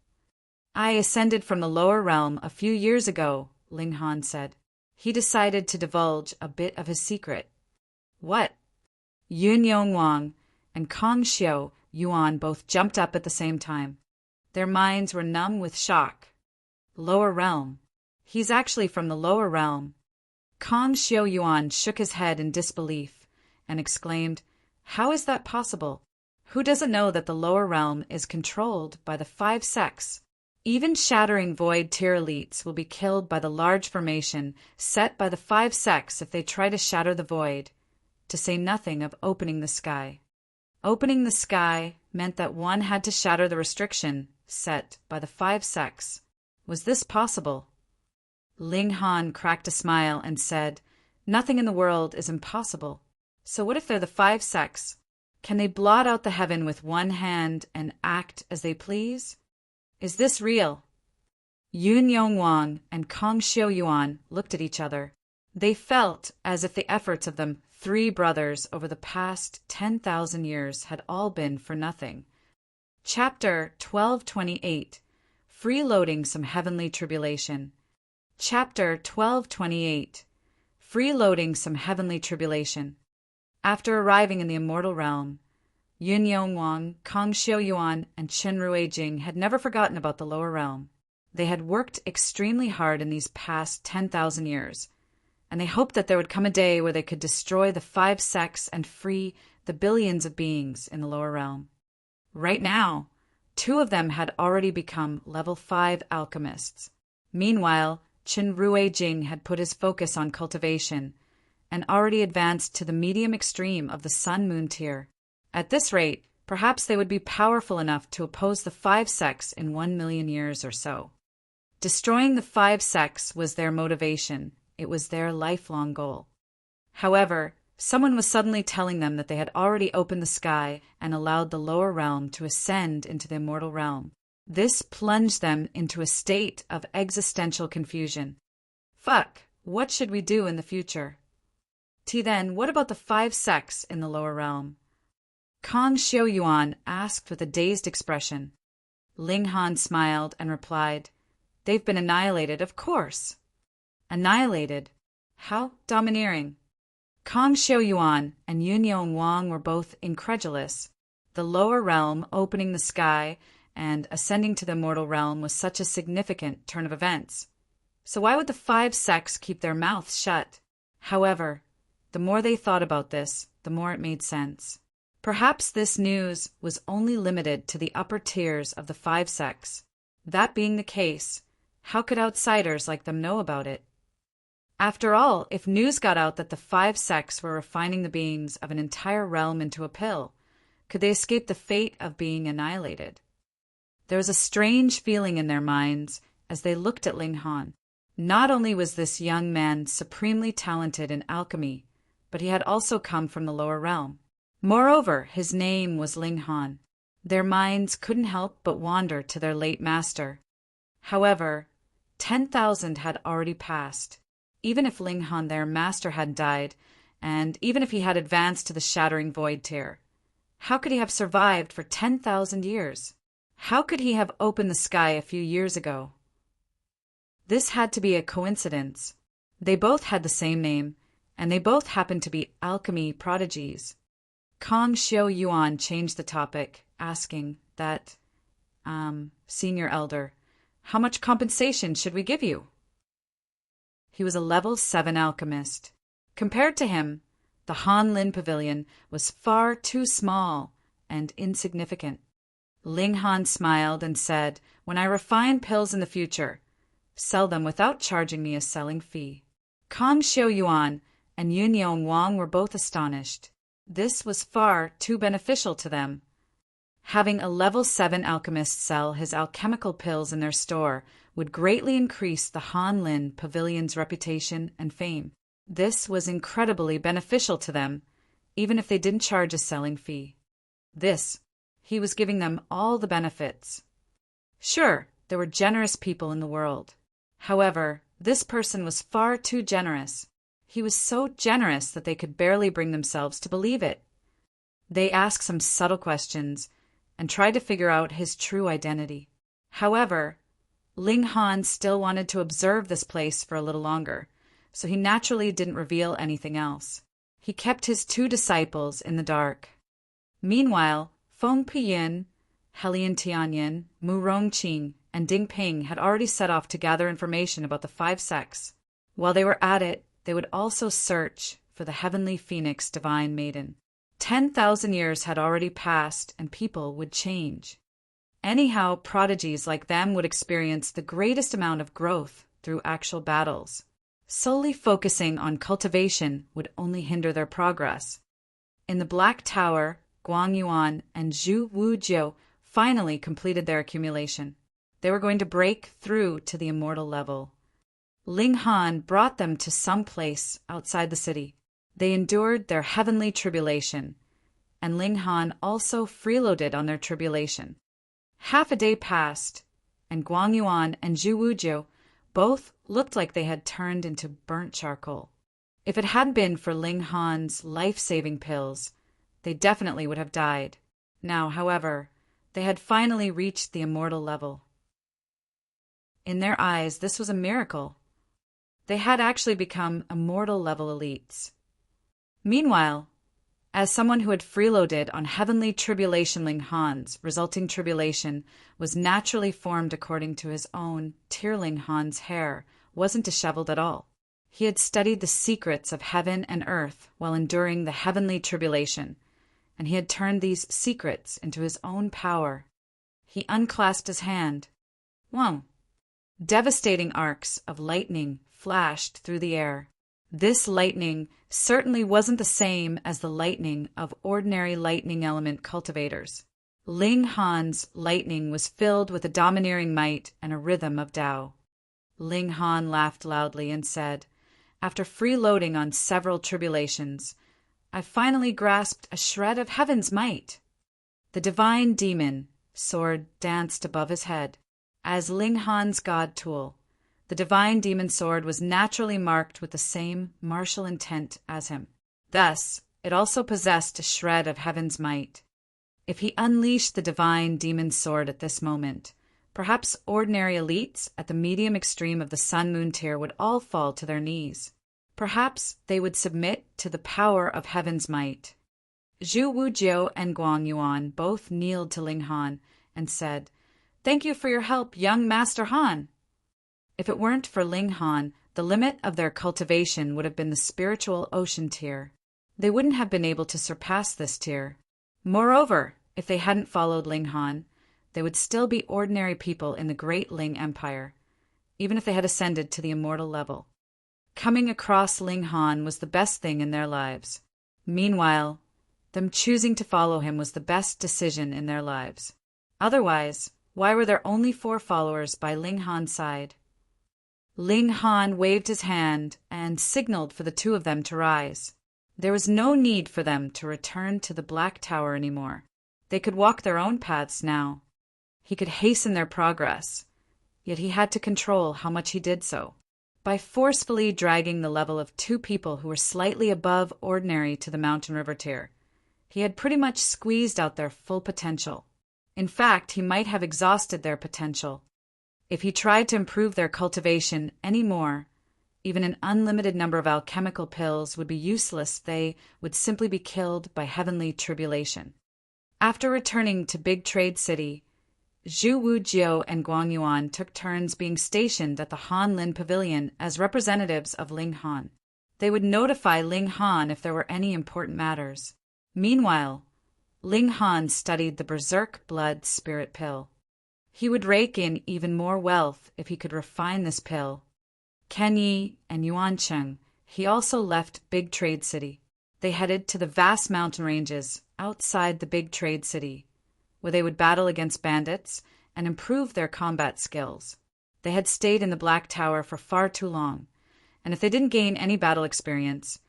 "I ascended from the lower realm a few years ago," Ling Han said. He decided to divulge a bit of his secret. "What?" Yun Yong Wang and Kong Xiao Yuan both jumped up at the same time. Their minds were numb with shock. Lower realm. He's actually from the lower realm. Kong Xiao Yuan shook his head in disbelief and exclaimed, "How is that possible? Who doesn't know that the lower realm is controlled by the 5 sects? Even shattering void tier elites will be killed by the large formation set by the 5 sects if they try to shatter the void, to say nothing of opening the sky. Opening the sky meant that one had to shatter the restriction set by the 5 sects. Was this possible? Ling Han cracked a smile and said, "Nothing in the world is impossible. So what if they're the 5 sects? Can they blot out the heaven with one hand and act as they please? Is this real?" Yun Yongwang and Kong Xiaoyuan looked at each other. They felt as if the efforts of them 3 brothers over the past 10,000 years had all been for nothing. Chapter 1228. Freeloading some heavenly tribulation. Chapter 1228. Freeloading some heavenly tribulation. After arriving in the immortal realm, Yun Yongwang, Kong Xiaoyuan, and Chen Ruijing had never forgotten about the lower realm. They had worked extremely hard in these past 10,000 years, and they hoped that there would come a day where they could destroy the 5 sects and free the billions of beings in the lower realm. Right now, 2 of them had already become level 5 alchemists. Meanwhile, Chen Ruijing had put his focus on cultivation and already advanced to the medium extreme of the Sun-Moon tier. At this rate, perhaps they would be powerful enough to oppose the 5 sects in 1 million years or so. Destroying the 5 sects was their motivation. It was their lifelong goal. However, someone was suddenly telling them that they had already opened the sky and allowed the lower realm to ascend into the immortal realm. This plunged them into a state of existential confusion. Fuck, what should we do in the future? Then, what about the 5 sects in the lower realm? Kong Xiaoyuan asked with a dazed expression. Ling Han smiled and replied, "They've been annihilated, of course." Annihilated? How domineering. Kong Xiaoyuan and Yun Yongwang were both incredulous. The lower realm opening the sky and ascending to the immortal realm was such a significant turn of events. So why would the 5 sects keep their mouths shut? However, the more they thought about this, the more it made sense. Perhaps this news was only limited to the upper tiers of the 5 sects. That being the case, how could outsiders like them know about it? After all, if news got out that the 5 sects were refining the beings of an entire realm into a pill, could they escape the fate of being annihilated? There was a strange feeling in their minds as they looked at Ling Han. Not only was this young man supremely talented in alchemy, but he had also come from the lower realm. Moreover, his name was Ling Han. Their minds couldn't help but wander to their late master. However, 10,000 had already passed. Even if Ling Han, their master, had died, and even if he had advanced to the shattering void tier, how could he have survived for 10,000 years? How could he have opened the sky a few years ago? This had to be a coincidence. They both had the same name, and they both happened to be alchemy prodigies. Kong Xiaoyuan changed the topic, asking that, Senior Elder, how much compensation should we give you? He was a level 7 alchemist. Compared to him, the Hanlin Pavilion was far too small and insignificant. Ling Han smiled and said, "When I refine pills in the future, sell them without charging me a selling fee." Kong Xiaoyuan and Yun Yongwang were both astonished. This was far too beneficial to them. Having a level 7 alchemist sell his alchemical pills in their store would greatly increase the Hanlin Pavilion's reputation and fame. This was incredibly beneficial to them, even if they didn't charge a selling fee. He was giving them all the benefits. Sure, there were generous people in the world. However, this person was far too generous. He was so generous that they could barely bring themselves to believe it. They asked some subtle questions and tried to figure out his true identity. However, Ling Han still wanted to observe this place for a little longer, so he naturally didn't reveal anything else. He kept his 2 disciples in the dark. Meanwhile, Feng Piyin, Helian Tianyin, Mu Rongqing, and Ding Ping had already set off to gather information about the 5 sects. While they were at it, they would also search for the heavenly phoenix divine maiden. 10,000 years had already passed, and people would change. Anyhow, prodigies like them would experience the greatest amount of growth through actual battles. Solely focusing on cultivation would only hinder their progress. In the Black Tower, Guang Yuan and Zhu Wujiu finally completed their accumulation. They were going to break through to the immortal level. Ling Han brought them to some place outside the city. They endured their heavenly tribulation, and Ling Han also freeloaded on their tribulation. Half a day passed, and Guang Yuan and Zhu Wujiu both looked like they had turned into burnt charcoal. If it hadn't been for Ling Han's life-saving pills, they definitely would have died. Now, however, they had finally reached the immortal level. In their eyes, this was a miracle. They had actually become immortal level elites. Meanwhile, as someone who had freeloaded on heavenly tribulation, Ling Han's resulting tribulation was naturally formed according to his own. Ling Han's hair wasn't disheveled at all. He had studied the secrets of heaven and earth while enduring the heavenly tribulation, and he had turned these secrets into his own power. He unclasped his hand. Whoa! Devastating arcs of lightning flashed through the air. This lightning certainly wasn't the same as the lightning of ordinary lightning element cultivators. Ling Han's lightning was filled with a domineering might and a rhythm of Tao. Ling Han laughed loudly and said, "After freeloading on several tribulations, I finally grasped a shred of heaven's might." The divine demon sword danced above his head. As Ling Han's god tool, the divine demon sword was naturally marked with the same martial intent as him. Thus, it also possessed a shred of heaven's might. If he unleashed the divine demon sword at this moment, perhaps ordinary elites at the medium extreme of the Sun-Moon tier would all fall to their knees. Perhaps they would submit to the power of heaven's might. Zhu Wujiu and Guang Yuan both kneeled to Ling Han and said, "Thank you for your help, young Master Han." If it weren't for Ling Han, the limit of their cultivation would have been the spiritual ocean tier. They wouldn't have been able to surpass this tier. Moreover, if they hadn't followed Ling Han, they would still be ordinary people in the great Ling Empire, even if they had ascended to the immortal level. Coming across Ling Han was the best thing in their lives. Meanwhile, them choosing to follow him was the best decision in their lives. Otherwise, why were there only 4 followers by Ling Han's side? Ling Han waved his hand and signaled for the 2 of them to rise. There was no need for them to return to the Black Tower anymore. They could walk their own paths now. He could hasten their progress, yet he had to control how much he did so. By forcefully dragging the level of 2 people who were slightly above ordinary to the Mountain River tier, he had pretty much squeezed out their full potential. In fact, he might have exhausted their potential. If he tried to improve their cultivation any more, even an unlimited number of alchemical pills would be useless. They would simply be killed by heavenly tribulation. After returning to Big Trade City, Zhu Wujiu and Guang Yuan took turns being stationed at the Han Lin Pavilion as representatives of Ling Han. They would notify Ling Han if there were any important matters. Meanwhile, Ling Han studied the Berserk Blood Spirit Pill. He would rake in even more wealth if he could refine this pill. Ken Yi and Yuancheng, he also left Big Trade City. They headed to the vast mountain ranges outside the Big Trade City, where they would battle against bandits and improve their combat skills. They had stayed in the Black Tower for far too long, and if they didn't gain any battle experience,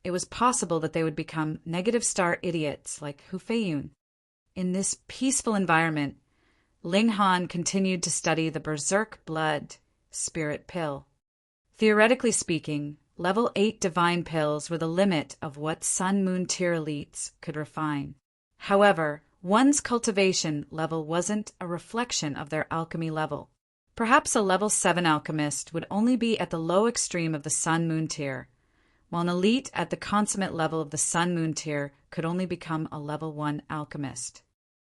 it was possible that they would become negative star idiots like Hu Feiyun. In this peaceful environment, Ling Han continued to study the Berserk Blood Spirit Pill. Theoretically speaking, level 8 divine pills were the limit of what Sun-Moon tier elites could refine. However, one's cultivation level wasn't a reflection of their alchemy level. Perhaps a level 7 alchemist would only be at the low extreme of the Sun-Moon tier, while an elite at the consummate level of the Sun-Moon tier could only become a level 1 alchemist.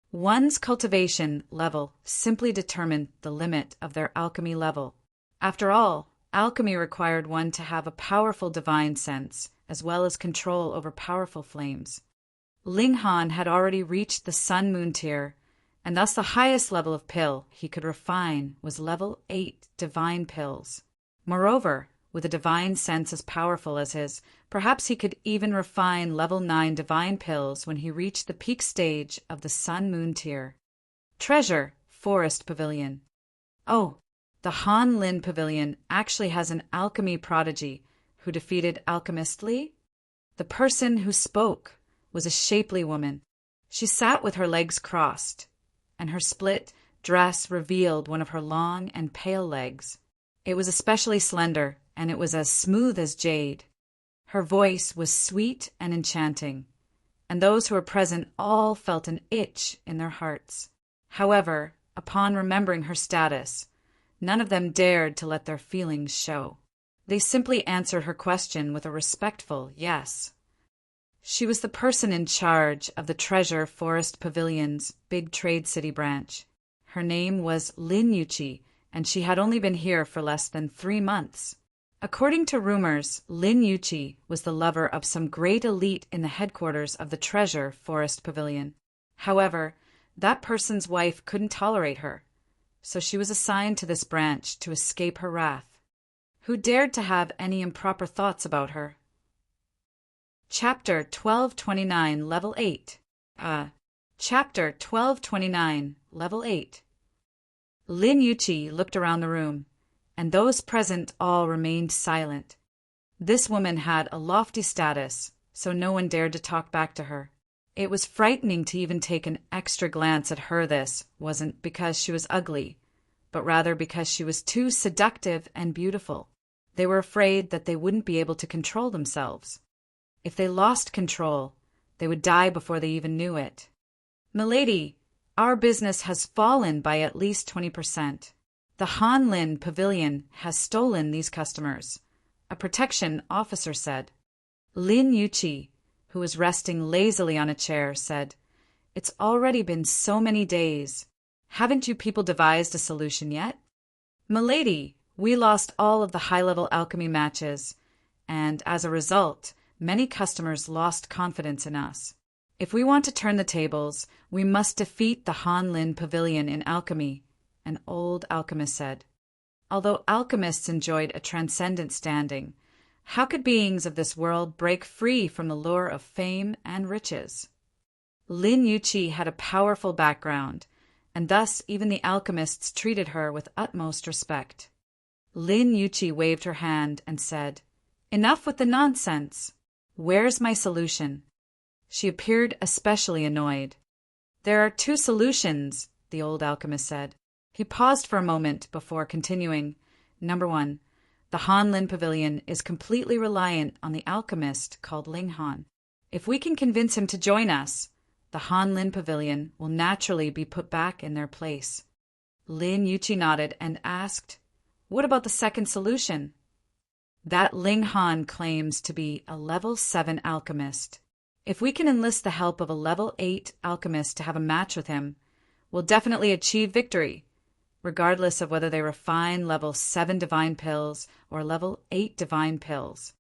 One's cultivation level simply determined the limit of their alchemy level. After all, alchemy required one to have a powerful divine sense, as well as control over powerful flames. Ling Han had already reached the Sun-Moon tier, and thus the highest level of pill he could refine was level 8 divine pills. Moreover, with a divine sense as powerful as his, perhaps he could even refine level 9 divine pills when he reached the peak stage of the Sun-Moon tier. Treasure, Forest Pavilion. Oh, the Han Lin Pavilion actually has an alchemy prodigy who defeated Alchemist Li? The person who spoke was a shapely woman. She sat with her legs crossed, and her split dress revealed one of her long and pale legs. It was especially slender, and it was as smooth as jade. Her voice was sweet and enchanting, and those who were present all felt an itch in their hearts. However, upon remembering her status, none of them dared to let their feelings show. They simply answered her question with a respectful yes. She was the person in charge of the Treasure Forest Pavilion's big trade city branch. Her name was Lin Yuqi, and she had only been here for less than 3 months. According to rumors, Lin Yuqi was the lover of some great elite in the headquarters of the Treasure Forest Pavilion. However, that person's wife couldn't tolerate her, so she was assigned to this branch to escape her wrath. Who dared to have any improper thoughts about her? Chapter 1229, Level 8. Chapter 1229, Level 8. Lin Yuqi looked around the room, and those present all remained silent. This woman had a lofty status, so no one dared to talk back to her. It was frightening to even take an extra glance at her. This wasn't because she was ugly, but rather because she was too seductive and beautiful. They were afraid that they wouldn't be able to control themselves. If they lost control, they would die before they even knew it. "Milady, our business has fallen by at least 20%. The Han Lin Pavilion has stolen these customers," a protection officer said. Lin Yuqi, who was resting lazily on a chair, said, "It's already been so many days. Haven't you people devised a solution yet?" "Milady, we lost all of the high-level alchemy matches, and as a result, many customers lost confidence in us. If we want to turn the tables, we must defeat the Han Lin Pavilion in alchemy," an old alchemist said. Although alchemists enjoyed a transcendent standing, how could beings of this world break free from the lure of fame and riches? Lin Yuqi had a powerful background, and thus even the alchemists treated her with utmost respect. Lin Yuqi waved her hand and said, "Enough with the nonsense. Where's my solution?" She appeared especially annoyed. "There are 2 solutions," the old alchemist said. He paused for a moment before continuing. Number 1, the Han Lin Pavilion is completely reliant on the alchemist called Ling Han. If we can convince him to join us, the Han Lin Pavilion will naturally be put back in their place. Lin Yuqi nodded and asked, "What about the second solution?" "That Ling Han claims to be a level 7 alchemist. If we can enlist the help of a level 8 alchemist to have a match with him, we'll definitely achieve victory, regardless of whether they refine level 7 divine pills or level 8 divine pills.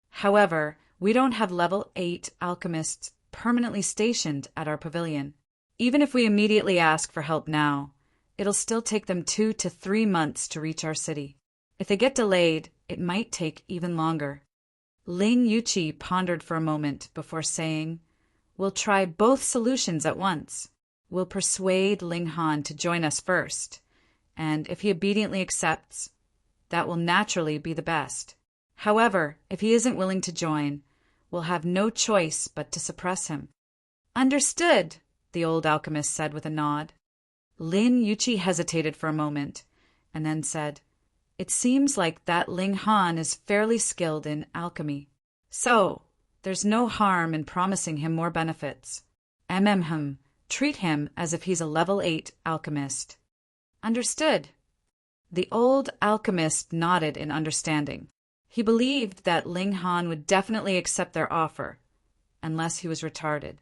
However, we don't have level 8 alchemists permanently stationed at our pavilion. Even if we immediately ask for help now, it'll still take them 2 to 3 months to reach our city. If they get delayed, it might take even longer." Lin Yuqi pondered for a moment before saying, "We'll try both solutions at once. We'll persuade Ling Han to join us first, and if he obediently accepts, that will naturally be the best. However, if he isn't willing to join, we'll have no choice but to suppress him." "Understood," the old alchemist said with a nod. Lin Yuqi hesitated for a moment, and then said, "It seems like that Ling Han is fairly skilled in alchemy. So, there's no harm in promising him more benefits. Treat him as if he's a level 8 alchemist." "Understood." The old alchemist nodded in understanding. He believed that Ling Han would definitely accept their offer, unless he was retarded.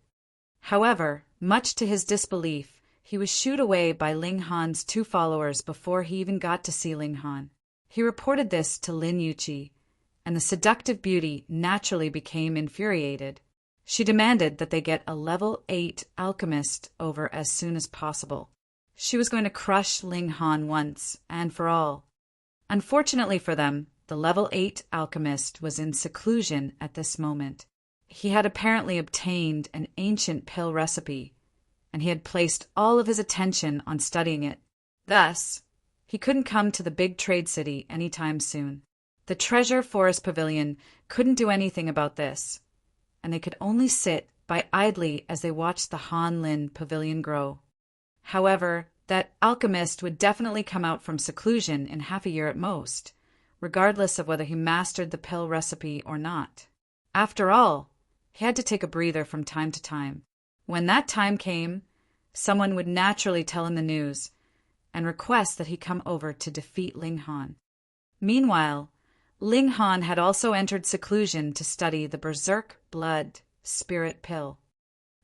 However, much to his disbelief, he was shooed away by Ling Han's 2 followers before he even got to see Ling Han. He reported this to Lin Yuqi, and the seductive beauty naturally became infuriated. She demanded that they get a level 8 alchemist over as soon as possible. She was going to crush Ling Han once and for all. Unfortunately for them, the level 8 alchemist was in seclusion at this moment. He had apparently obtained an ancient pill recipe, and he had placed all of his attention on studying it. Thus, he couldn't come to the big trade city anytime soon. The Treasure Forest Pavilion couldn't do anything about this, and they could only sit by idly as they watched the Han Lin Pavilion grow. However, that alchemist would definitely come out from seclusion in half a year at most, regardless of whether he mastered the pill recipe or not. After all, he had to take a breather from time to time. When that time came, someone would naturally tell him the news and request that he come over to defeat Ling Han. Meanwhile, Ling Han had also entered seclusion to study the Berserk Blood Spirit Pill.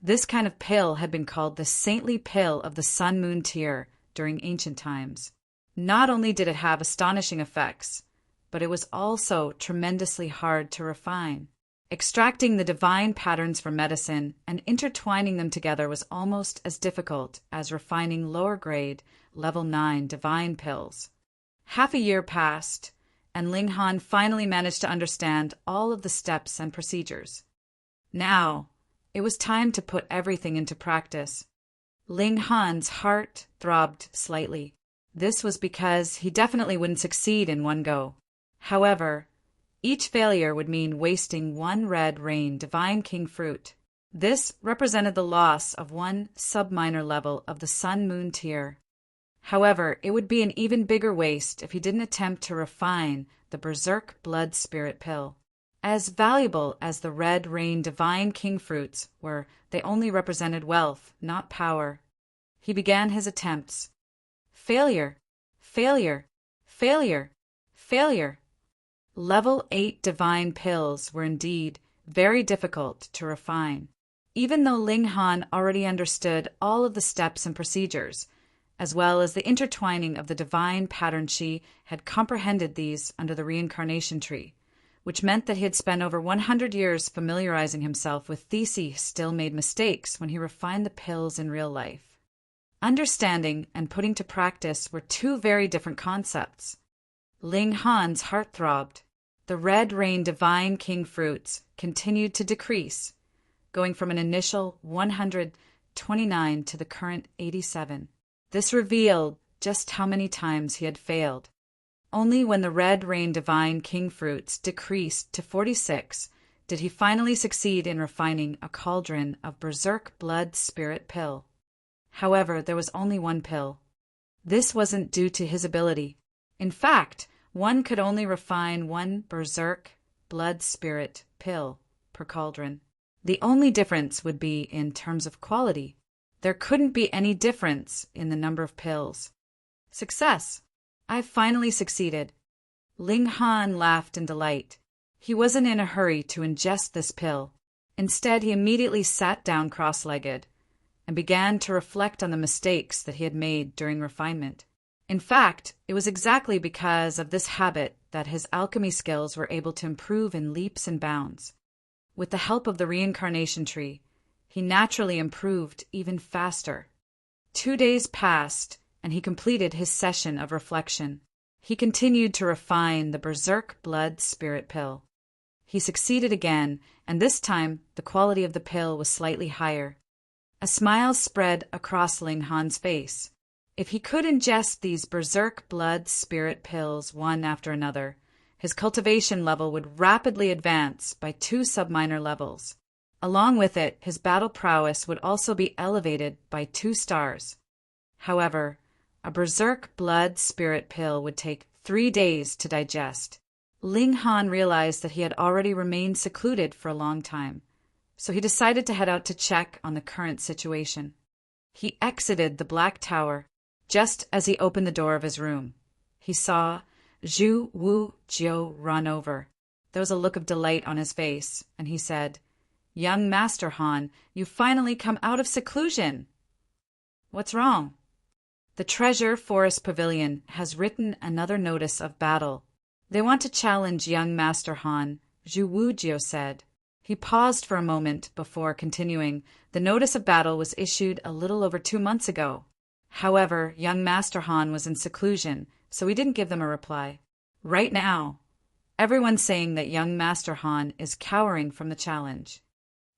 This kind of pill had been called the saintly pill of the Sun Moon tier during ancient times. Not only did it have astonishing effects, but it was also tremendously hard to refine. Extracting the divine patterns from medicine and intertwining them together was almost as difficult as refining lower-grade, level 9 divine pills. Half a year passed, and Ling Han finally managed to understand all of the steps and procedures. Now, it was time to put everything into practice. Ling Han's heart throbbed slightly. This was because he definitely wouldn't succeed in one go. However, each failure would mean wasting one red rain divine king fruit. This represented the loss of one sub-minor level of the Sun Moon tier. However, it would be an even bigger waste if he didn't attempt to refine the Berserk Blood Spirit Pill. As valuable as the red rain divine king fruits were, they only represented wealth, not power. He began his attempts. Failure, failure, failure, failure. Level 8 divine pills were indeed very difficult to refine. Even though Ling Han already understood all of the steps and procedures, as well as the intertwining of the divine pattern, she had comprehended these under the reincarnation tree, which meant that he had spent over 100 years familiarizing himself with Thesi still made mistakes when he refined the pills in real life. Understanding and putting to practice were two very different concepts. Ling Han's heart throbbed. The red rain divine king fruits continued to decrease, going from an initial 129 to the current 87. This revealed just how many times he had failed. Only when the red rain divine king fruits decreased to 46 did he finally succeed in refining a cauldron of Berserk Blood Spirit Pill. However, there was only one pill. This wasn't due to his ability. In fact, one could only refine one Berserk Blood Spirit Pill per cauldron. The only difference would be in terms of quality. There couldn't be any difference in the number of pills. Success! I finally succeeded. Ling Han laughed in delight. He wasn't in a hurry to ingest this pill. Instead, he immediately sat down cross-legged and began to reflect on the mistakes that he had made during refinement. In fact, it was exactly because of this habit that his alchemy skills were able to improve in leaps and bounds. With the help of the reincarnation tree, he naturally improved even faster. 2 days passed, and he completed his session of reflection. He continued to refine the Berserk Blood Spirit Pill. He succeeded again, and this time the quality of the pill was slightly higher. A smile spread across Ling Han's face. If he could ingest these Berserk Blood Spirit Pills one after another, his cultivation level would rapidly advance by 2 subminor levels. Along with it, his battle prowess would also be elevated by 2 stars. However, a Berserk Blood Spirit Pill would take 3 days to digest. Ling Han realized that he had already remained secluded for a long time, so he decided to head out to check on the current situation. He exited the Black Tower. Just as he opened the door of his room, he saw Zhu Wu Jiu run over. There was a look of delight on his face, and he said, "Young Master Han, you've finally come out of seclusion." "What's wrong?" "The Treasure Forest Pavilion has written another notice of battle. They want to challenge young Master Han," Zhu Wu Jiu said. He paused for a moment before continuing. The notice of battle was issued a little over 2 months ago. However, young Master Han was in seclusion, so he didn't give them a reply. Right now, everyone's saying that young Master Han is cowering from the challenge.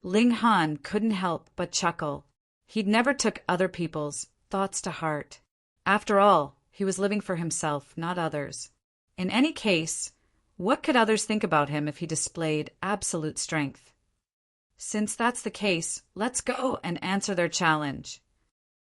Ling Han couldn't help but chuckle. He'd never took other people's thoughts to heart. After all, he was living for himself, not others. In any case, what could others think about him if he displayed absolute strength? Since that's the case, let's go and answer their challenge.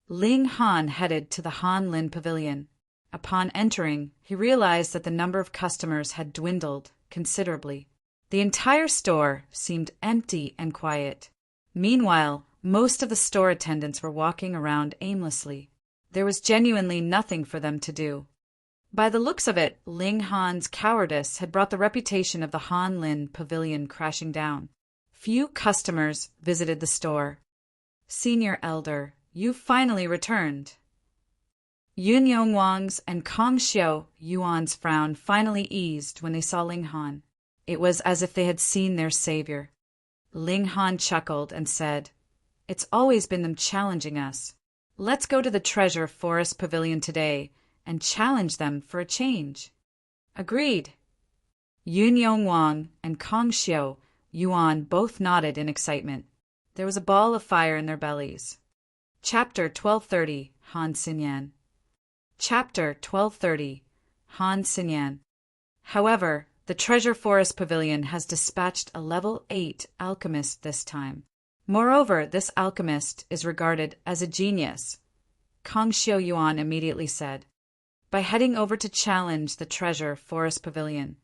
Ling Han headed to the Han Lin Pavilion. Upon entering, he realized that the number of customers had dwindled considerably. The entire store seemed empty and quiet. Meanwhile, most of the store attendants were walking around aimlessly. There was genuinely nothing for them to do. By the looks of it, Ling Han's cowardice had brought the reputation of the Han Lin Pavilion crashing down. Few customers visited the store. Senior Elder, you finally returned. Yun Yongwang's and Kong Xiao Yuan's frown finally eased when they saw Ling Han. It was as if they had seen their savior. Ling Han chuckled and said, "It's always been them challenging us. Let's go to the Treasure Forest Pavilion today and challenge them for a change." Agreed. Yun Yongwang and Kong Xiao Yuan both nodded in excitement. There was a ball of fire in their bellies. Chapter 1230, Han Xinyan. Chapter 1230, Han Xinyan. However, the Treasure Forest Pavilion has dispatched a level 8 alchemist this time. Moreover, this alchemist is regarded as a genius, Kong Xiao Yuan immediately said. By heading over to challenge the Treasure Forest Pavilion,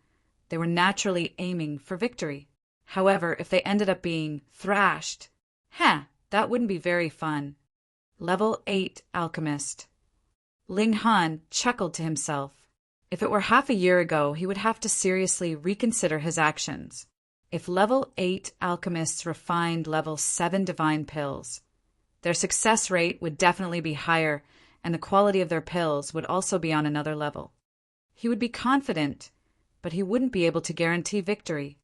they were naturally aiming for victory. However, if they ended up being thrashed, that wouldn't be very fun. Level 8 alchemist. Ling Han chuckled to himself. If it were half a year ago, he would have to seriously reconsider his actions. If level 8 alchemists refined level 7 divine pills, their success rate would definitely be higher, and the quality of their pills would also be on another level. He would be confident, but he wouldn't be able to guarantee victory.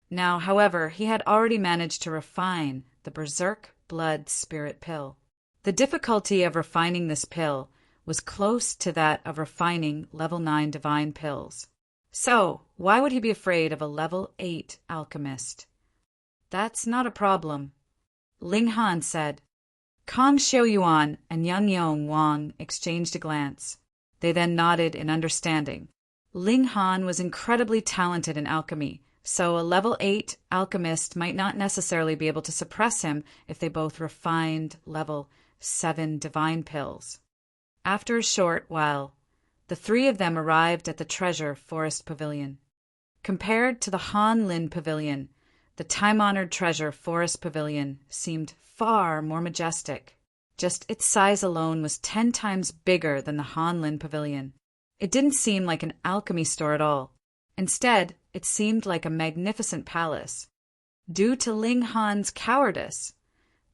Now, however, he had already managed to refine the Berserk Blood Spirit pill. The difficulty of refining this pill was close to that of refining level 9 divine pills. So, why would he be afraid of a level 8 alchemist? That's not a problem, Ling Han said. Kong Xiao Yuan and Yang Yong Wang exchanged a glance. They then nodded in understanding. Ling Han was incredibly talented in alchemy, so a level 8 alchemist might not necessarily be able to suppress him if they both refined level 7 divine pills. After a short while, the three of them arrived at the Treasure Forest Pavilion. Compared to the Han Lin Pavilion, the time-honored Treasure Forest Pavilion seemed far more majestic. Just its size alone was 10 times bigger than the Han Lin Pavilion. It didn't seem like an alchemy store at all. Instead, it seemed like a magnificent palace. Due to Ling Han's cowardice,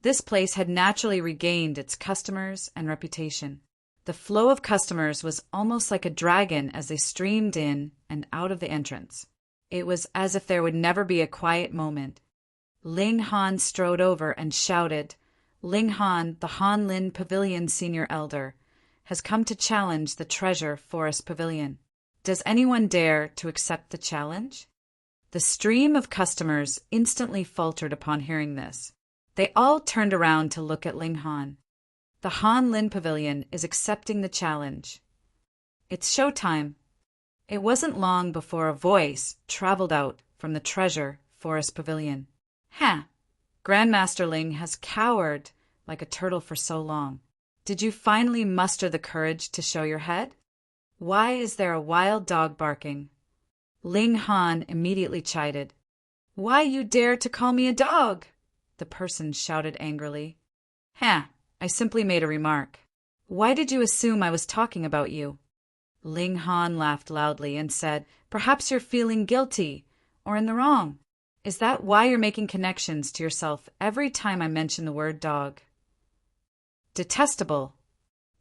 this place had naturally regained its customers and reputation. The flow of customers was almost like a dragon as they streamed in and out of the entrance. It was as if there would never be a quiet moment. Ling Han strode over and shouted, "Ling Han, the Han Lin Pavilion Senior Elder, has come to challenge the Treasure Forest Pavilion. Does anyone dare to accept the challenge?" The stream of customers instantly faltered upon hearing this. They all turned around to look at Ling Han. The Han Lin Pavilion is accepting the challenge. It's showtime. It wasn't long before a voice traveled out from the Treasure Forest Pavilion. Grandmaster Ling has cowered like a turtle for so long. Did you finally muster the courage to show your head? Why is there a wild dog barking? Ling Han immediately chided. "Why you dare to call me a dog?" the person shouted angrily. I simply made a remark. Why did you assume I was talking about you? Ling Han laughed loudly and said, "Perhaps you're feeling guilty or in the wrong. Is that why you're making connections to yourself every time I mention the word dog?" Detestable.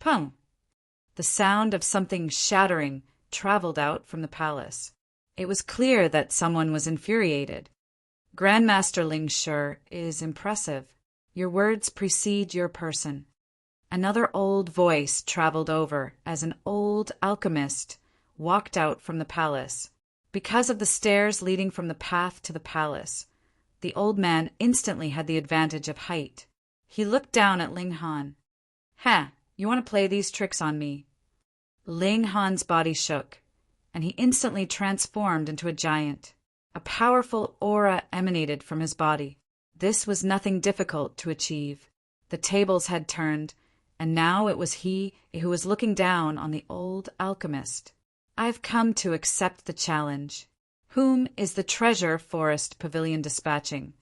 Pung. The sound of something shattering traveled out from the palace. It was clear that someone was infuriated. Grandmaster Ling sure is impressive. Your words precede your person. Another old voice traveled over as an old alchemist walked out from the palace. Because of the stairs leading from the path to the palace, the old man instantly had the advantage of height. He looked down at Ling Han. "Ha, you want to play these tricks on me?" Ling Han's body shook, and he instantly transformed into a giant. A powerful aura emanated from his body. This was nothing difficult to achieve. The tables had turned, and now it was he who was looking down on the old alchemist. "I've come to accept the challenge. Whom is the treasure forest pavilion dispatching?"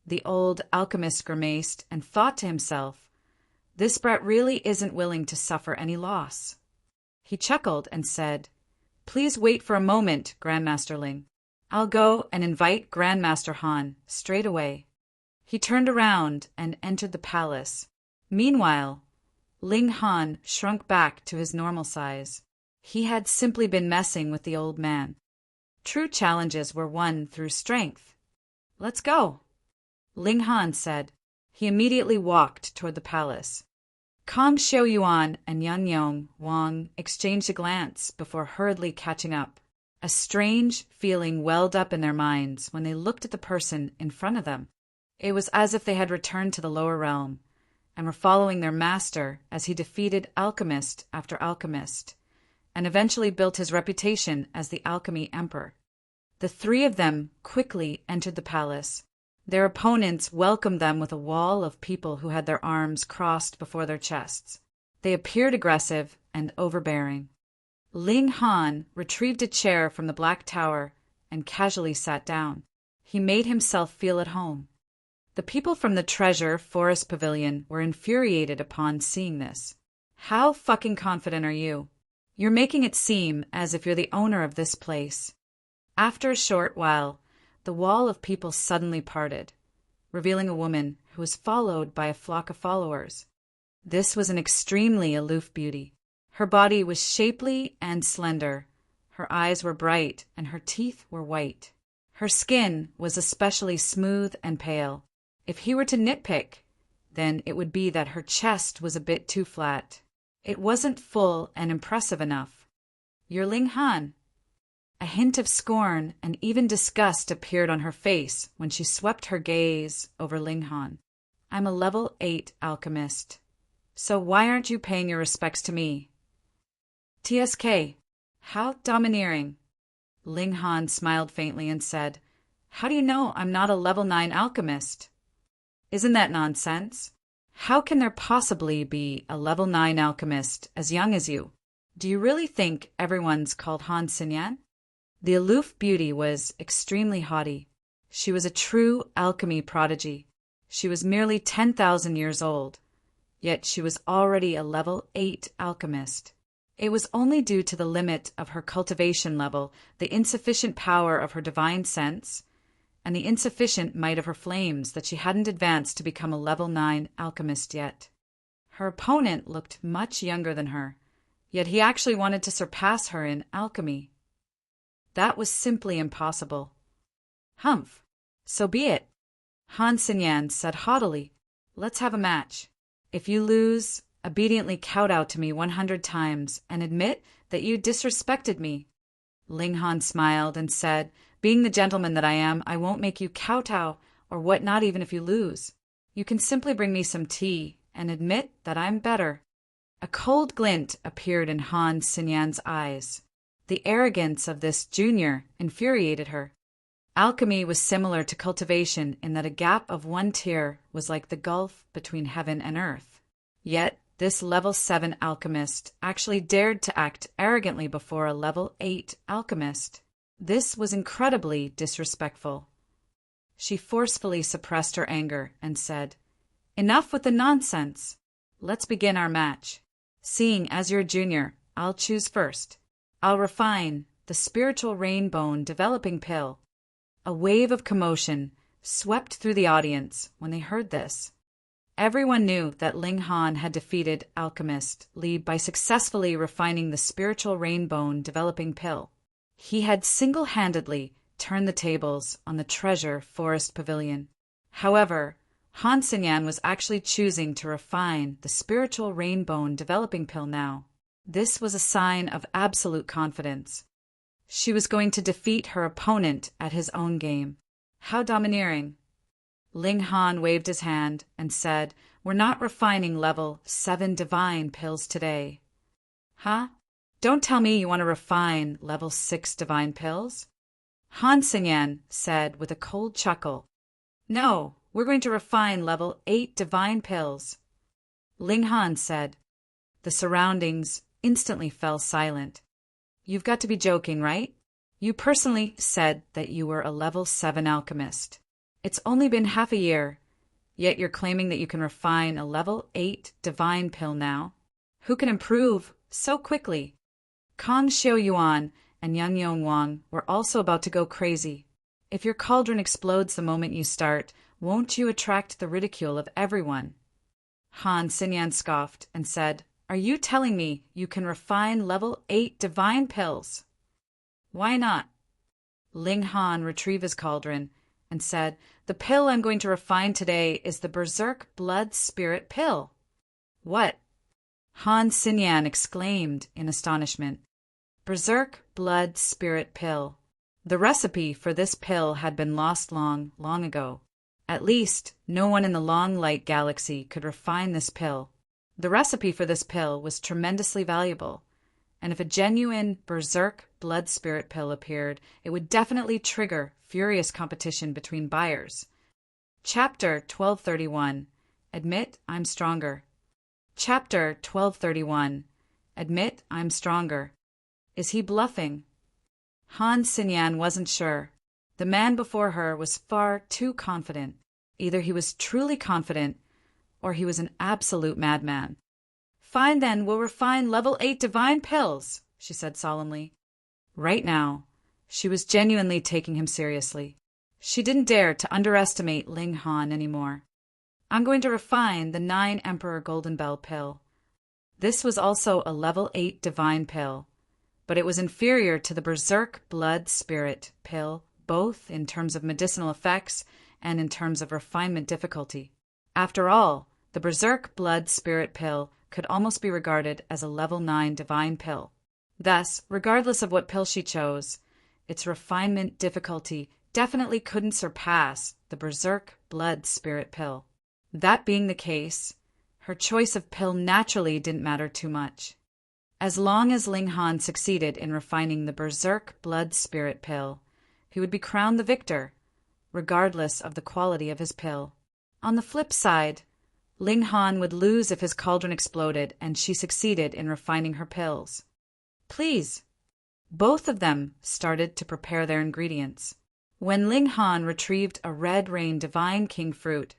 The old alchemist grimaced and thought to himself, "This brat really isn't willing to suffer any loss." He chuckled and said, "Please wait for a moment, Grandmaster Ling. I'll go and invite Grandmaster Han straight away." He turned around and entered the palace. Meanwhile, Ling Han shrunk back to his normal size. He had simply been messing with the old man. True challenges were won through strength. "Let's go," Ling Han said. He immediately walked toward the palace. Kong Xiaoyuan and Yan Yong Wang exchanged a glance before hurriedly catching up. A strange feeling welled up in their minds when they looked at the person in front of them. It was as if they had returned to the lower realm and were following their master as he defeated alchemist after alchemist, and eventually built his reputation as the alchemy emperor. The three of them quickly entered the palace. Their opponents welcomed them with a wall of people who had their arms crossed before their chests. They appeared aggressive and overbearing. Ling Han retrieved a chair from the Black Tower and casually sat down. He made himself feel at home. The people from the Treasure Forest Pavilion were infuriated upon seeing this. "How fucking confident are you? You're making it seem as if you're the owner of this place." After a short while, the wall of people suddenly parted, revealing a woman who was followed by a flock of followers. This was an extremely aloof beauty. Her body was shapely and slender. Her eyes were bright, and her teeth were white. Her skin was especially smooth and pale. If he were to nitpick, then it would be that her chest was a bit too flat. It wasn't full and impressive enough. "You're Ling Han." A hint of scorn and even disgust appeared on her face when she swept her gaze over Ling Han. "I'm a level 8 alchemist. So why aren't you paying your respects to me?" "TSK, how domineering." Ling Han smiled faintly and said, "How do you know I'm not a level 9 alchemist?" "Isn't that nonsense? How can there possibly be a level 9 alchemist as young as you? Do you really think everyone's called Han Xinyan?" The aloof beauty was extremely haughty. She was a true alchemy prodigy. She was merely 10,000 years old, yet she was already a level 8 alchemist. It was only due to the limit of her cultivation level, the insufficient power of her divine sense, and the insufficient might of her flames that she hadn't advanced to become a level 9 alchemist yet. Her opponent looked much younger than her, yet he actually wanted to surpass her in alchemy. That was simply impossible. "Humph, so be it," Han Xinyan said haughtily. "Let's have a match. If you lose, obediently kowtow to me 100 times and admit that you disrespected me." Ling Han smiled and said, "Being the gentleman that I am, I won't make you kowtow or what not even if you lose. You can simply bring me some tea and admit that I'm better." A cold glint appeared in Han Xinyan's eyes. The arrogance of this junior infuriated her. Alchemy was similar to cultivation in that a gap of one tier was like the gulf between heaven and earth. Yet this level 7 alchemist actually dared to act arrogantly before a level 8 alchemist. This was incredibly disrespectful. She forcefully suppressed her anger and said, "Enough with the nonsense. Let's begin our match. Seeing as you're a junior, I'll choose first. I'll refine the spiritual rainbow developing pill." A wave of commotion swept through the audience when they heard this. Everyone knew that Ling Han had defeated Alchemist Li by successfully refining the spiritual rainbow developing pill. He had single-handedly turn the tables on the Treasure Forest Pavilion. However, Han Xinyan was actually choosing to refine the spiritual rainbone developing pill now. This was a sign of absolute confidence. She was going to defeat her opponent at his own game. How domineering. Ling Han waved his hand and said, "We're not refining level 7 divine pills today." Huh? Don't tell me you want to refine level 6 divine pills? Han Xinyan said with a cold chuckle. No, we're going to refine level 8 divine pills. Ling Han said. The surroundings instantly fell silent. You've got to be joking, right? You personally said that you were a level 7 alchemist. It's only been half a year, yet you're claiming that you can refine a level 8 divine pill now. Who can improve so quickly? Kong Xiaoyuan and Yang Yongwang were also about to go crazy. If your cauldron explodes the moment you start, won't you attract the ridicule of everyone? Han Xinyan scoffed and said, Are you telling me you can refine level 8 divine pills? Why not? Ling Han retrieved his cauldron and said, The pill I'm going to refine today is the Berserk Blood Spirit Pill. What? Han Xinyan exclaimed in astonishment. Berserk Blood Spirit Pill. The recipe for this pill had been lost long, long ago. At least, no one in the Long Light Galaxy could refine this pill. The recipe for this pill was tremendously valuable, and if a genuine Berserk Blood Spirit Pill appeared, it would definitely trigger furious competition between buyers. Chapter 1231. Admit I'm Stronger. Chapter 1231. Admit I'm Stronger. Is he bluffing? Han Xinyan wasn't sure. The man before her was far too confident. Either he was truly confident, or he was an absolute madman. Fine then, we'll refine level 8 divine pills, she said solemnly. Right now, she was genuinely taking him seriously. She didn't dare to underestimate Ling Han anymore. I'm going to refine the 9 Emperor Golden Bell pill. This was also a level 8 divine pill, but it was inferior to the Berserk Blood Spirit pill, both in terms of medicinal effects and in terms of refinement difficulty. After all, the Berserk Blood Spirit pill could almost be regarded as a level 9 divine pill. Thus, regardless of what pill she chose, its refinement difficulty definitely couldn't surpass the Berserk Blood Spirit pill. That being the case, her choice of pill naturally didn't matter too much. As long as Ling Han succeeded in refining the Berserk Blood Spirit pill, he would be crowned the victor, regardless of the quality of his pill. On the flip side, Ling Han would lose if his cauldron exploded and she succeeded in refining her pills. Please. Both of them started to prepare their ingredients. When Ling Han retrieved a Red Rain Divine King fruit,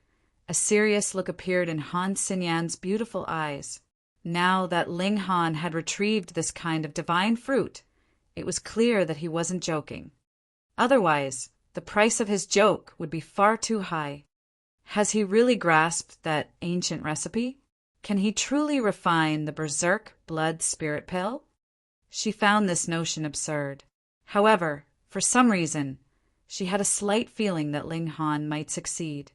a serious look appeared in Han Xinyan's beautiful eyes. Now that Ling Han had retrieved this kind of divine fruit, it was clear that he wasn't joking. Otherwise, the price of his joke would be far too high. Has he really grasped that ancient recipe? Can he truly refine the Berserk Blood Spirit pill? She found this notion absurd. However, for some reason, she had a slight feeling that Ling Han might succeed.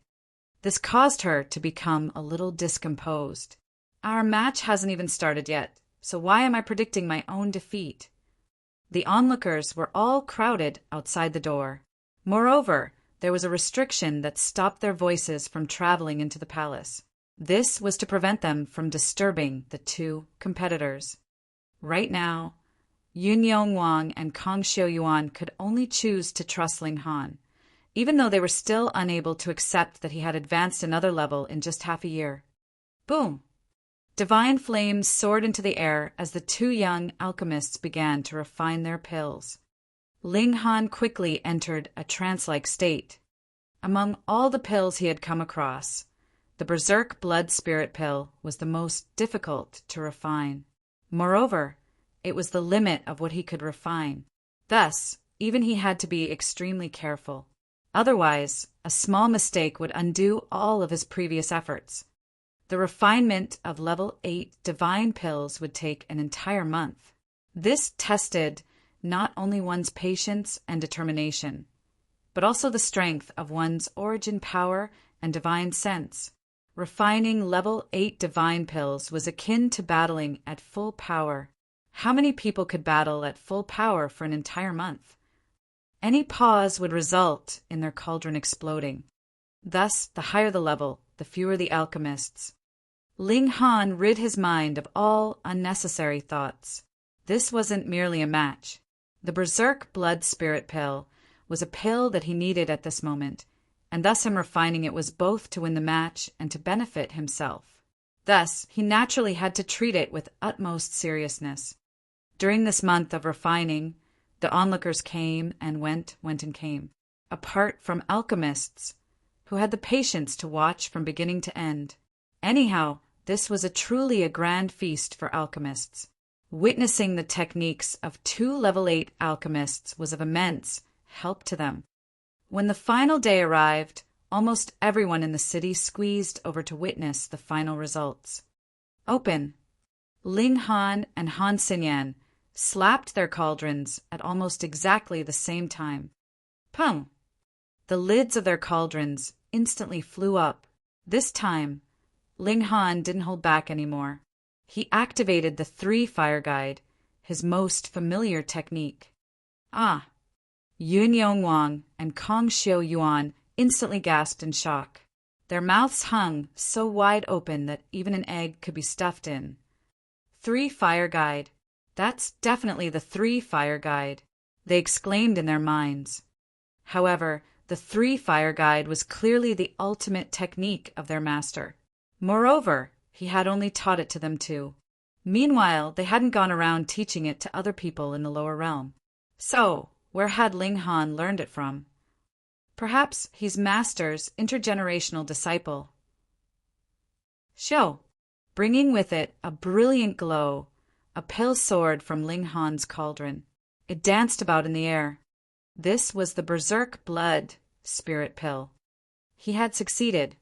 This caused her to become a little discomposed. Our match hasn't even started yet, so why am I predicting my own defeat? The onlookers were all crowded outside the door. Moreover, there was a restriction that stopped their voices from traveling into the palace. This was to prevent them from disturbing the two competitors. Right now, Yun Yongwang and Kong Xiaoyuan could only choose to trust Ling Han, even though they were still unable to accept that he had advanced another level in just half a year. Boom! Divine flames soared into the air as the two young alchemists began to refine their pills. Ling Han quickly entered a trance-like state. Among all the pills he had come across, the Berserk Blood Spirit pill was the most difficult to refine. Moreover, it was the limit of what he could refine. Thus, even he had to be extremely careful. Otherwise, a small mistake would undo all of his previous efforts. The refinement of level 8 divine pills would take an entire month. This tested not only one's patience and determination, but also the strength of one's origin power and divine sense. Refining level 8 divine pills was akin to battling at full power. How many people could battle at full power for an entire month? Any pause would result in their cauldron exploding. Thus, the higher the level, the fewer the alchemists. Ling Han rid his mind of all unnecessary thoughts. This wasn't merely a match. The Berserk Blood Spirit Pill was a pill that he needed at this moment, and thus him refining it was both to win the match and to benefit himself. Thus, he naturally had to treat it with utmost seriousness. During this month of refining, the onlookers came and went and came, apart from alchemists, who had the patience to watch from beginning to end. Anyhow, this was truly a grand feast for alchemists. Witnessing the techniques of 2 level 8 alchemists was of immense help to them. When the final day arrived, almost everyone in the city squeezed over to witness the final results. Open! Ling Han and Han Xinyan slapped their cauldrons at almost exactly the same time. Pum! The lids of their cauldrons instantly flew up. This time, Ling Han didn't hold back anymore. He activated the 3 Fire Guide, his most familiar technique. Ah! Yun Yongwang and Kong Xiu Yuan instantly gasped in shock. Their mouths hung so wide open that even an egg could be stuffed in. 3 Fire Guide. That's definitely the 3 Fire Guide, they exclaimed in their minds. However, the 3 Fire Guide was clearly the ultimate technique of their master. Moreover, he had only taught it to them too. Meanwhile, they hadn't gone around teaching it to other people in the lower realm. So, where had Ling Han learned it from? Perhaps he's Master's intergenerational disciple. Xiu, bringing with it a brilliant glow, a pale sword from Ling Han's cauldron. It danced about in the air. This was the Berserk Blood Spirit Pill. He had succeeded.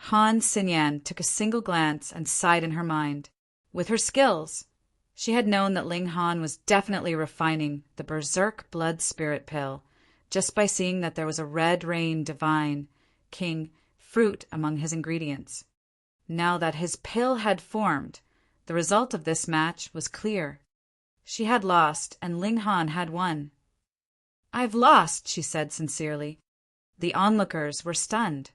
Han Xinyan took a single glance and sighed in her mind. With her skills, she had known that Ling Han was definitely refining the Berserk Blood Spirit Pill just by seeing that there was a red rain divine, king, fruit among his ingredients. Now that his pill had formed, the result of this match was clear. She had lost, and Ling Han had won. "I've lost," she said sincerely. The onlookers were stunned.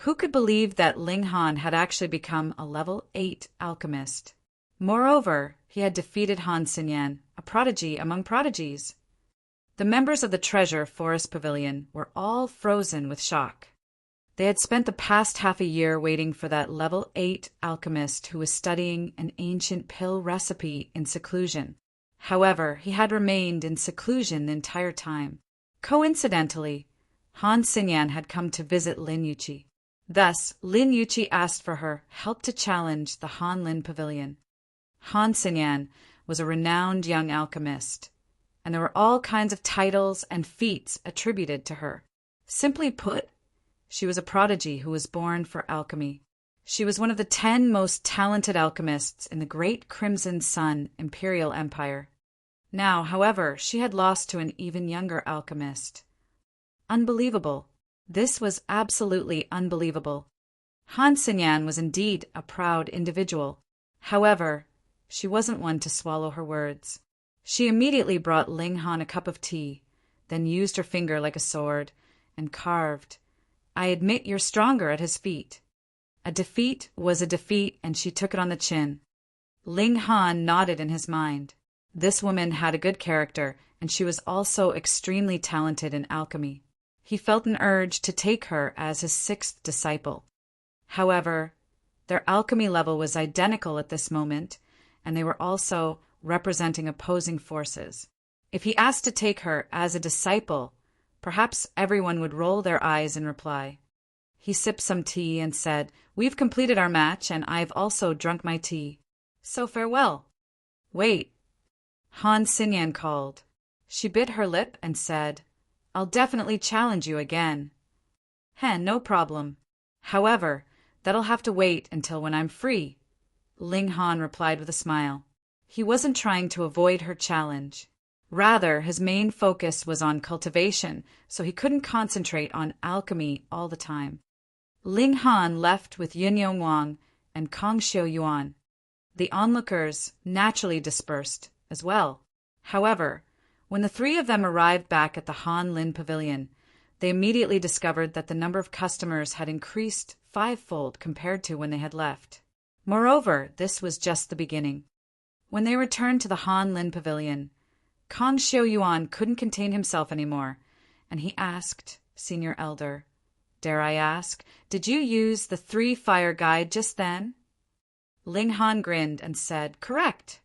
Who could believe that Ling Han had actually become a level 8 alchemist? Moreover, he had defeated Han Xinyan, a prodigy among prodigies. The members of the Treasure Forest Pavilion were all frozen with shock. They had spent the past half a year waiting for that level 8 alchemist who was studying an ancient pill recipe in seclusion. However, he had remained in seclusion the entire time. Coincidentally, Han Xinyan had come to visit Lin Yuqi. Thus, Lin Yuqi asked for her help to challenge the Han Lin Pavilion. Han Xinyan was a renowned young alchemist, and there were all kinds of titles and feats attributed to her. Simply put, she was a prodigy who was born for alchemy. She was one of the 10 most talented alchemists in the Great Crimson Sun Imperial Empire. Now, however, she had lost to an even younger alchemist. Unbelievable. This was absolutely unbelievable. Han Xinyan was indeed a proud individual. However, she wasn't one to swallow her words. She immediately brought Ling Han a cup of tea, then used her finger like a sword and carved, "I admit you're stronger," at his feet. A defeat was a defeat, and she took it on the chin. Ling Han nodded in his mind. This woman had a good character, and she was also extremely talented in alchemy. He felt an urge to take her as his 6th disciple. However, their alchemy level was identical at this moment, and they were also representing opposing forces. If he asked to take her as a disciple, perhaps everyone would roll their eyes in reply. He sipped some tea and said, "We've completed our match, and I've also drunk my tea. So farewell." "Wait," Han Xinyan called. She bit her lip and said, "I'll definitely challenge you again." No problem. However, that'll have to wait until when I'm free," Ling Han replied with a smile. He wasn't trying to avoid her challenge. Rather, his main focus was on cultivation, so he couldn't concentrate on alchemy all the time. Ling Han left with Yun Yongwang and Kong Xiu Yuan. The onlookers naturally dispersed as well. However, when the three of them arrived back at the Han Lin Pavilion, they immediately discovered that the number of customers had increased fivefold compared to when they had left. Moreover, this was just the beginning. When they returned to the Han Lin Pavilion, Kong Xiu Yuan couldn't contain himself anymore, and he asked, Senior Elder, "Dare I ask, did you use the 3-fire guide just then?" Ling Han grinned and said, "Correct."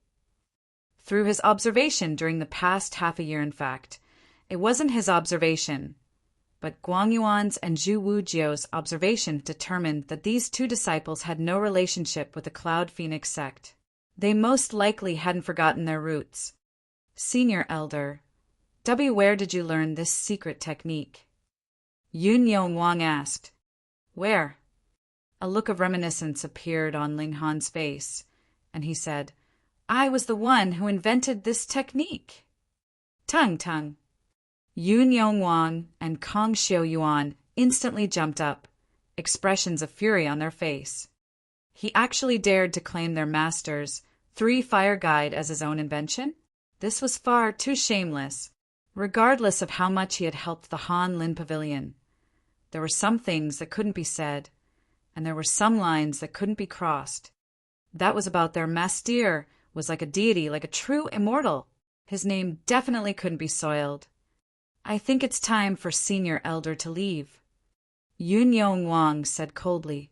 Through his observation during the past half a year, in fact. It wasn't his observation, but Guang Yuan's and Zhu Wujiu's observation determined that these two disciples had no relationship with the Cloud Phoenix sect. They most likely hadn't forgotten their roots. Senior Elder, where did you learn this secret technique? Yun Yongwang asked. Where? A look of reminiscence appeared on Ling Han's face, and he said, I was the one who invented this technique. Tung. Yun Yongwang and Kong Xiu Yuan instantly jumped up, expressions of fury on their face. He actually dared to claim their master's 3-fire guide as his own invention? This was far too shameless. Regardless of how much he had helped the Han Lin Pavilion, there were some things that couldn't be said, and there were some lines that couldn't be crossed. That was about their master was like a deity, like a true immortal. His name definitely couldn't be soiled. I think it's time for Senior Elder to leave. Yun Yongwang said coldly.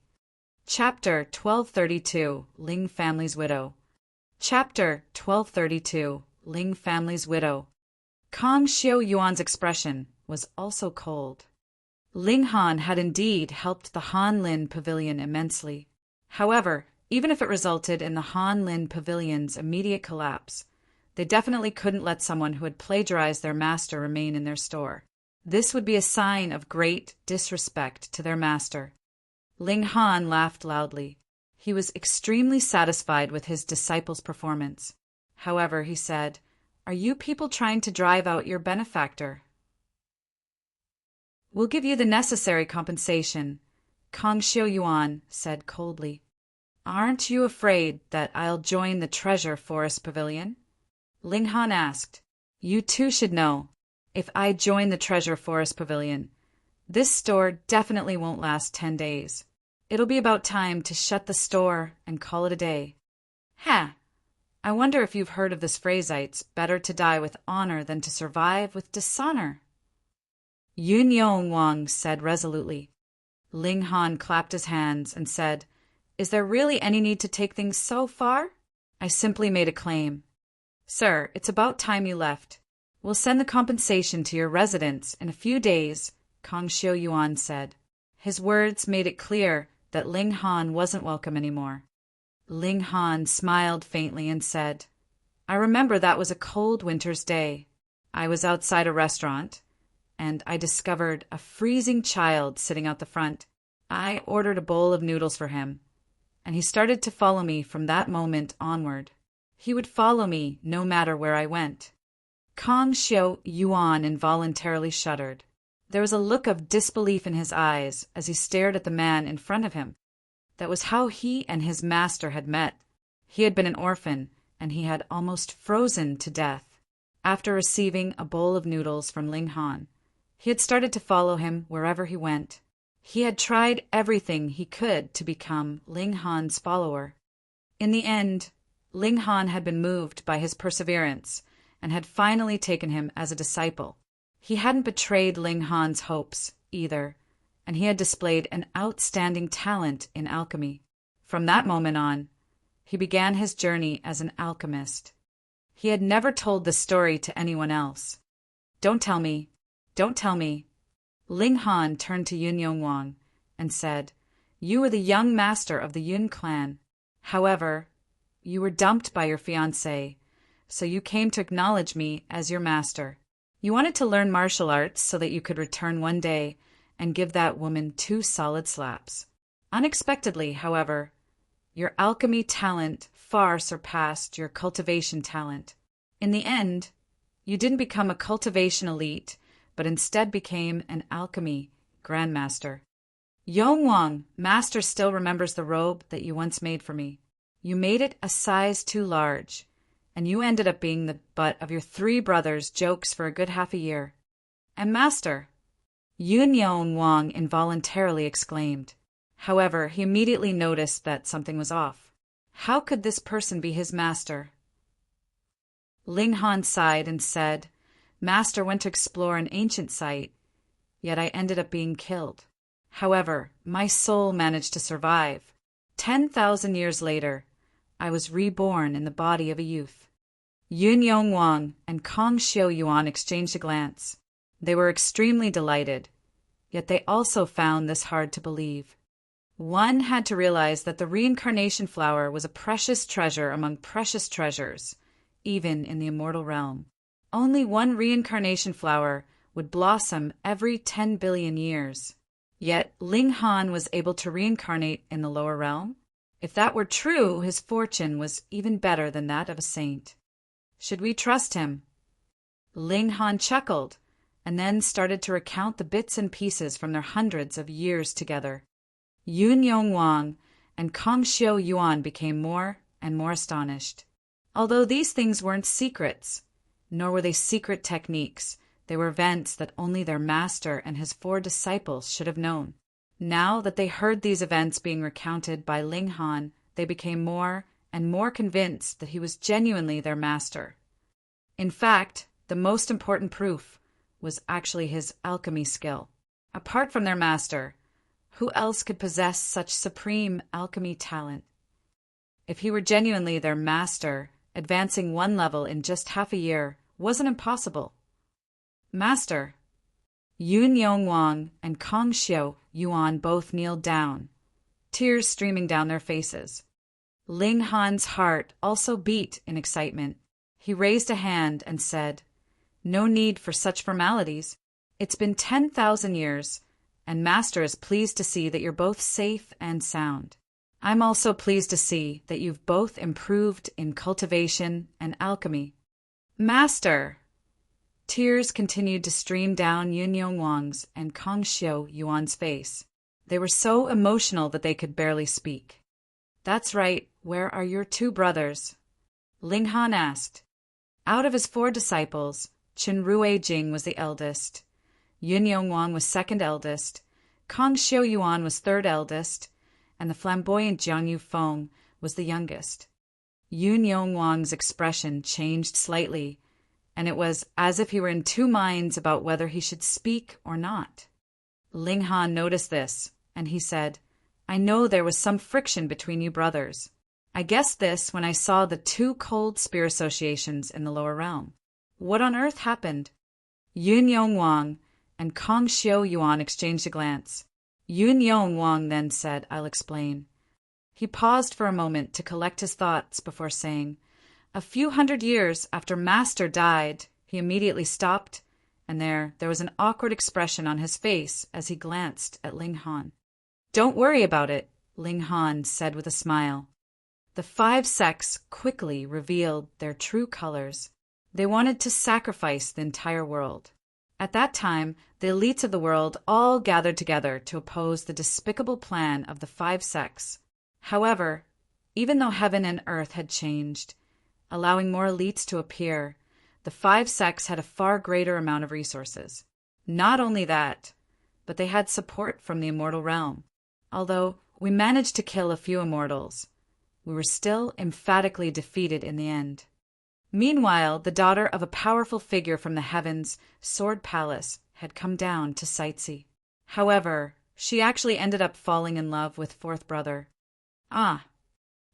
Chapter 1232, Ling Family's Widow. Chapter 1232, Ling Family's Widow. Kong Xiu Yuan's expression was also cold. Ling Han had indeed helped the Han Lin Pavilion immensely. However, even if it resulted in the Han Lin Pavilion's immediate collapse, they definitely couldn't let someone who had plagiarized their master remain in their store. This would be a sign of great disrespect to their master. Ling Han laughed loudly. He was extremely satisfied with his disciple's performance. However, he said, Are you people trying to drive out your benefactor? We'll give you the necessary compensation, Kong Xiu Yuan said coldly. Aren't you afraid that I'll join the Treasure Forest Pavilion? Ling Han asked. You too should know. If I join the Treasure Forest Pavilion, this store definitely won't last 10 days. It'll be about time to shut the store and call it a day. Ha! I wonder if you've heard of this phrase, it's better to die with honor than to survive with dishonor. Yun Yongwang said resolutely. Ling Han clapped his hands and said, Is there really any need to take things so far? I simply made a claim. Sir, it's about time you left. We'll send the compensation to your residence in a few days, Kong Xiu Yuan said. His words made it clear that Ling Han wasn't welcome anymore. Ling Han smiled faintly and said, I remember that was a cold winter's day. I was outside a restaurant, and I discovered a freezing child sitting out the front. I ordered a bowl of noodles for him, and he started to follow me from that moment onward. He would follow me no matter where I went. Kong Xiu Yuan involuntarily shuddered. There was a look of disbelief in his eyes as he stared at the man in front of him. That was how he and his master had met. He had been an orphan, and he had almost frozen to death. After receiving a bowl of noodles from Ling Han, he had started to follow him wherever he went. He had tried everything he could to become Ling Han's follower. In the end, Ling Han had been moved by his perseverance and had finally taken him as a disciple. He hadn't betrayed Ling Han's hopes, either, and he had displayed an outstanding talent in alchemy. From that moment on, he began his journey as an alchemist. He had never told the story to anyone else. Don't tell me. Ling Han turned to Yun Yongwang and said, You were the young master of the Yun clan. However, you were dumped by your fiancée, so you came to acknowledge me as your master. You wanted to learn martial arts so that you could return one day and give that woman 2 solid slaps. Unexpectedly, however, your alchemy talent far surpassed your cultivation talent. In the end, You didn't become a cultivation elite, but instead became an alchemy grandmaster. Yongwang, master still remembers the robe that you once made for me. You made it a size too large, and you ended up being the butt of your 3 brothers' jokes for a good half a year. And master, Yun Yongwang involuntarily exclaimed. However, he immediately noticed that something was off. How could this person be his master? Ling Han sighed and said, Master went to explore an ancient site, yet I ended up being killed. However, my soul managed to survive. 10,000 years later, I was reborn in the body of a youth. Yun Yongwang and Kong Xiu Yuan exchanged a glance. They were extremely delighted, yet they also found this hard to believe. One had to realize that the reincarnation flower was a precious treasure among precious treasures, even in the immortal realm. Only one reincarnation flower would blossom every 10 billion years. Yet Ling Han was able to reincarnate in the lower realm. If that were true, his fortune was even better than that of a saint. Should we trust him? Ling Han chuckled, and then started to recount the bits and pieces from their hundreds of years together. Yun Yongwang and Kong Xiu Yuan became more and more astonished. Although these things weren't secrets, nor were they secret techniques, they were events that only their master and his 4 disciples should have known. Now that they heard these events being recounted by Ling Han, they became more and more convinced that he was genuinely their master. In fact, the most important proof was actually his alchemy skill. Apart from their master, who else could possess such supreme alchemy talent? If he were genuinely their master, advancing 1 level in just half a year wasn't impossible. Master, Yun Yongwang and Kong Xiu Yuan both kneeled down, tears streaming down their faces. Ling Han's heart also beat in excitement. He raised a hand and said, No need for such formalities. It's been 10,000 years, and Master is pleased to see that you're both safe and sound. I'm also pleased to see that you've both improved in cultivation and alchemy. Master! Tears continued to stream down Yun Yongwang's and Kong Xiu Yuan's face. They were so emotional that they could barely speak. That's right, where are your 2 brothers? Ling Han asked. Out of his 4 disciples, Chen Rui Jing was the eldest. Yun Yongwang was 2nd eldest. Kong Xiu Yuan was 3rd eldest, and the flamboyant Jiang Yufeng was the youngest. Yun Yongwang's expression changed slightly, and it was as if he were in 2 minds about whether he should speak or not. Ling Han noticed this, and he said, I know there was some friction between you brothers. I guessed this when I saw the 2 cold spear associations in the lower realm. What on earth happened? Yun Yongwang and Kong Xiu Yuan exchanged a glance. Yun Yongwang then said, I'll explain. He paused for a moment to collect his thoughts before saying, A few hundred years after Master died, he immediately stopped, and there was an awkward expression on his face as he glanced at Ling Han. Don't worry about it, Ling Han said with a smile. The 5 sects quickly revealed their true colors. They wanted to sacrifice the entire world. At that time, the elites of the world all gathered together to oppose the despicable plan of the 5 sects. However, even though heaven and earth had changed, allowing more elites to appear, the 5 sects had a far greater amount of resources. Not only that, but they had support from the immortal realm. Although we managed to kill a few immortals, we were still emphatically defeated in the end. Meanwhile, the daughter of a powerful figure from the heavens, Sword Palace, had come down to sightsee. However, she actually ended up falling in love with 4th brother. Ah!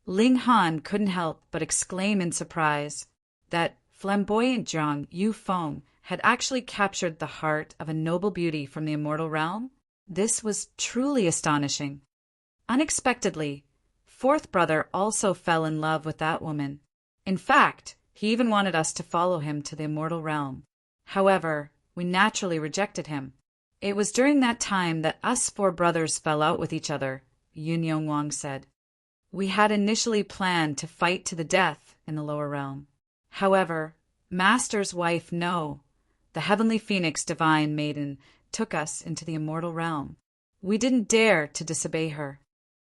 Ling Han couldn't help but exclaim in surprise that flamboyant Jiang Yufeng had actually captured the heart of a noble beauty from the immortal realm. This was truly astonishing. Unexpectedly, 4th brother also fell in love with that woman. In fact, he even wanted us to follow him to the immortal realm. However, we naturally rejected him. It was during that time that us 4 brothers fell out with each other, Yun Yongwang said. We had initially planned to fight to the death in the lower realm. However, Master's wife, no. The heavenly phoenix divine maiden took us into the immortal realm. We didn't dare to disobey her.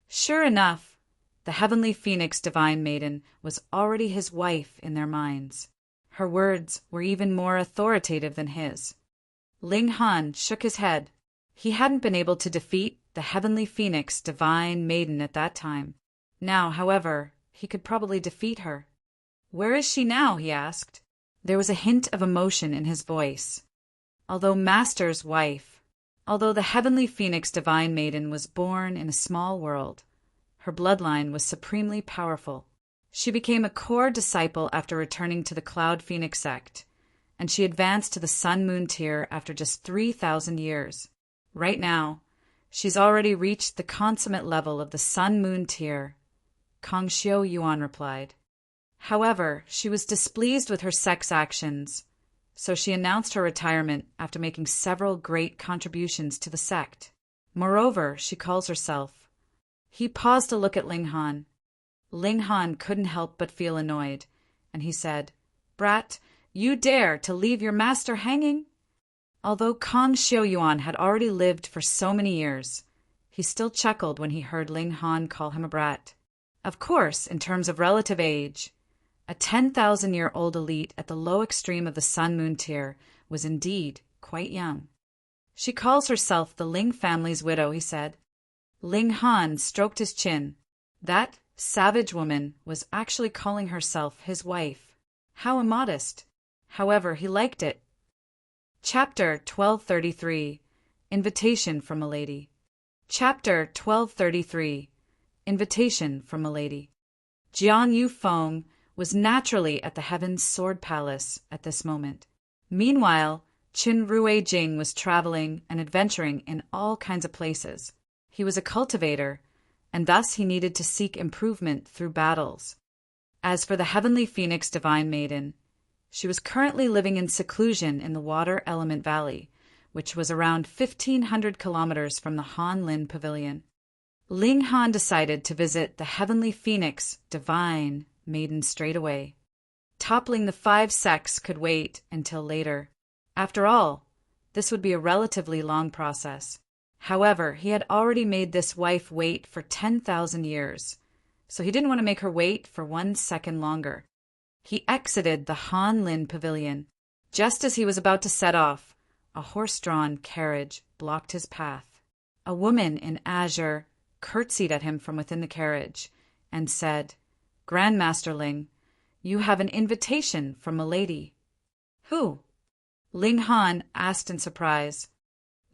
Sure enough, the heavenly phoenix divine maiden was already his wife in their minds. Her words were even more authoritative than his. Ling Han shook his head. He hadn't been able to defeat the heavenly phoenix divine maiden at that time. Now, however, he could probably defeat her. Where is she now? He asked. There was a hint of emotion in his voice. Although the heavenly phoenix divine maiden was born in a small world, her bloodline was supremely powerful. She became a core disciple after returning to the Cloud Phoenix sect, and she advanced to the Sun-Moon tier after just 3,000 years. Right now, she's already reached the consummate level of the Sun-Moon tier, Kang Xiu Yuan replied. However, she was displeased with her sect's actions, so she announced her retirement after making several great contributions to the sect. Moreover, she calls herself. He paused to look at Ling Han. Ling Han couldn't help but feel annoyed, and he said, Brat, you dare to leave your master hanging? Although Kang Xiu Yuan had already lived for so many years, he still chuckled when he heard Ling Han call him a brat. Of course, in terms of relative age, a 10,000-year-old elite at the low extreme of the Sun-Moon tier was indeed quite young. She calls herself the Ling family's widow, he said. Ling Han stroked his chin. That savage woman was actually calling herself his wife. How immodest. However, he liked it. Chapter 1233. Invitation from a Lady. Chapter 1233. Invitation from a Lady. Jiang Yu Feng was naturally at the Heaven's Sword Palace at this moment. Meanwhile, Qin Rui Jing was traveling and adventuring in all kinds of places. He was a cultivator, and thus he needed to seek improvement through battles. As for the heavenly phoenix divine maiden, she was currently living in seclusion in the Water Element Valley, which was around 1,500 kilometers from the Han Lin Pavilion. Ling Han decided to visit the heavenly phoenix divine maiden straight away. Toppling the 5 sects could wait until later. After all, this would be a relatively long process. However, he had already made this wife wait for 10,000 years, so he didn't want to make her wait for 1 second longer. He exited the Han Lin Pavilion. Just as he was about to set off, a horse-drawn carriage blocked his path. A woman in azure curtsied at him from within the carriage and said, Grandmaster Ling, you have an invitation from a lady. Who? Ling Han asked in surprise.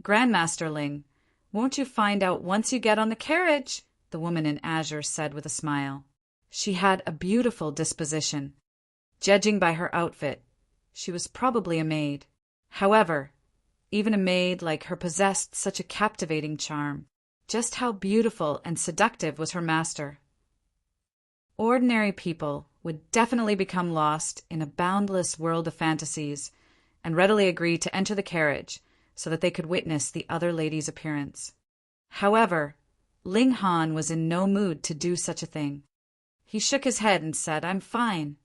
Grandmaster Ling, won't you find out once you get on the carriage? The woman in azure said with a smile. She had a beautiful disposition. Judging by her outfit, she was probably a maid. However, even a maid like her possessed such a captivating charm. Just how beautiful and seductive was her master. Ordinary people would definitely become lost in a boundless world of fantasies and readily agree to enter the carriage so that they could witness the other lady's appearance. However, Ling Han was in no mood to do such a thing. He shook his head and said, I'm fine.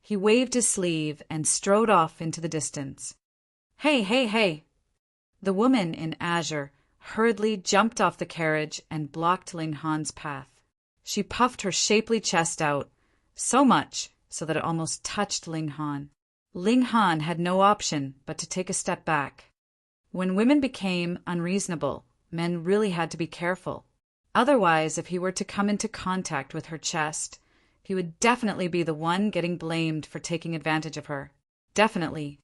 He waved his sleeve and strode off into the distance. Hey, hey, hey! The woman in azure hurriedly jumped off the carriage and blocked Ling Han's path. She puffed her shapely chest out, so much so that it almost touched Ling Han. Ling Han had no option but to take a step back. When women became unreasonable, men really had to be careful. Otherwise, if he were to come into contact with her chest, he would definitely be the one getting blamed for taking advantage of her. Definitely.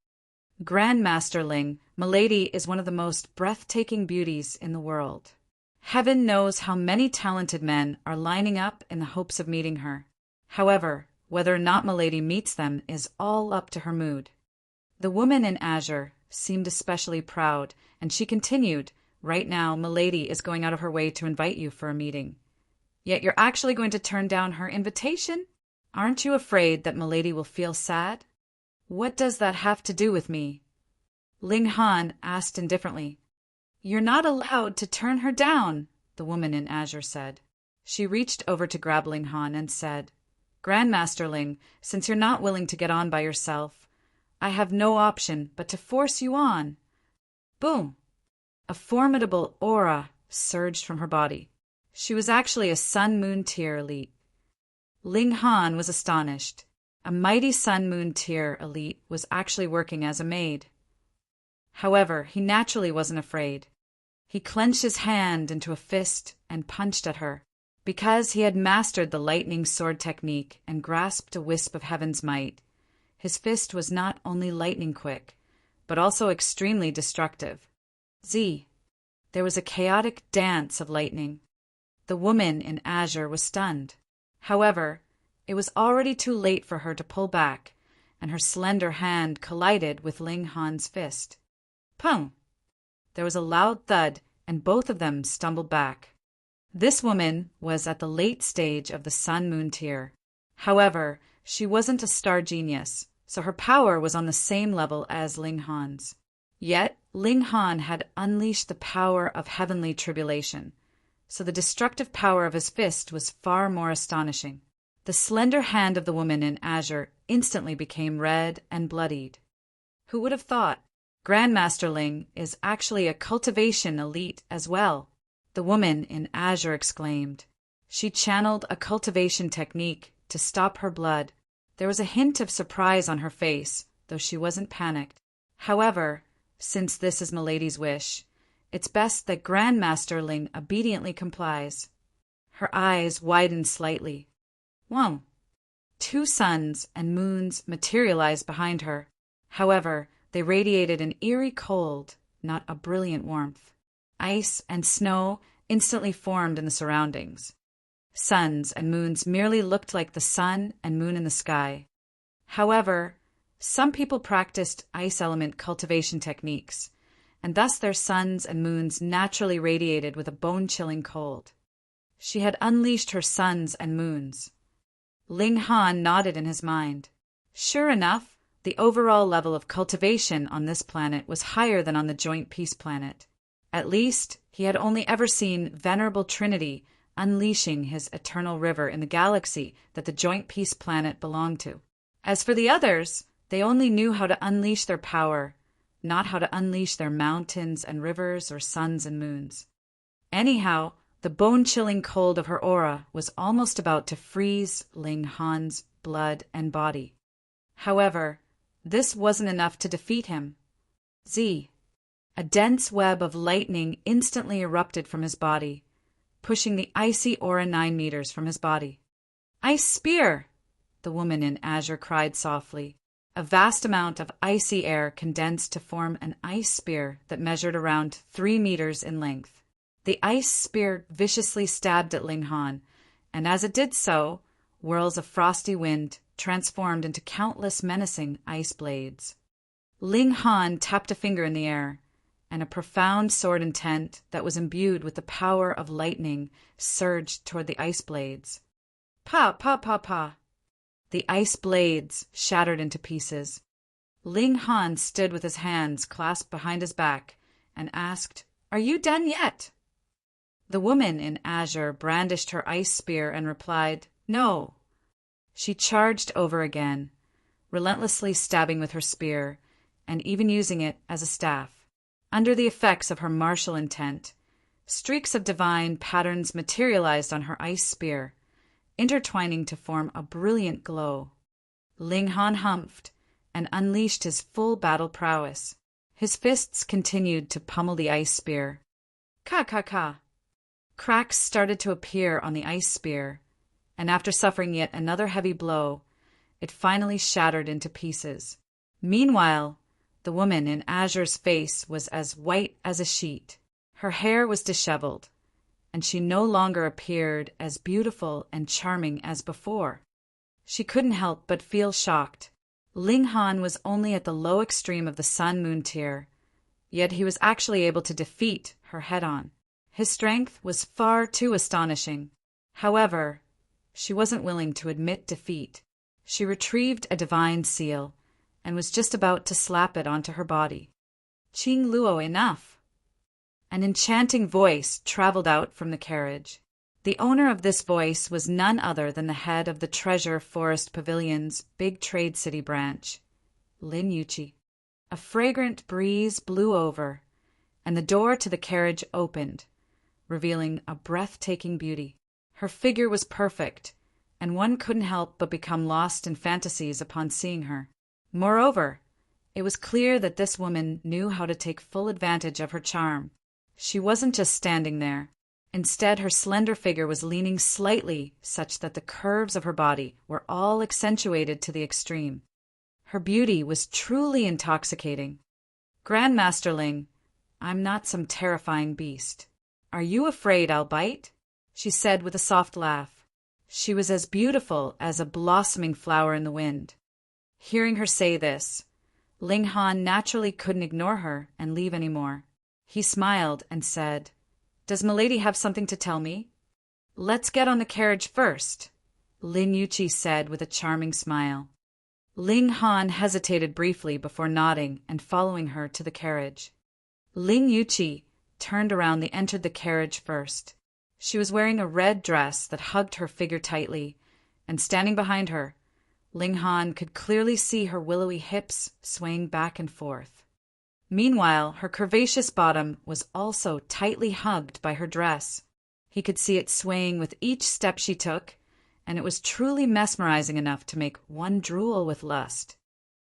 Grandmaster Ling, Milady is one of the most breathtaking beauties in the world. Heaven knows how many talented men are lining up in the hopes of meeting her. However, whether or not Milady meets them is all up to her mood. The woman in azure seemed especially proud, and she continued, Right now, Milady is going out of her way to invite you for a meeting. Yet you're actually going to turn down her invitation? Aren't you afraid that Milady will feel sad? What does that have to do with me? Ling Han asked indifferently. You're not allowed to turn her down, the woman in azure said. She reached over to grab Ling Han and said, Grandmaster Ling, since you're not willing to get on by yourself, I have no option but to force you on. Boom! A formidable aura surged from her body. She was actually a Sun-Moon tier elite. Ling Han was astonished. A mighty Sun-Moon tier elite was actually working as a maid. However, he naturally wasn't afraid. He clenched his hand into a fist and punched at her. Because he had mastered the lightning sword technique and grasped a wisp of heaven's might, his fist was not only lightning quick, but also extremely destructive. There was a chaotic dance of lightning. The woman in azure was stunned. However, it was already too late for her to pull back, and her slender hand collided with Ling Han's fist. Pum! There was a loud thud, and both of them stumbled back. This woman was at the late stage of the Sun-Moon tier. However, she wasn't a star genius, so her power was on the same level as Ling Han's. Yet, Ling Han had unleashed the power of heavenly tribulation, so the destructive power of his fist was far more astonishing. The slender hand of the woman in azure instantly became red and bloodied. Who would have thought? Grandmaster Ling is actually a cultivation elite as well. The woman in azure exclaimed. She channeled a cultivation technique to stop her blood. There was a hint of surprise on her face, though she wasn't panicked. However, since this is Milady's wish, it's best that Grandmaster Ling obediently complies. Her eyes widened slightly. Whoa! 2 suns and moons materialized behind her. However, they radiated an eerie cold, not a brilliant warmth. Ice and snow instantly formed in the surroundings. Suns and moons merely looked like the sun and moon in the sky. However, some people practiced ice element cultivation techniques, and thus their suns and moons naturally radiated with a bone-chilling cold. She had unleashed her suns and moons. Ling Han nodded in his mind. Sure enough, the overall level of cultivation on this planet was higher than on the Joint Peace Planet. At least, he had only ever seen Venerable Trinity unleashing his eternal river in the galaxy that the Joint Peace Planet belonged to. As for the others, they only knew how to unleash their power, not how to unleash their mountains and rivers or suns and moons. Anyhow, the bone-chilling cold of her aura was almost about to freeze Ling Han's blood and body. However, this wasn't enough to defeat him. A dense web of lightning instantly erupted from his body, pushing the icy aura 9 meters from his body. Ice spear! The woman in azure cried softly. A vast amount of icy air condensed to form an ice spear that measured around 3 meters in length. The ice spear viciously stabbed at Ling Han, and as it did so, whirls of frosty wind transformed into countless menacing ice blades. Ling Han tapped a finger in the air, and a profound sword intent that was imbued with the power of lightning surged toward the ice blades. Pa, pa, pa, pa. The ice blades shattered into pieces. Ling Han stood with his hands clasped behind his back and asked, "Are you done yet?" The woman in azure brandished her ice spear and replied, "No." She charged over again, relentlessly stabbing with her spear, and even using it as a staff. Under the effects of her martial intent, streaks of divine patterns materialized on her ice spear, intertwining to form a brilliant glow. Ling Han humphed and unleashed his full battle prowess. His fists continued to pummel the ice spear. Ka ka ka! Cracks started to appear on the ice spear, and after suffering yet another heavy blow, it finally shattered into pieces. Meanwhile, the woman in azure's face was as white as a sheet. Her hair was disheveled, and she no longer appeared as beautiful and charming as before. She couldn't help but feel shocked. Ling Han was only at the low extreme of the Sun-Moon tier, yet he was actually able to defeat her head-on. His strength was far too astonishing. However, she wasn't willing to admit defeat. She retrieved a divine seal and was just about to slap it onto her body. "Qing Luo, enough!" An enchanting voice traveled out from the carriage. The owner of this voice was none other than the head of the Treasure Forest Pavilion's big Trade City branch, Lin Yuchi. A fragrant breeze blew over, and the door to the carriage opened, revealing a breathtaking beauty. Her figure was perfect, and one couldn't help but become lost in fantasies upon seeing her. Moreover, it was clear that this woman knew how to take full advantage of her charm. She wasn't just standing there. Instead, her slender figure was leaning slightly such that the curves of her body were all accentuated to the extreme. Her beauty was truly intoxicating. "Grandmaster Ling, I'm not some terrifying beast. Are you afraid I'll bite?" she said with a soft laugh. She was as beautiful as a blossoming flower in the wind. Hearing her say this, Ling Han naturally couldn't ignore her and leave any more. He smiled and said, "Does milady have something to tell me?" "Let's get on the carriage first," Lin Yuchi said with a charming smile. Ling Han hesitated briefly before nodding and following her to the carriage. Lin Yuchi turned around. They entered the carriage first. She was wearing a red dress that hugged her figure tightly, and standing behind her, Ling Han could clearly see her willowy hips swaying back and forth. Meanwhile, her curvaceous bottom was also tightly hugged by her dress. He could see it swaying with each step she took, and it was truly mesmerizing enough to make one drool with lust.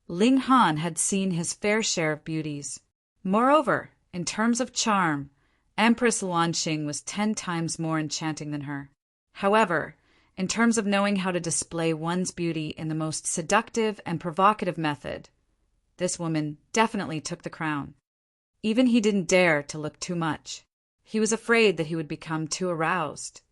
Ling Han had seen his fair share of beauties. Moreover, in terms of charm, Empress Luanxing was 10 times more enchanting than her. However, in terms of knowing how to display one's beauty in the most seductive and provocative method, this woman definitely took the crown. Even he didn't dare to look too much. He was afraid that he would become too aroused.